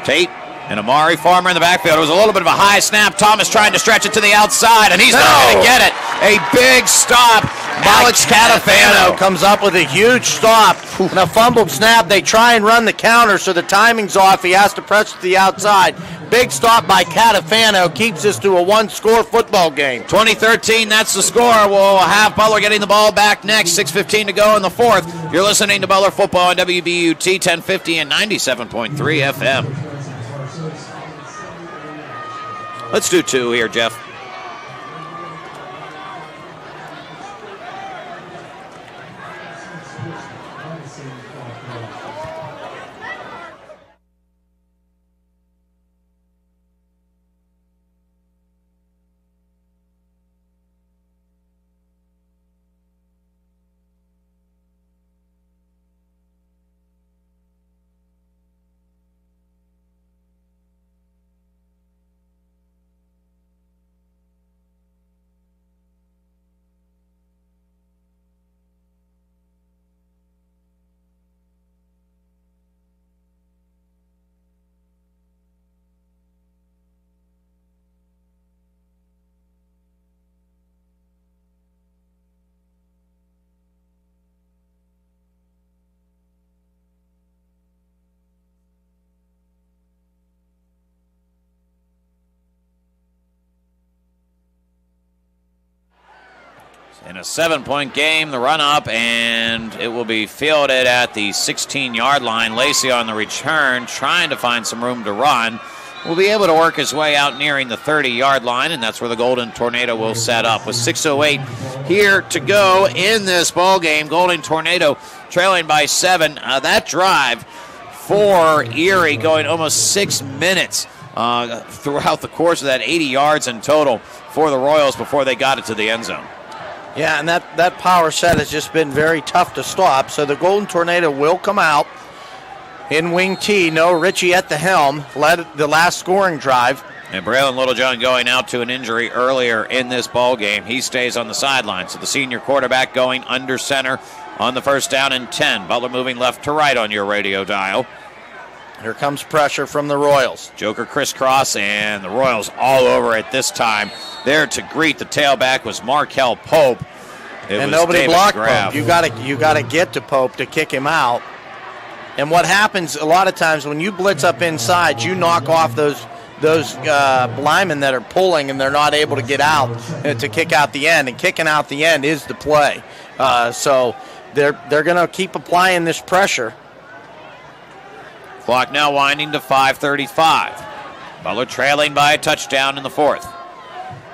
[SPEAKER 3] Tate and Amari Farmer in the backfield. It was a little bit of a high snap. Thomas trying to stretch it to the outside, and he's not going to get it. A big stop. Alex Catafano
[SPEAKER 4] comes up with a huge stop. And a fumbled snap. They try and run the counter, so the timing's off. He has to press to the outside. Big stop by Catafano keeps us to a 1-score football game.
[SPEAKER 3] 20-13, that's the score. We'll have Butler getting the ball back next. 6:15 to go in the 4th. You're listening to Butler Football on WBUT 1050 and 97.3 FM. Let's do 2 here, Jeff. In a 7-point game, the run-up, and it will be fielded at the 16-yard line. Lacey on the return, trying to find some room to run. Will be able to work his way out nearing the 30-yard line, and that's where the Golden Tornado will set up. With 6:08 here to go in this ball game, Golden Tornado trailing by 7. That drive for Erie going almost 6 minutes throughout the course of that, 80 yards in total for the Royals before they got it to the end zone.
[SPEAKER 4] Yeah, and that power set has just been very tough to stop. So the Golden Tornado will come out in wing T. No Richie at the helm, led the last scoring drive.
[SPEAKER 3] And Braylon Littlejohn going out to an injury earlier in this ball game. He stays on the sideline. So the senior quarterback going under center on the 1st down and 10. Butler moving left to right on your radio dial.
[SPEAKER 4] Here comes pressure from the Royals.
[SPEAKER 3] Joker crisscross, and the Royals all over it this time. There to greet the tailback was Markel Pope.
[SPEAKER 4] And nobody blocked Pope. You gotta get to Pope to kick him out. And what happens a lot of times when you blitz up inside, you knock off those linemen that are pulling and they're not able to get out to kick out the end. And kicking out the end is the play. So they're going to keep applying this pressure.
[SPEAKER 3] Clock now winding to 5:35. Butler trailing by a touchdown in the fourth.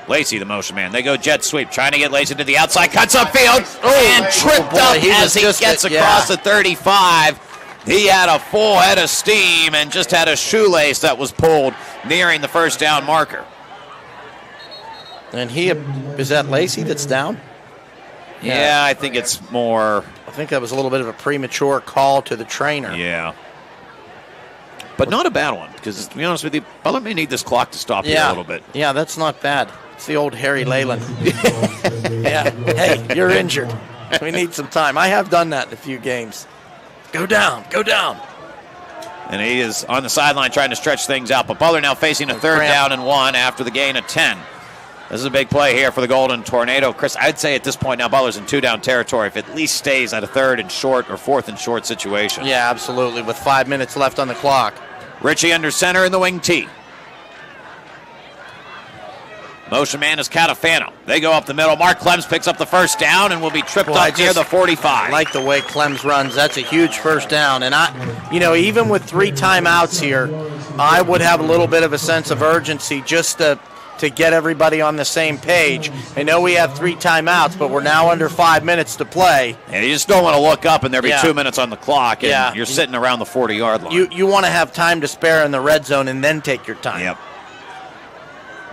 [SPEAKER 3] Lacey, the motion man. They go jet sweep, trying to get Lacey to the outside. Cuts upfield and tripped up as he gets across the 35. He had a full head of steam and just had a shoelace that was pulled nearing the first down marker.
[SPEAKER 4] And is that Lacey that's down?
[SPEAKER 3] Yeah, I think it's more.
[SPEAKER 4] I think that was a little bit of a premature call to the trainer.
[SPEAKER 3] Yeah. But not a bad one, because to be honest with you, Butler may need this clock to stop here a little bit.
[SPEAKER 4] Yeah, that's not bad. It's the old Harry Leyland. Yeah. Hey, you're injured. We need some time. I have done that in a few games. Go down.
[SPEAKER 3] And he is on the sideline trying to stretch things out. But Butler now facing a third down and 1 after the gain of 10. This is a big play here for the Golden Tornado. Chris, I'd say at this point now Butler's in 2-down territory if it at least stays at a third and short or fourth and short situation.
[SPEAKER 4] Yeah, absolutely, with 5 minutes left on the clock.
[SPEAKER 3] Richie under center in the wing tee. Motion man is Catafano. They go up the middle. Mark Clems picks up the first down and will be tripped up near the 45.
[SPEAKER 4] I like the way Clems runs. That's a huge first down. And even with 3 timeouts here, I would have a little bit of a sense of urgency just to get everybody on the same page. I know we have 3 timeouts, but we're now under 5 minutes to play.
[SPEAKER 3] And you just don't want to look up and there be 2 minutes on the clock, and you're sitting around the 40-yard line.
[SPEAKER 4] You want to have time to spare in the red zone and then take your time.
[SPEAKER 3] Yep.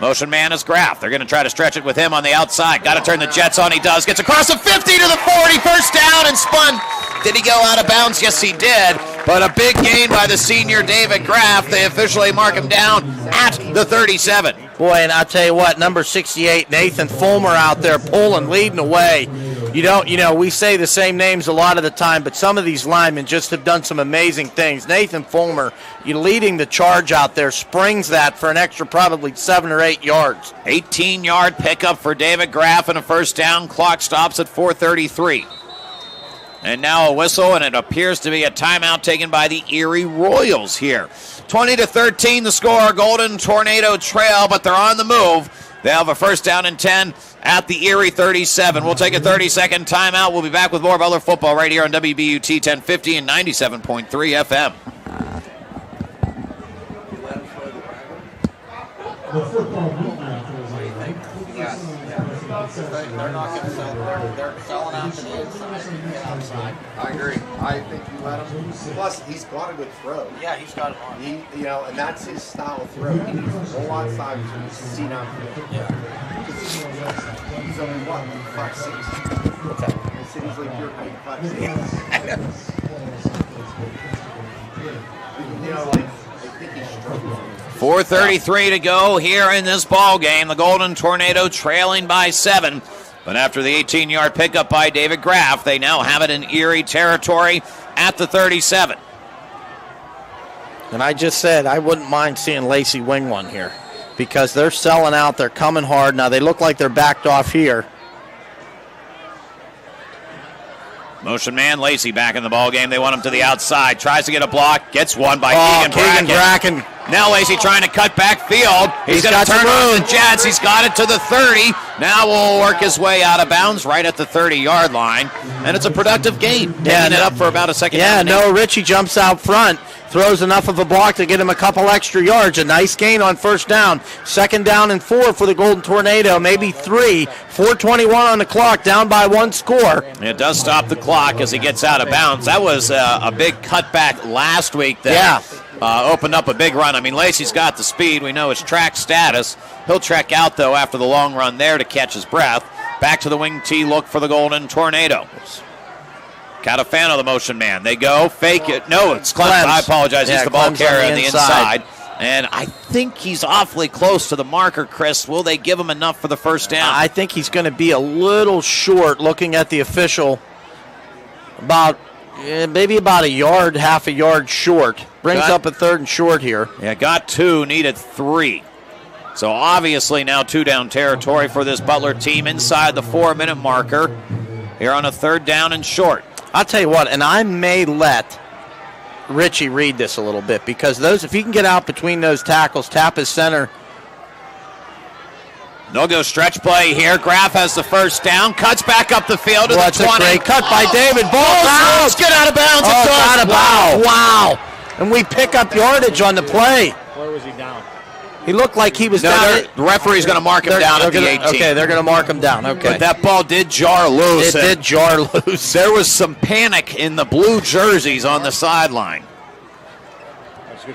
[SPEAKER 3] Motion man is Graff. They're going to try to stretch it with him on the outside. Got to turn the Jets on. He does. Gets across the 50 to the 40. First down and spun. Did he go out of bounds? Yes, he did. But a big gain by the senior David Graff. They officially mark him down at the 37.
[SPEAKER 4] Boy, and I'll tell you what, number 68, Nathan Fulmer out there pulling, leading away. We say the same names a lot of the time, but some of these linemen just have done some amazing things. Nathan Fulmer, leading the charge out there, springs that for an extra probably 7 or 8 yards.
[SPEAKER 3] 18-yard pickup for David Graff and a first down. Clock stops at 4:33. And now a whistle, and it appears to be a timeout taken by the Erie Royals here. 20-13 the score. Golden Tornado trail, but they're on the move. They have a first down and 10 at the Erie 37. We'll take a 30-second timeout. We'll be back with more Butler football right here on WBUT 1050 and 97.3 FM.
[SPEAKER 2] The football movement.
[SPEAKER 5] They're not going to sell. They're selling out to the inside. I agree. I think you let him. Plus, he's got a good throw.
[SPEAKER 4] Yeah, he's got it on.
[SPEAKER 5] And that's his style of throw. He needs a whole lot of time to see downfield. Yeah. He's only 5'6". What's that? I said he's like your height, 5'6". I think he's struggling.
[SPEAKER 3] 4:33 to go here in this ball game. The Golden Tornado trailing by 7. But after the 18-yard pickup by David Graff, they now have it in Erie territory at the 37.
[SPEAKER 4] And I just said I wouldn't mind seeing Lacey wing one here because they're selling out. They're coming hard. Now they look like they're backed off here.
[SPEAKER 3] Motion man, Lacey back in the ball game. They want him to the outside. Tries to get a block. Gets one by Keegan Bracken. Now Lacey trying to cut back field. He's going to turn on the Jets. He's got it to the 30. Now will work his way out of bounds right at the 30-yard line. And it's a productive gain. Taking it up for about a second.
[SPEAKER 4] Yeah, Richie jumps out front. Throws enough of a block to get him a couple extra yards. A nice gain on first down. Second down and 4 for the Golden Tornado. Maybe 3. 4:21 on the clock. Down by 1 score.
[SPEAKER 3] It does stop the clock as he gets out of bounds. That was a big cutback last week that opened up a big run. I mean, Lacey's got the speed. We know his track status. He'll trek out, though, after the long run there to catch his breath. Back to the wing tee look for the Golden Tornado. Catafano, the motion man. They go, fake it. No, it's Clems. I apologize. He's the ball carrier on the inside. And I think he's awfully close to the marker, Chris. Will they give him enough for the first down?
[SPEAKER 4] I think he's going to be a little short looking at the official. Maybe about a yard, half a yard short. Brings up a 3rd and short here.
[SPEAKER 3] Yeah, got 2, needed 3. So obviously now 2-down territory for this Butler team inside the 4-minute marker here on a 3rd down and short.
[SPEAKER 4] I'll tell you what, and I may let Richie read this a little bit because if he can get out between those tackles, tap his center.
[SPEAKER 3] They'll go stretch play here. Graff has the first down, cuts back up the field to the 20.
[SPEAKER 4] A great cut by David. Ball
[SPEAKER 3] out. Let's get out of bounds.
[SPEAKER 4] Wow. and we pick up yardage on the play.
[SPEAKER 6] Where was he down?
[SPEAKER 4] He looked like he was down.
[SPEAKER 3] The referee's going to mark him down at the 18.
[SPEAKER 4] Okay, they're going to mark him down. Okay.
[SPEAKER 3] But that ball did jar loose.
[SPEAKER 4] It did jar loose.
[SPEAKER 3] There was some panic in the blue jerseys on the sideline.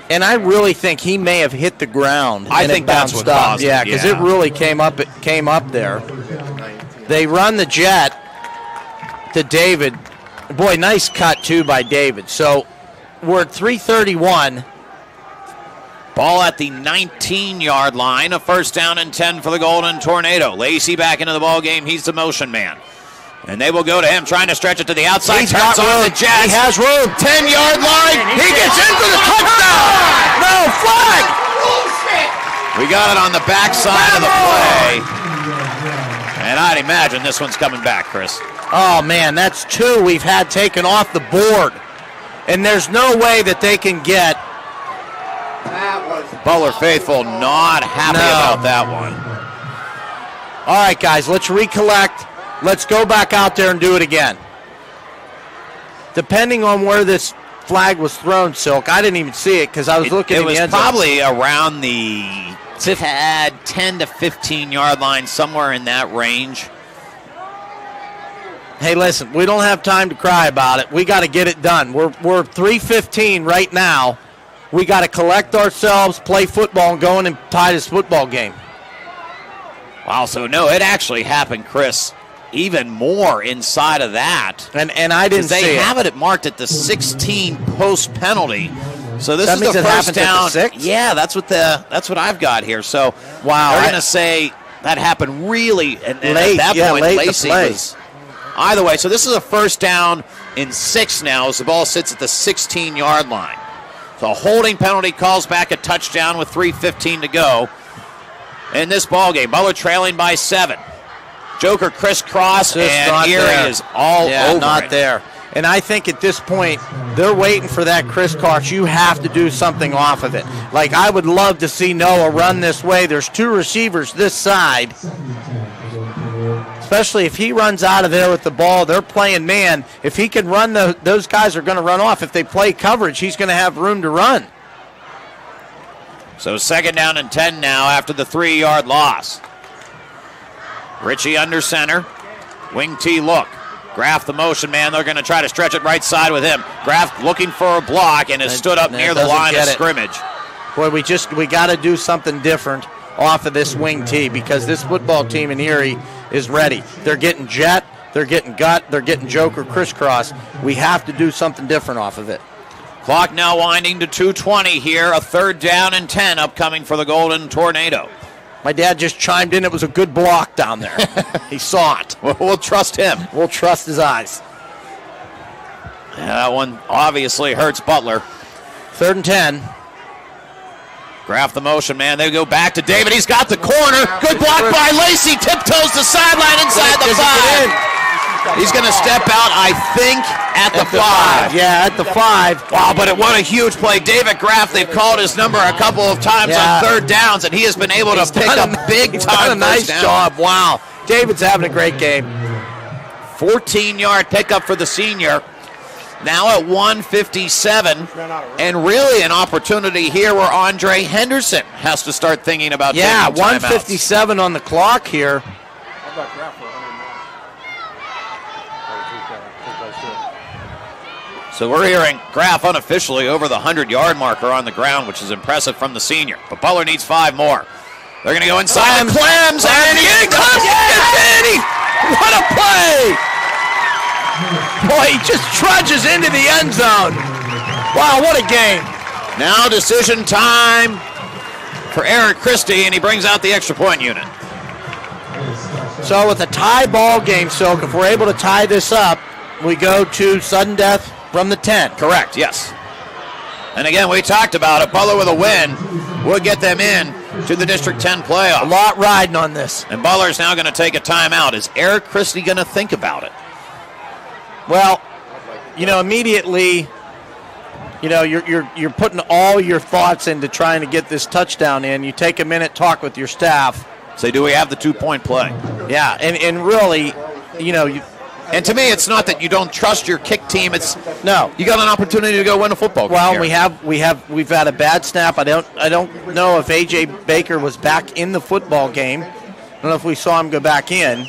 [SPEAKER 4] And I really think he may have hit the ground.
[SPEAKER 3] I think that's what caused it.
[SPEAKER 4] Yeah, because it really came up there. They run the jet to David. Boy, nice cut, too, by David. So we're at 3:31.
[SPEAKER 3] Ball at the 19-yard line. A first down and 10 for the Golden Tornado. Lacey back into the ball game. He's the motion man. And they will go to him, trying to stretch it to the outside.
[SPEAKER 4] He's got room.
[SPEAKER 3] The Jets.
[SPEAKER 4] He has room.
[SPEAKER 3] 10-yard line. He gets in for the touchdown.
[SPEAKER 4] No, flag.
[SPEAKER 3] We got it on the backside of the play. And I'd imagine this one's coming back, Chris.
[SPEAKER 4] Oh, man, that's 2 we've had taken off the board. And there's no way that they can get.
[SPEAKER 3] Butler faithful not happy about that one.
[SPEAKER 4] All right, guys, let's recollect. Let's go back out there and do it again. Depending on where this flag was thrown, Silk, I didn't even see it because I was looking at the end zone.
[SPEAKER 3] It was probably around the 10 to 15-yard line, somewhere in that range.
[SPEAKER 4] Hey, listen, we don't have time to cry about it. We got to get it done. We're 3:15 right now. We got to collect ourselves, play football, and go in and tie this football game.
[SPEAKER 3] Wow, so no, it actually happened, Chris, even more inside of that.
[SPEAKER 4] And I didn't see it.
[SPEAKER 3] They have it marked at the 16 post penalty. So this
[SPEAKER 4] is
[SPEAKER 3] the first down.
[SPEAKER 4] At the 6?
[SPEAKER 3] Yeah, that's what I've got here. So
[SPEAKER 4] wow,
[SPEAKER 3] they're going to say that happened really and
[SPEAKER 4] late.
[SPEAKER 3] At that point,
[SPEAKER 4] late
[SPEAKER 3] Lacey was either way. So this is a first down in 6 now as the ball sits at the 16-yard line. So a holding penalty calls back a touchdown with 3:15 to go in this ball game. Butler trailing by 7. Joker crisscross, and Erie is all over
[SPEAKER 4] not
[SPEAKER 3] it.
[SPEAKER 4] there. And I think at this point, they're waiting for that crisscross. You have to do something off of it. Like, I would love to see Noah run this way. There's 2 receivers this side. Especially if he runs out of there with the ball, they're playing man. If he can run, those guys are going to run off. If they play coverage, he's going to have room to run.
[SPEAKER 3] So second down and 10 now after the 3-yard loss. Ritchie under center. Wing T look. Graff the motion man. They're going to try to stretch it right side with him. Graff looking for a block and has stood up near the line of scrimmage.
[SPEAKER 4] Boy, we got to do something different off of this wing T because this football team in Erie is ready. They're getting jet, they're getting gut, they're getting Joker crisscross. We have to do something different off of it.
[SPEAKER 3] Clock now winding to 2:20 here. A third down and 10 upcoming for the Golden Tornado.
[SPEAKER 4] My dad just chimed in. It was a good block down there. He saw it.
[SPEAKER 3] We'll trust him.
[SPEAKER 4] We'll trust his eyes.
[SPEAKER 3] Yeah, that one obviously hurts Butler.
[SPEAKER 4] 3rd and 10.
[SPEAKER 3] Graff the motion, man. They go back to David. He's got the corner. Good block by Lacey. Tiptoes the sideline inside the 5. He's going to step out, I think, at the 5.
[SPEAKER 4] Yeah, at the 5.
[SPEAKER 3] Wow, but what a huge play. David Graff, they've called his number a couple of times on third downs, and he has been able to pick up big time.
[SPEAKER 4] Done a nice job. Wow. David's having a great game.
[SPEAKER 3] 14-yard pickup for the senior. Now at 1:57, and really an opportunity here where Andre Henderson has to start thinking about taking timeouts.
[SPEAKER 4] 1:57 on the clock here.
[SPEAKER 3] So we're hearing Graff unofficially over the 100-yard marker on the ground, which is impressive from the senior. But Butler needs 5 more. They're going to go inside the Clams, and
[SPEAKER 4] what a play! Boy, he just trudges into the end zone. Wow, what a game.
[SPEAKER 3] Now decision time for Eric Christie, and he brings out the extra point unit.
[SPEAKER 4] So with a tie ball game, Silk, if we're able to tie this up, we go to sudden death from the 10.
[SPEAKER 3] Correct, yes. And again, we talked about it. Butler with a win would get them in to the District 10 playoff.
[SPEAKER 4] A lot riding on this.
[SPEAKER 3] And Butler's now going to take a timeout. Is Eric Christie going to think about it?
[SPEAKER 4] Well, immediately, you're putting all your thoughts into trying to get this touchdown in. You take a minute, talk with your staff.
[SPEAKER 3] Say, do we have the 2-point play?
[SPEAKER 4] Yeah, and really,
[SPEAKER 3] And to me, it's not that you don't trust your kick team. It's
[SPEAKER 4] no,
[SPEAKER 3] you got an opportunity to go win a football game.
[SPEAKER 4] Well,
[SPEAKER 3] here.
[SPEAKER 4] we've had a bad snap. I don't know if AJ Baker was back in the football game. I don't know if we saw him go back in.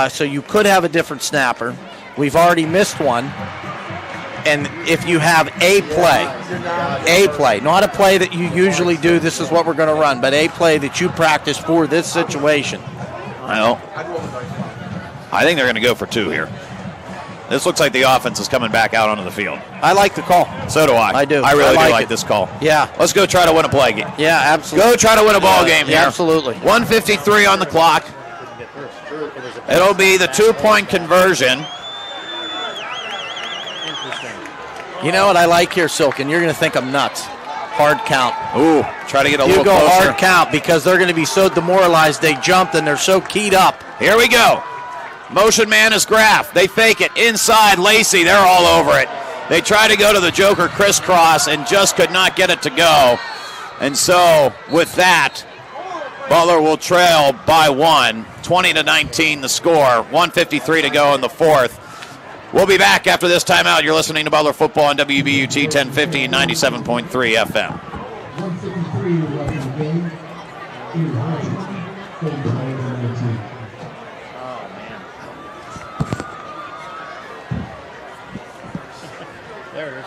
[SPEAKER 4] So you could have a different snapper. We've already missed one. And if you have a play, not a play that you usually do, this is what we're going to run, but a play that you practice for this situation.
[SPEAKER 3] Well, I think they're going to go for 2 here. This looks like the offense is coming back out onto the field.
[SPEAKER 4] I like the call.
[SPEAKER 3] So do I.
[SPEAKER 4] I do.
[SPEAKER 3] I really do like
[SPEAKER 4] it.
[SPEAKER 3] this call.
[SPEAKER 4] Yeah.
[SPEAKER 3] Let's go try to win a play game.
[SPEAKER 4] Yeah, absolutely.
[SPEAKER 3] Go try to win a ball game here.
[SPEAKER 4] Absolutely.
[SPEAKER 3] 1:53 on the clock. It'll be the 2-point conversion.
[SPEAKER 4] You know what I like here, Silken? You're going to think I'm nuts. Hard count.
[SPEAKER 3] Ooh, try to get a little
[SPEAKER 4] closer. You go
[SPEAKER 3] closer.
[SPEAKER 4] hard count because they're going to be so demoralized they jumped and they're so keyed up.
[SPEAKER 3] Here we go. Motion man is Graff. They fake it. Inside, Lacey. They're all over it. They try to go to the Joker crisscross and just could not get it to go. And so, with that, Butler will trail by 1. 20-19 the score. 1:53 to go in the fourth. We'll be back after this timeout. You're listening to Butler Football on WBUT 1050 and 97.3 FM.
[SPEAKER 2] 153 left in the game. Erie High, 39-19.
[SPEAKER 4] There it is.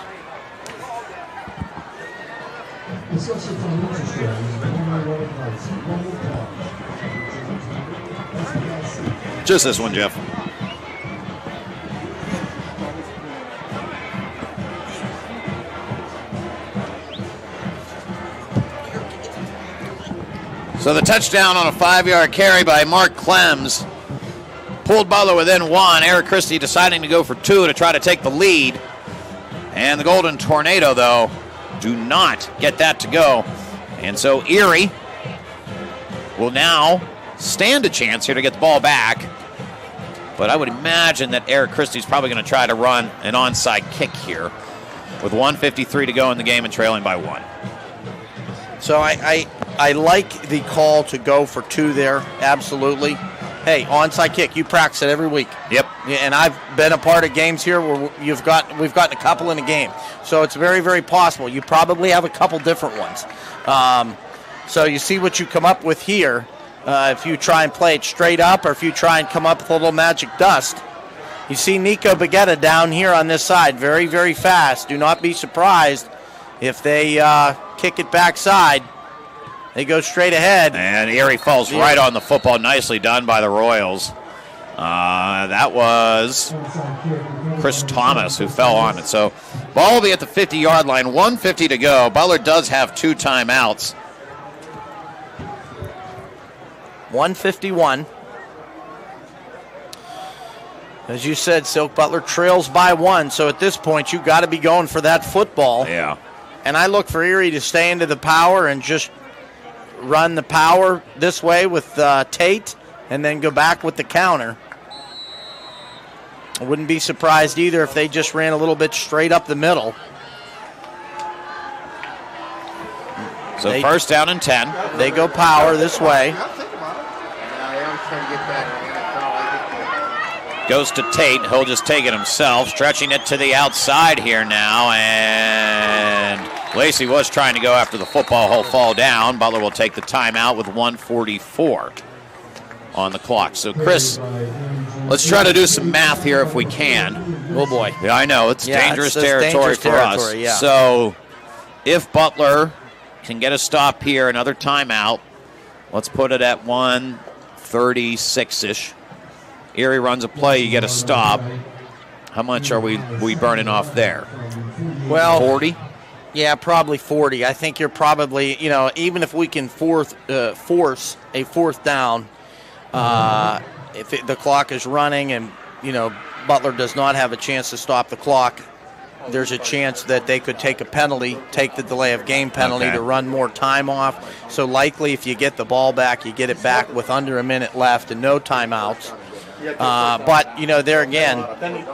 [SPEAKER 2] The social financial strategy is one advice, one call.
[SPEAKER 3] Just this one, Jeff. So the touchdown on a 5-yard carry by Mark Clems pulled Butler within 1. Eric Christie deciding to go for 2 to try to take the lead. And the Golden Tornado, though, do not get that to go. And so Erie will now stand a chance here to get the ball back. But I would imagine that Eric Christie's probably going to try to run an onside kick here with 1:53 to go in the game and trailing by 1.
[SPEAKER 4] So I like the call to go for 2 there, absolutely. Hey, onside kick, you practice it every week.
[SPEAKER 3] Yep.
[SPEAKER 4] And I've been a part of games here where we've gotten a couple in a game. So it's very, very possible. You probably have a couple different ones. So you see what you come up with here. If you try and play it straight up or if you try and come up with a little magic dust. You see Nico Baguetta down here on this side, very, very fast. Do not be surprised if they kick it backside. They go straight ahead.
[SPEAKER 3] And Erie falls right on the football. Nicely done by the Royals. That was Chris Thomas who fell on it. So ball will be at the 50-yard line. 1:50 to go. Butler does have 2 timeouts.
[SPEAKER 4] 1:51. As you said, Silk, Butler trails by 1. So at this point, you got to be going for that football.
[SPEAKER 3] Yeah.
[SPEAKER 4] And I look for Erie to stay into the power and just run the power this way with Tate and then go back with the counter. I wouldn't be surprised either if they just ran a little bit straight up the middle.
[SPEAKER 3] So first down and 10.
[SPEAKER 4] They go power this way.
[SPEAKER 3] Goes to Tate. He'll just take it himself. Stretching it to the outside here now. And Lacey was trying to go after the football. He'll fall down. Butler will take the timeout with 1:44 on the clock. So, Chris, let's try to do some math here if we can.
[SPEAKER 4] Oh, boy.
[SPEAKER 3] Yeah, I know. It's dangerous territory for us.
[SPEAKER 4] Yeah.
[SPEAKER 3] So, if Butler can get a stop here, another timeout, let's put it at 1:36-ish. Erie runs a play, you get a stop. How much are we burning off there?
[SPEAKER 4] Well,
[SPEAKER 3] 40?
[SPEAKER 4] Yeah, probably 40. I think you're probably, even if we can force a 4th down, if the clock is running and, Butler does not have a chance to stop the clock, there's a chance that they could take a penalty, take the delay of game penalty to run more time off. So likely if you get the ball back, you get it back with under a minute left and no timeouts. But there again,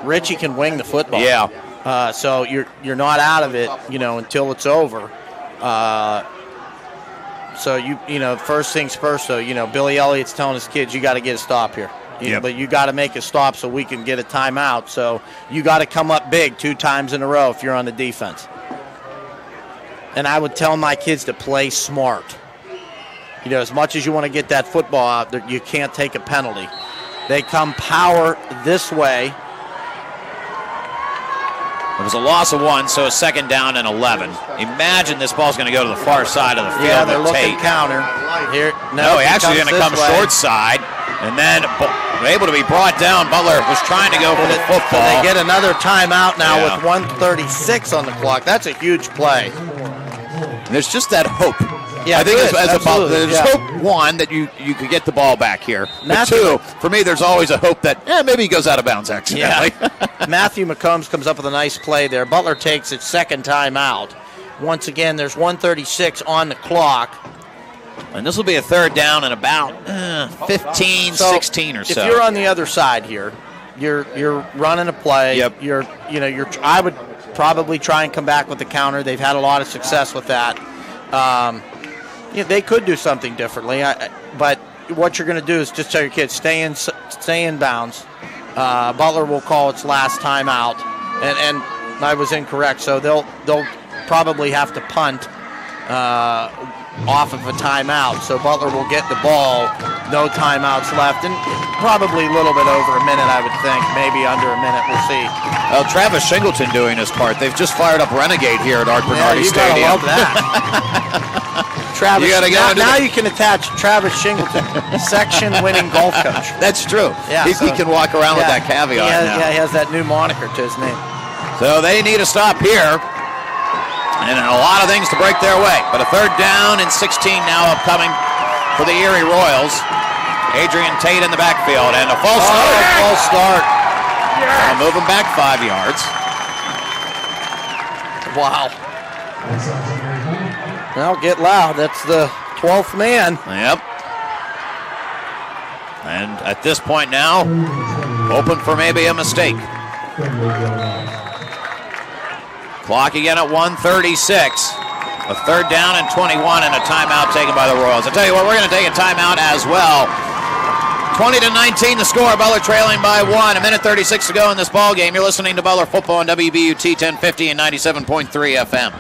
[SPEAKER 4] Richie can wing the football.
[SPEAKER 3] Yeah.
[SPEAKER 4] So you're not out of it, until it's over. So first things first. So Billy Elliott's telling his kids, you got to get a stop here.
[SPEAKER 3] Yep.
[SPEAKER 4] But you got to make a stop so we can get a timeout. So you got to come up big 2 times in a row if you're on the defense. And I would tell my kids to play smart. As much as you want to get that football out there, you can't take a penalty. They come power this way.
[SPEAKER 3] It was a loss of 1, so a 2nd down and 11. Imagine this ball's going to go to the far side of the field.
[SPEAKER 4] Yeah, they're looking
[SPEAKER 3] Tate.
[SPEAKER 4] counter. Here,
[SPEAKER 3] No, he actually going to come short side, and then able to be brought down. Butler was trying to go for the football.
[SPEAKER 4] So they get another timeout now with 1:36 on the clock. That's a huge play.
[SPEAKER 3] There's just that hope.
[SPEAKER 4] Yeah,
[SPEAKER 3] I think there's
[SPEAKER 4] yeah.
[SPEAKER 3] hope, one, that you could get the ball back here. But 2, for me, there's always a hope that maybe he goes out of bounds accidentally.
[SPEAKER 4] Yeah. Matthew McCombs comes up with a nice play there. Butler takes its 2nd time out. Once again, there's 1:36 on the clock.
[SPEAKER 3] And this will be a 3rd down and about 15, 16 or so.
[SPEAKER 4] If you're on the other side here, you're running a play.
[SPEAKER 3] Yep.
[SPEAKER 4] I would probably try and come back with the counter. They've had a lot of success with that. They could do something differently, but what you're going to do is just tell your kids, stay in bounds. Butler will call its last time out, and I was incorrect, so they'll probably have to punt off of a timeout. So Butler will get the ball, no timeouts left, and probably a little bit over a minute, I would think, maybe under a minute. We'll see.
[SPEAKER 3] Well, Travis Shingleton doing his part. They've just fired up Renegade here at Art Bernardi Stadium.
[SPEAKER 4] You gotta love that. Travis, now you can attach Travis Shingleton, section-winning golf coach.
[SPEAKER 3] That's true.
[SPEAKER 4] Yeah,
[SPEAKER 3] he can walk around with that caveat now.
[SPEAKER 4] Yeah, he has that new moniker to his name.
[SPEAKER 3] So they need a stop here. And a lot of things to break their way. But a 3rd down and 16 now upcoming for the Erie Royals. Adrian Tate in the backfield. And a false start.
[SPEAKER 4] False start.
[SPEAKER 3] Move him back 5 yards.
[SPEAKER 4] Wow. Well, get loud. That's the 12th man.
[SPEAKER 3] Yep. And at this point now, open for maybe a mistake. Clock again at 1:36. A 3rd down and 21 and a timeout taken by the Royals. I tell you what, we're going to take a timeout as well. 20-19 the score. Butler trailing by 1. A minute 36 to go in this ball game. You're listening to Butler football on WBUT 1050 and 97.3 FM.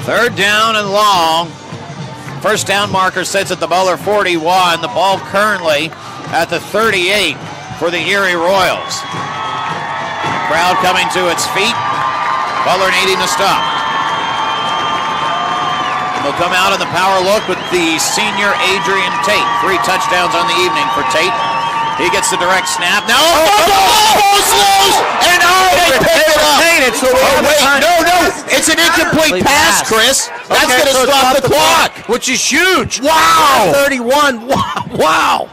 [SPEAKER 3] Third down and long. First down marker sits at the Butler 41. The ball currently at the 38 for the Erie Royals. Crowd coming to its feet. Butler needing to stop. They'll come out in the power look with the senior Adrian Tate. 3 touchdowns on the evening for Tate. He gets the direct snap. Now, ball's loose, and they pick it up. No, it's an incomplete pass, Chris. That's going to stop the clock, which is huge.
[SPEAKER 4] Wow. 31. Wow.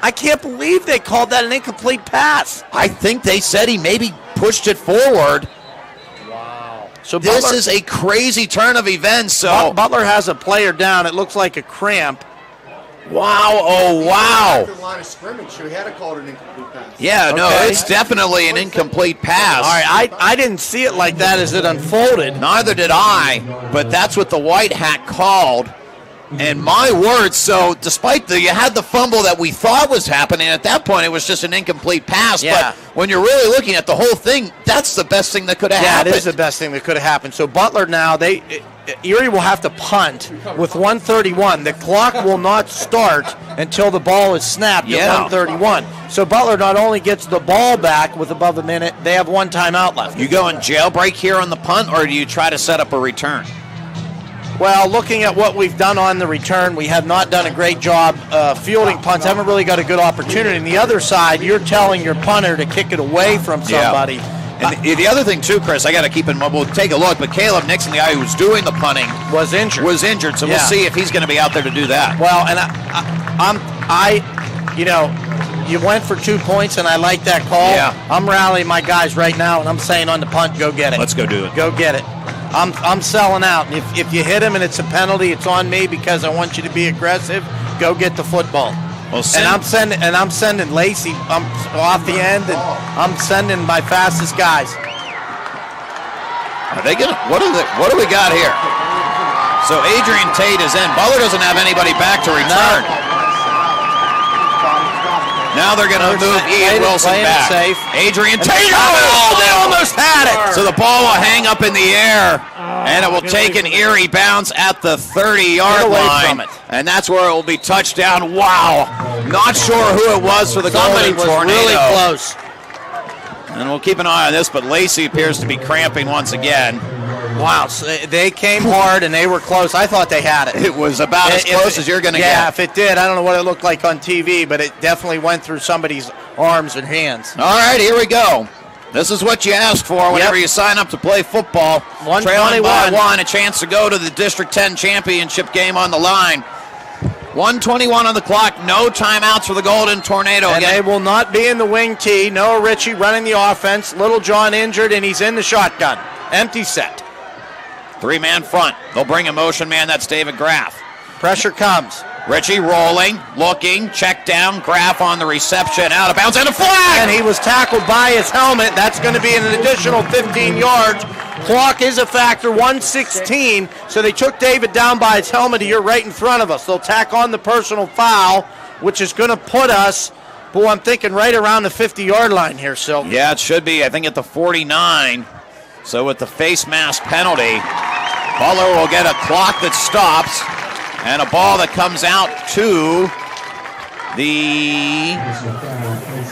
[SPEAKER 4] I can't believe they called that an incomplete pass.
[SPEAKER 3] I think they said he maybe pushed it forward.
[SPEAKER 4] Wow. So
[SPEAKER 3] this is a crazy turn of events. So
[SPEAKER 4] Butler has a player down. It looks like a cramp.
[SPEAKER 3] Wow, oh wow.
[SPEAKER 5] After the line of scrimmage, so he had to call it an incomplete pass.
[SPEAKER 3] Yeah, no, it's definitely an incomplete pass.
[SPEAKER 4] All right, I didn't see it like that as it unfolded.
[SPEAKER 3] Neither did I, but that's what the white hat called. And my word, so despite you had the fumble that we thought was happening, at that point it was just an incomplete pass.
[SPEAKER 4] Yeah.
[SPEAKER 3] But when you're really looking at the whole thing, that's the best thing that could have happened.
[SPEAKER 4] Yeah, it is the best thing that could have happened. So Butler now, Erie will have to punt with 1:31. The clock will not start until the ball is snapped at 1:31. So Butler not only gets the ball back with above a minute, they have 1 timeout left.
[SPEAKER 3] You go in jailbreak here on the punt, or do you try to set up a return?
[SPEAKER 4] Well, looking at what we've done on the return, we have not done a great job fielding punts. Haven't really got a good opportunity. On the other side, you're telling your punter to kick it away from somebody.
[SPEAKER 3] Yeah. And the other thing, too, Chris, I got to keep in mind, we'll take a look, but Caleb Nixon, the guy who was doing the punting,
[SPEAKER 4] was injured.
[SPEAKER 3] So we'll see if he's going to be out there to do that.
[SPEAKER 4] Well, and you went for 2 points, and I like that call.
[SPEAKER 3] Yeah.
[SPEAKER 4] I'm rallying my guys right now, and I'm saying on the punt, go get it.
[SPEAKER 3] Let's go do it.
[SPEAKER 4] Go get it. I'm selling out. And if you hit him and it's a penalty, it's on me because I want you to be aggressive. Go get the football.
[SPEAKER 3] Well,
[SPEAKER 4] I'm sending Lacey off the end, and I'm sending my fastest guys.
[SPEAKER 3] Are they gonna? What do we got here? So Adrian Tate is in. Butler doesn't have anybody back to return. Now they're going to move Ian Wilson back.
[SPEAKER 4] Safe.
[SPEAKER 3] Adrian Tate.
[SPEAKER 4] Oh, they almost had it.
[SPEAKER 3] So the ball will hang up in the air, and it will take an Erie bounce at the 30-yard line.
[SPEAKER 4] From it.
[SPEAKER 3] And that's where it will be touchdown. Wow. Not sure who it was for the Golden Tornado.
[SPEAKER 4] Somebody was really close.
[SPEAKER 3] And we'll keep an eye on this, but Lacey appears to be cramping once again.
[SPEAKER 4] Wow, so they came hard and they were close. I thought they had it.
[SPEAKER 3] It was about as close as you're going to get.
[SPEAKER 4] Yeah, if it did, I don't know what it looked like on TV, but it definitely went through somebody's arms and hands.
[SPEAKER 3] All right, here we go. This is what you ask for whenever you sign up to play football.
[SPEAKER 4] 121.
[SPEAKER 3] Trailing by 1, a chance to go to the District 10 championship game on the line. 1:21 on the clock, no timeouts for the Golden Tornado.
[SPEAKER 4] And they will not be in the wing tee. Noah Ritchie running the offense. Little John injured, and he's in the shotgun. Empty set.
[SPEAKER 3] 3-man front. They'll bring a motion man. That's David Graff.
[SPEAKER 4] Pressure comes.
[SPEAKER 3] Ritchie rolling, looking, check down. Graff on the reception, out of bounds, and a flag!
[SPEAKER 4] And he was tackled by his helmet. That's going to be an additional 15 yards. Clock is a factor, 1:16. So they took David down by his helmet here right in front of us. They'll tack on the personal foul, which is going to put us, I'm thinking right around the 50-yard line here, Sil.
[SPEAKER 3] Yeah, it should be, I think, at the 49. So with the face mask penalty, Butler will get a clock that stops and a ball that comes out to the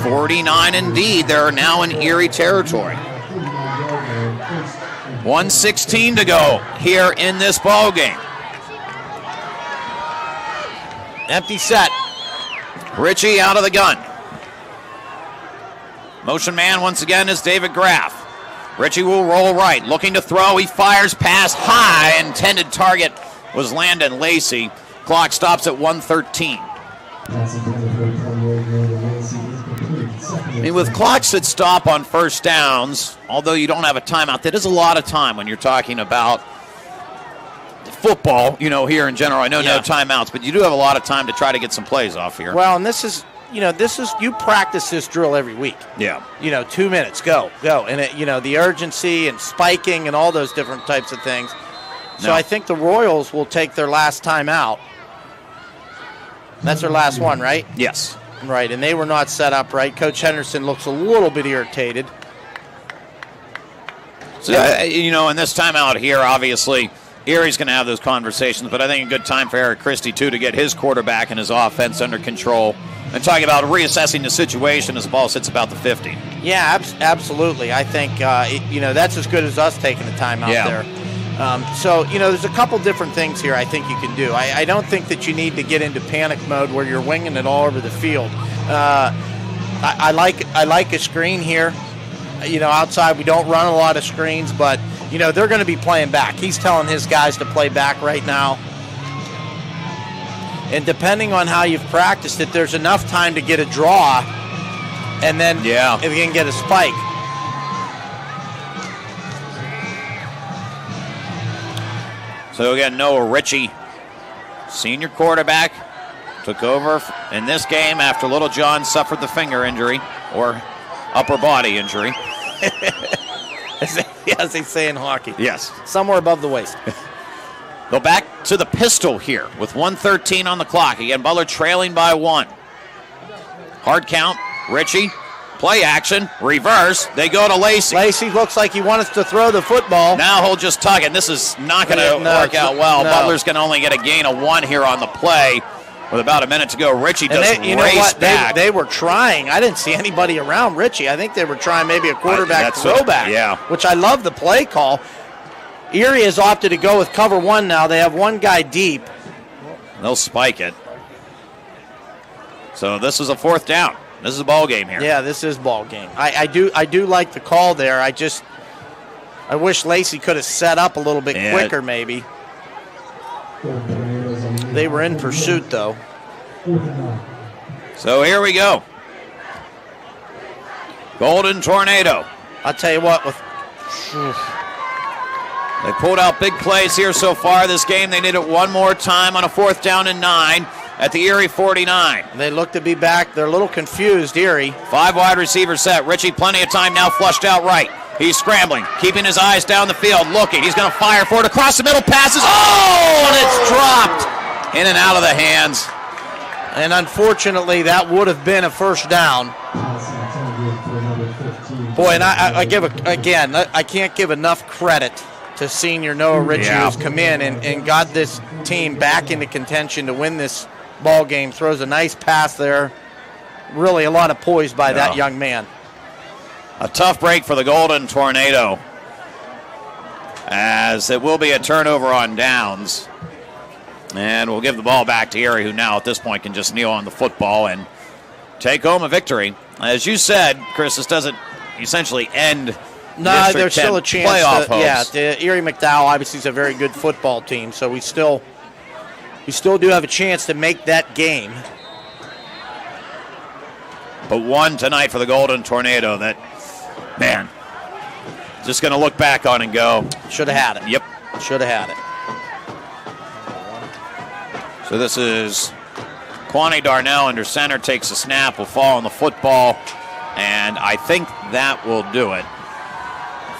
[SPEAKER 3] 49 indeed. They're now in Erie territory. 1:16 to go here in this ball game.
[SPEAKER 4] Empty set.
[SPEAKER 3] Ritchie out of the gun. Motion man once again is David Graff. Ritchie will roll right, looking to throw. He fires past high. Intended target was Landon Lacey. Clock stops at 1:13. I mean, with clocks that stop on first downs, although you don't have a timeout, that is a lot of time when you're talking about football, here in general. I know no timeouts, but you do have a lot of time to try to get some plays off here.
[SPEAKER 4] Well, and this is, you practice this drill every week.
[SPEAKER 3] Yeah.
[SPEAKER 4] 2 minutes, go. And, the urgency and spiking and all those different types of things. So I think the Royals will take their last time out. That's their last one, right?
[SPEAKER 3] Yes.
[SPEAKER 4] Right, and they were not set up right. Coach Henderson looks a little bit irritated.
[SPEAKER 3] So, in this timeout here, obviously, Erie's going to have those conversations, but I think a good time for Eric Christie, too, to get his quarterback and his offense under control and talking about reassessing the situation as the ball sits about the 50.
[SPEAKER 4] Yeah, absolutely. I think, that's as good as us taking the time out there. So, there's a couple different things here I think you can do. I don't think that you need to get into panic mode where you're winging it all over the field. I like a screen here. Outside we don't run a lot of screens, but, they're going to be playing back. He's telling his guys to play back right now. And depending on how you've practiced it, there's enough time to get a draw, and then if you can get a spike.
[SPEAKER 3] So again, Noah Ritchie, senior quarterback, took over in this game after Little John suffered the finger injury or upper body injury.
[SPEAKER 4] As they say in hockey.
[SPEAKER 3] Yes.
[SPEAKER 4] Somewhere above the waist.
[SPEAKER 3] Go back to the pistol here with 1:13 on the clock. Again, Butler trailing by 1. Hard count, Ritchie. Play action, reverse. They go to Lacey.
[SPEAKER 4] Lacey looks like he wants to throw the football.
[SPEAKER 3] Now he'll just tug it. This is not going to work out well.
[SPEAKER 4] No.
[SPEAKER 3] Butler's going to only get a gain of 1 here on the play with about a minute to go. Ritchie does race back.
[SPEAKER 4] They were trying. I didn't see anybody around Ritchie. I think they were trying maybe a quarterback throwback, which I love the play call. Erie has opted to go with cover 1 now. They have one guy deep.
[SPEAKER 3] They'll spike it. So this is a 4th down. This is a ball game here.
[SPEAKER 4] Yeah, this is ball game. I do like the call there. I wish Lacey could have set up a little bit quicker maybe. They were in pursuit though.
[SPEAKER 3] So here we go. Golden Tornado.
[SPEAKER 4] I'll tell you what,
[SPEAKER 3] They pulled out big plays here so far this game. They need it one more time on a 4th down and 9 at the Erie 49.
[SPEAKER 4] They look to be back. They're a little confused, Erie.
[SPEAKER 3] 5 wide receivers set. Richie, plenty of time now, flushed out right. He's scrambling, keeping his eyes down the field, looking. He's going to fire for it across the middle, passes. Oh, and it's dropped. In and out of the hands.
[SPEAKER 4] And unfortunately, that would have been a first down. Boy, and I can't give enough credit to senior Noah Ritchie, who's come in and got this team back into contention to win this ball game. Throws a nice pass there. Really a lot of poise by that young man.
[SPEAKER 3] A tough break for the Golden Tornado, as it will be a turnover on downs. And we'll give the ball back to Erie, who now at this point can just kneel on the football and take home a victory. As you said, Chris, this doesn't essentially end
[SPEAKER 4] there's still a chance. The Erie McDowell obviously is a very good football team, so we still do have a chance to make that game.
[SPEAKER 3] But one tonight for the Golden Tornado that, man, just going to look back on and go.
[SPEAKER 4] Should have had it.
[SPEAKER 3] Yep.
[SPEAKER 4] Should have had
[SPEAKER 3] it. So this is Kwani Darnell under center, takes a snap, will fall on the football, and I think that will do it.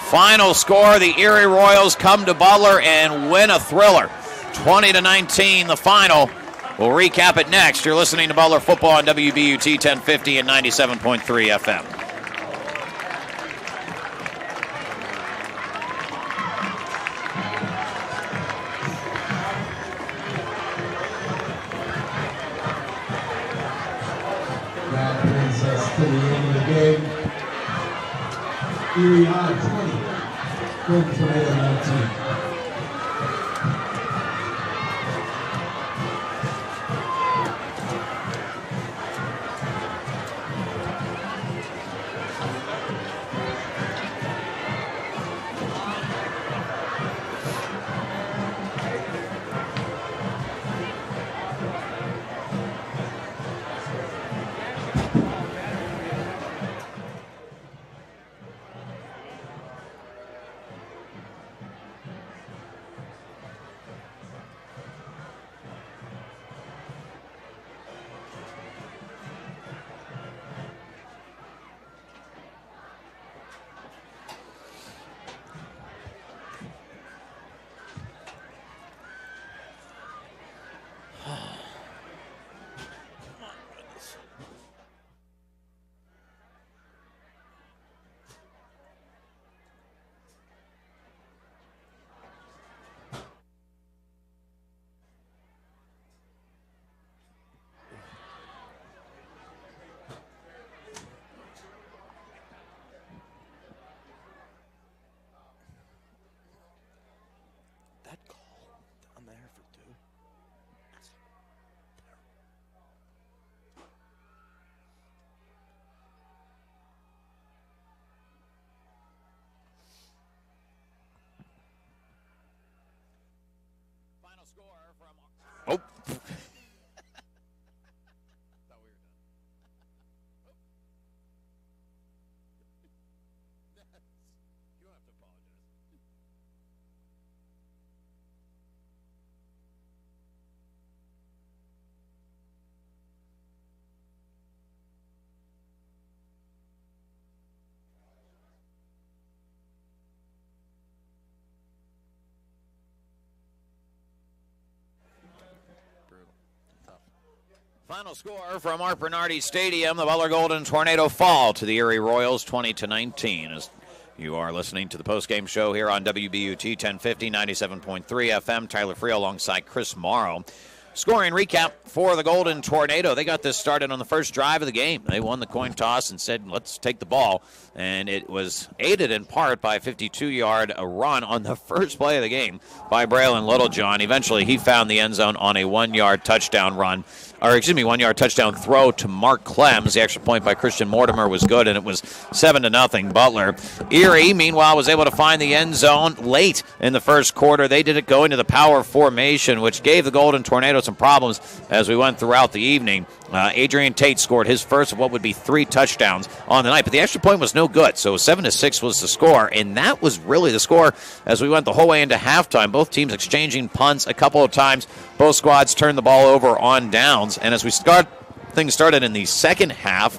[SPEAKER 3] Final score, the Erie Royals come to Butler and win a thriller. 20-19, the final. We'll recap it next. You're listening to Butler Football on WBUT 1050 and 97.3 FM.
[SPEAKER 2] That brings us to the end of the game. Erie on 20, Golden Tornado 19.
[SPEAKER 3] Oh. Final score from Art Bernardi Stadium, the Butler Golden Tornado fall to the Erie Royals 20-19. As you are listening to the postgame show here on WBUT 1050, 97.3 FM. Tyler Frio alongside Chris Morrow. Scoring recap for the Golden Tornado. They got this started on the first drive of the game. They won the coin toss and said, let's take the ball. And it was aided in part by a 52-yard run on the first play of the game by Braylon Littlejohn. Eventually, he found the end zone on a 1-yard touchdown run. 1-yard touchdown throw to Mark Clems. The extra point by Christian Mortimer was good, and it was 7-0 Butler. Erie, meanwhile, was able to find the end zone late in the first quarter. They did it going to the power formation, which gave the Golden Tornado Tornado some problems as we went throughout the evening. Adrian Tate scored his first of what would be 3 touchdowns on the night, but the extra point was no good. So 7-6 was the score, and that was really the score as we went the whole way into halftime. Both teams exchanging punts a couple of times. Both squads turned the ball over on downs, and as things started in the second half,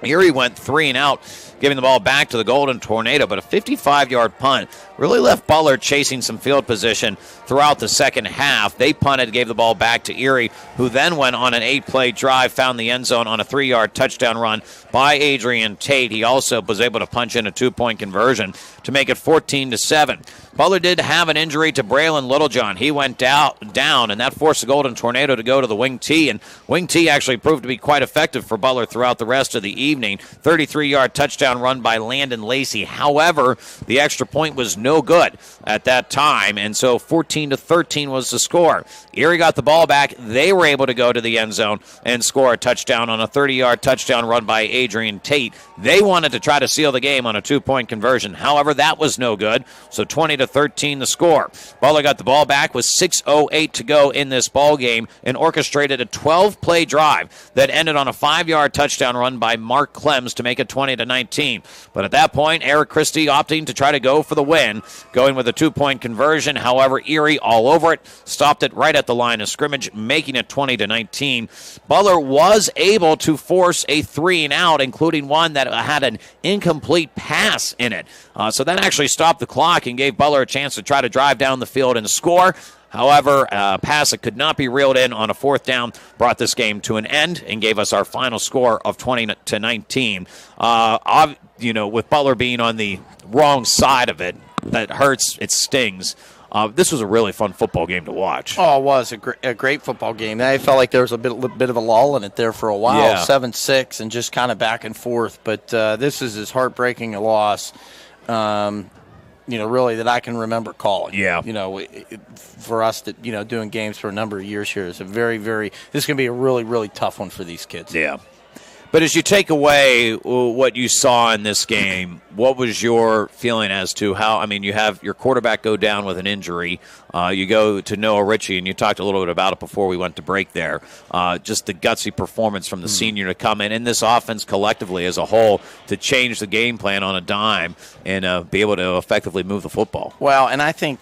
[SPEAKER 3] Erie went 3 and out, giving the ball back to the Golden Tornado, but a 55-yard punt really left Butler chasing some field position throughout the second half. They punted, gave the ball back to Erie, who then went on an 8-play drive, found the end zone on a 3-yard touchdown run by Adrian Tate. He also was able to punch in a 2-point conversion to make it 14-7. Butler did have an injury to Braylon Littlejohn. He went down, and that forced the Golden Tornado to go to the wing T, and wing T actually proved to be quite effective for Butler throughout the rest of the evening. 33-yard touchdown run by Landon Lacey. However, the extra point was no good at that time, and so 14-13 was the score. Erie got the ball back. They were able to go to the end zone and score a touchdown on a 30-yard touchdown run by Adrian Tate. They wanted to try to seal the game on a 2-point conversion. However, that was no good, so 20-13 the score. Butler got the ball back with 6:08 to go in this ball game and orchestrated a 12-play drive that ended on a 5-yard touchdown run by Mark Clems to make it 20-19. But at that point, Eric Christie opting to try to go for the win, going with a 2-point conversion. However, Erie all over it, stopped it right at the line of scrimmage, making it 20-19. Butler was able to force a 3-and-out, including one that had an incomplete pass in it. So that actually stopped the clock and gave Butler a chance to try to drive down the field and score. However, a pass that could not be reeled in on a 4th down brought this game to an end and gave us our final score of 20-19. With Butler being on the wrong side of it, that hurts, it stings. This was a really fun football game to watch.
[SPEAKER 4] Oh, it was a great football game. I felt like there was a bit of a lull in it there for a while, 7-6 and just kind of back and forth. But this is as heartbreaking a loss, really that I can remember calling.
[SPEAKER 3] Yeah.
[SPEAKER 4] For us that doing games for a number of years here is a very, very. This is going to be a really, really tough one for these kids.
[SPEAKER 3] Yeah. But as you take away what you saw in this game, what was your feeling as to how, you have your quarterback go down with an injury. You go to Noah Ritchie, and you talked a little bit about it before we went to break there. Just the gutsy performance from the senior to come in this offense collectively as a whole to change the game plan on a dime and be able to effectively move the football.
[SPEAKER 4] Well, and I think,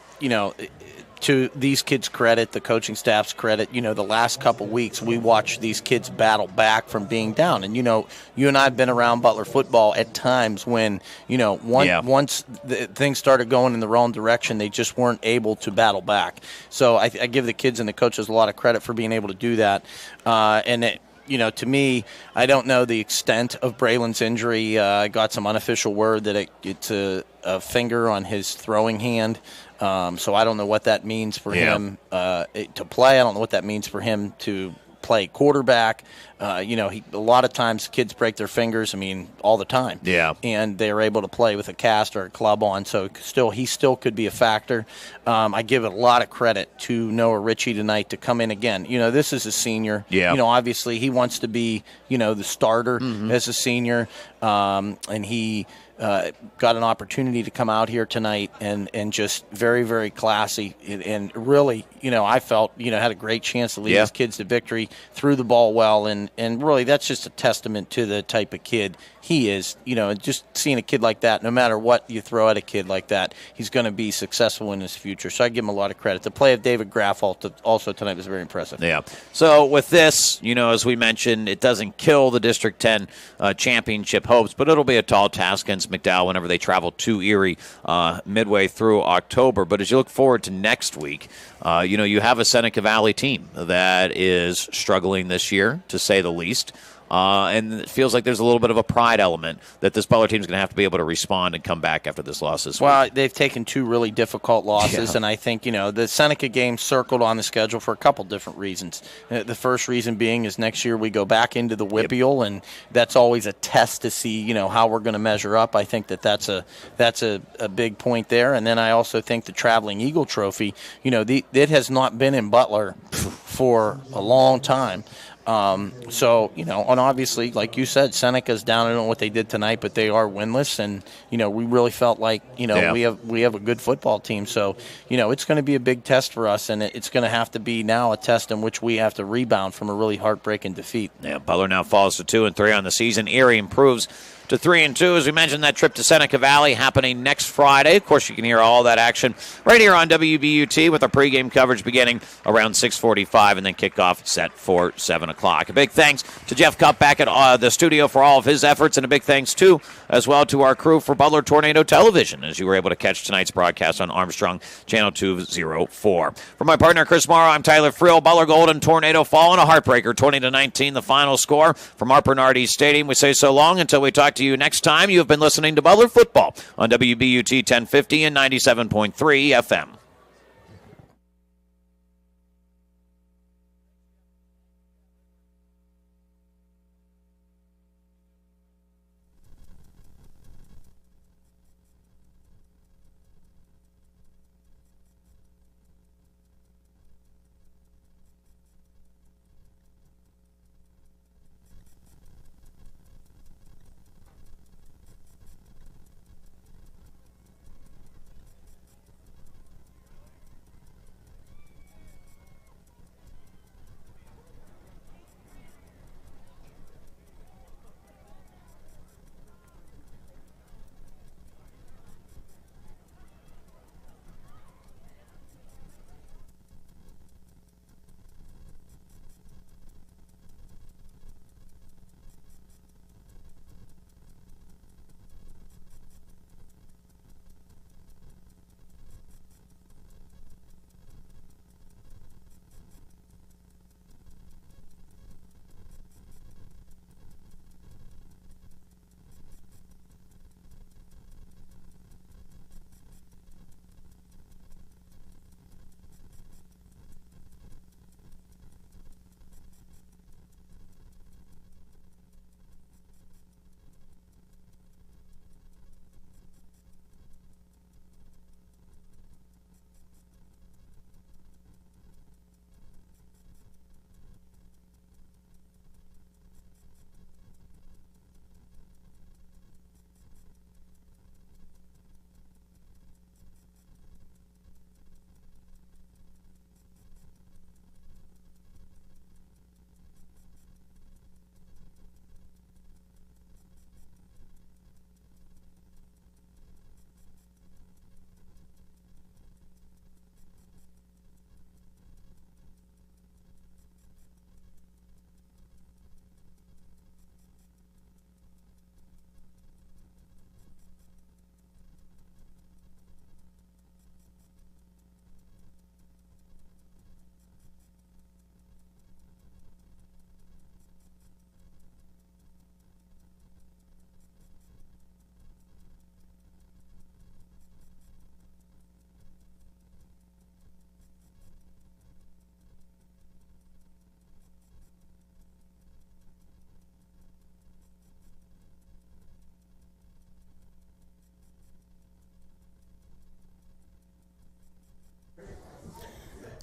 [SPEAKER 4] to these kids' credit, the coaching staff's credit, the last couple weeks we watched these kids battle back from being down. And, you and I have been around Butler football at times when, once things started going in the wrong direction, they just weren't able to battle back. So I give the kids and the coaches a lot of credit for being able to do that. To me, I don't know the extent of Braylon's injury. I got some unofficial word that it's a finger on his throwing hand. So I don't know what that means for him to play. I don't know what that means for him to play quarterback. A lot of times kids break their fingers, all the time.
[SPEAKER 3] Yeah.
[SPEAKER 4] And they're able to play with a cast or a club on, so he still could be a factor. I give it a lot of credit to Noah Ritchie tonight to come in again. This is a senior.
[SPEAKER 3] Yeah.
[SPEAKER 4] Obviously he wants to be, the starter as a senior, and he got an opportunity to come out here tonight and just very, very classy and really, I felt, had a great chance to lead his kids to victory, threw the ball well, and really that's just a testament to the type of kid he is. Just seeing a kid like that, no matter what you throw at a kid like that, he's going to be successful in his future. So I give him a lot of credit. The play of David Graff also tonight was very impressive.
[SPEAKER 3] Yeah. So with this, as we mentioned, it doesn't kill the District 10 championship hopes, but it'll be a tall task against McDowell whenever they travel to Erie midway through October. But as you look forward to next week, you have a Seneca Valley team that is struggling this year, to say the least. And it feels like there's a little bit of a pride element that this Butler team is going to have to be able to respond and come back after this loss this week.
[SPEAKER 4] They've taken 2 really difficult losses, and I think, the Seneca game circled on the schedule for a couple different reasons. The first reason being is next year we go back into the WPIAL, and that's always a test to see, how we're going to measure up. I think that's a big point there. And then I also think the Traveling Eagle Trophy, it has not been in Butler for a long time. So, and obviously, like you said, Seneca's down. I don't know what they did tonight, but they are winless, and we really felt like we have a good football team. So, it's going to be a big test for us, and it's going to have to be now a test in which we have to rebound from a really heartbreaking defeat.
[SPEAKER 3] Yeah, Butler now falls to 2-3 on the season. Erie improves to 3-2. As we mentioned, that trip to Seneca Valley happening next Friday. Of course, you can hear all that action right here on WBUT with our pregame coverage beginning around 6:45 and then kickoff set for 7 o'clock. A big thanks to Jeff Cupp back at the studio for all of his efforts, and a big thanks, too, as well to our crew for Butler Tornado Television, as you were able to catch tonight's broadcast on Armstrong Channel 204. For my partner, Chris Morrow, I'm Tyler Friel. Butler Golden Tornado falling a heartbreaker, 20-19, the final score from our Bernardi Stadium. We say so long until we talk to you next time. You have been listening to Butler Football on WBUT 1050 and 97.3 FM.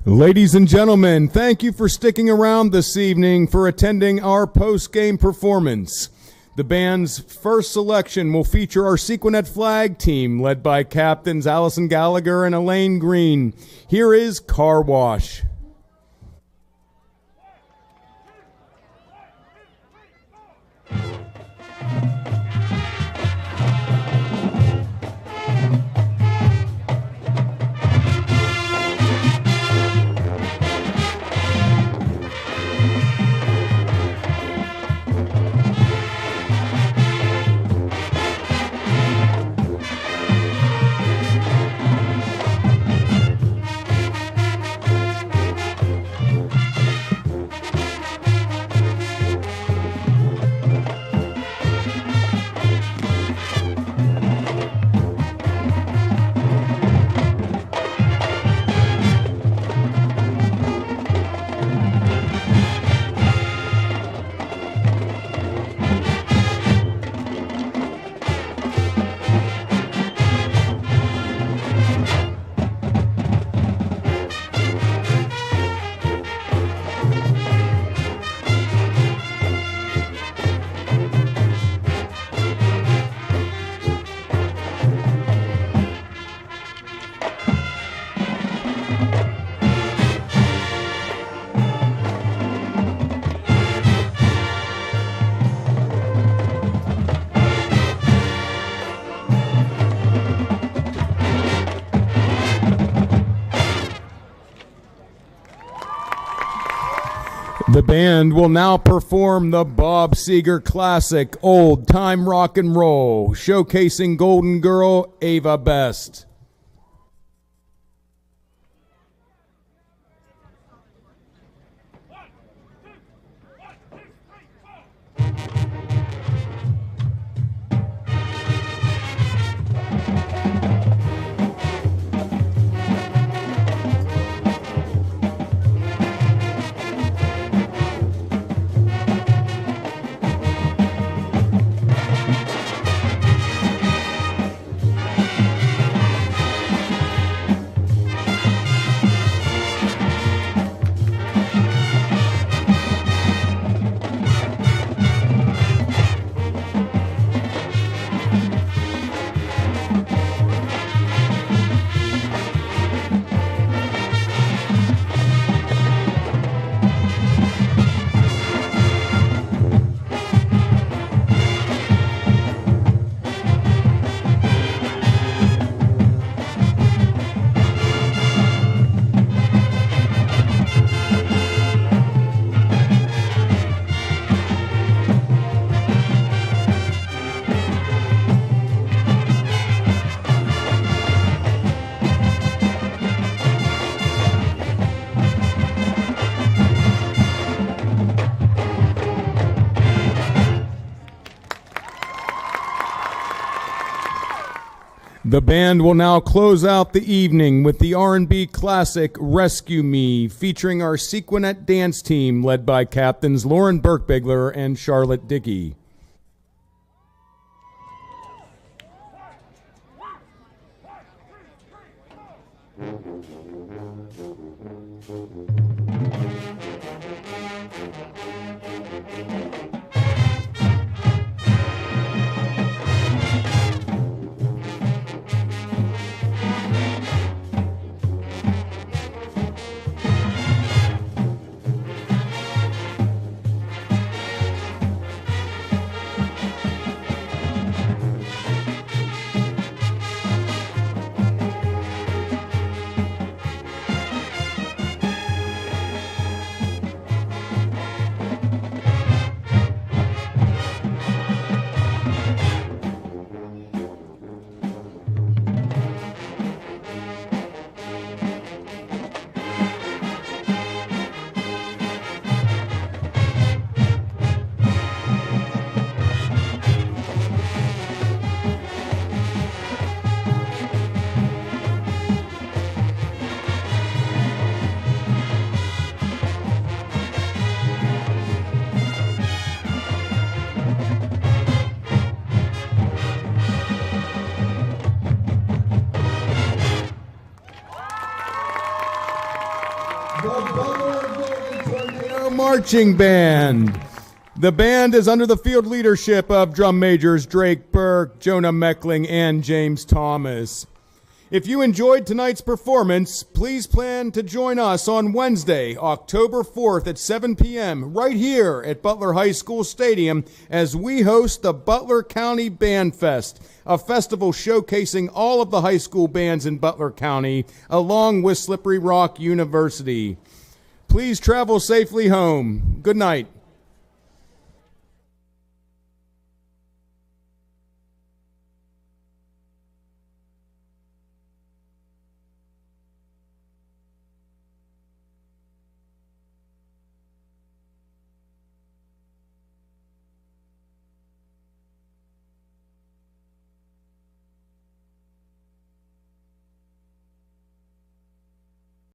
[SPEAKER 2] Ladies and gentlemen, thank you for sticking around this evening for attending our post-game performance. The band's first selection will feature our Sequinet flag team, led by captains Allison Gallagher and Elaine Green. Here is Car Wash.
[SPEAKER 1] The band will now perform the Bob Seger classic, Old Time Rock and Roll, showcasing Golden Girl Ava Best. The band will now close out the evening with the R&B classic Rescue Me, featuring our Sequinet dance team led by Captains Lauren Burkbigler and Charlotte Dickey. Marching Band. The band is under the field leadership of drum majors Drake Burke, Jonah Meckling, and James Thomas. If you enjoyed tonight's performance, please plan to join us on Wednesday, October 4th at 7 p.m. right here at Butler High School Stadium as we host the Butler County Band Fest, a festival showcasing all of the high school bands in Butler County, along with Slippery Rock University. Please travel safely home. Good night.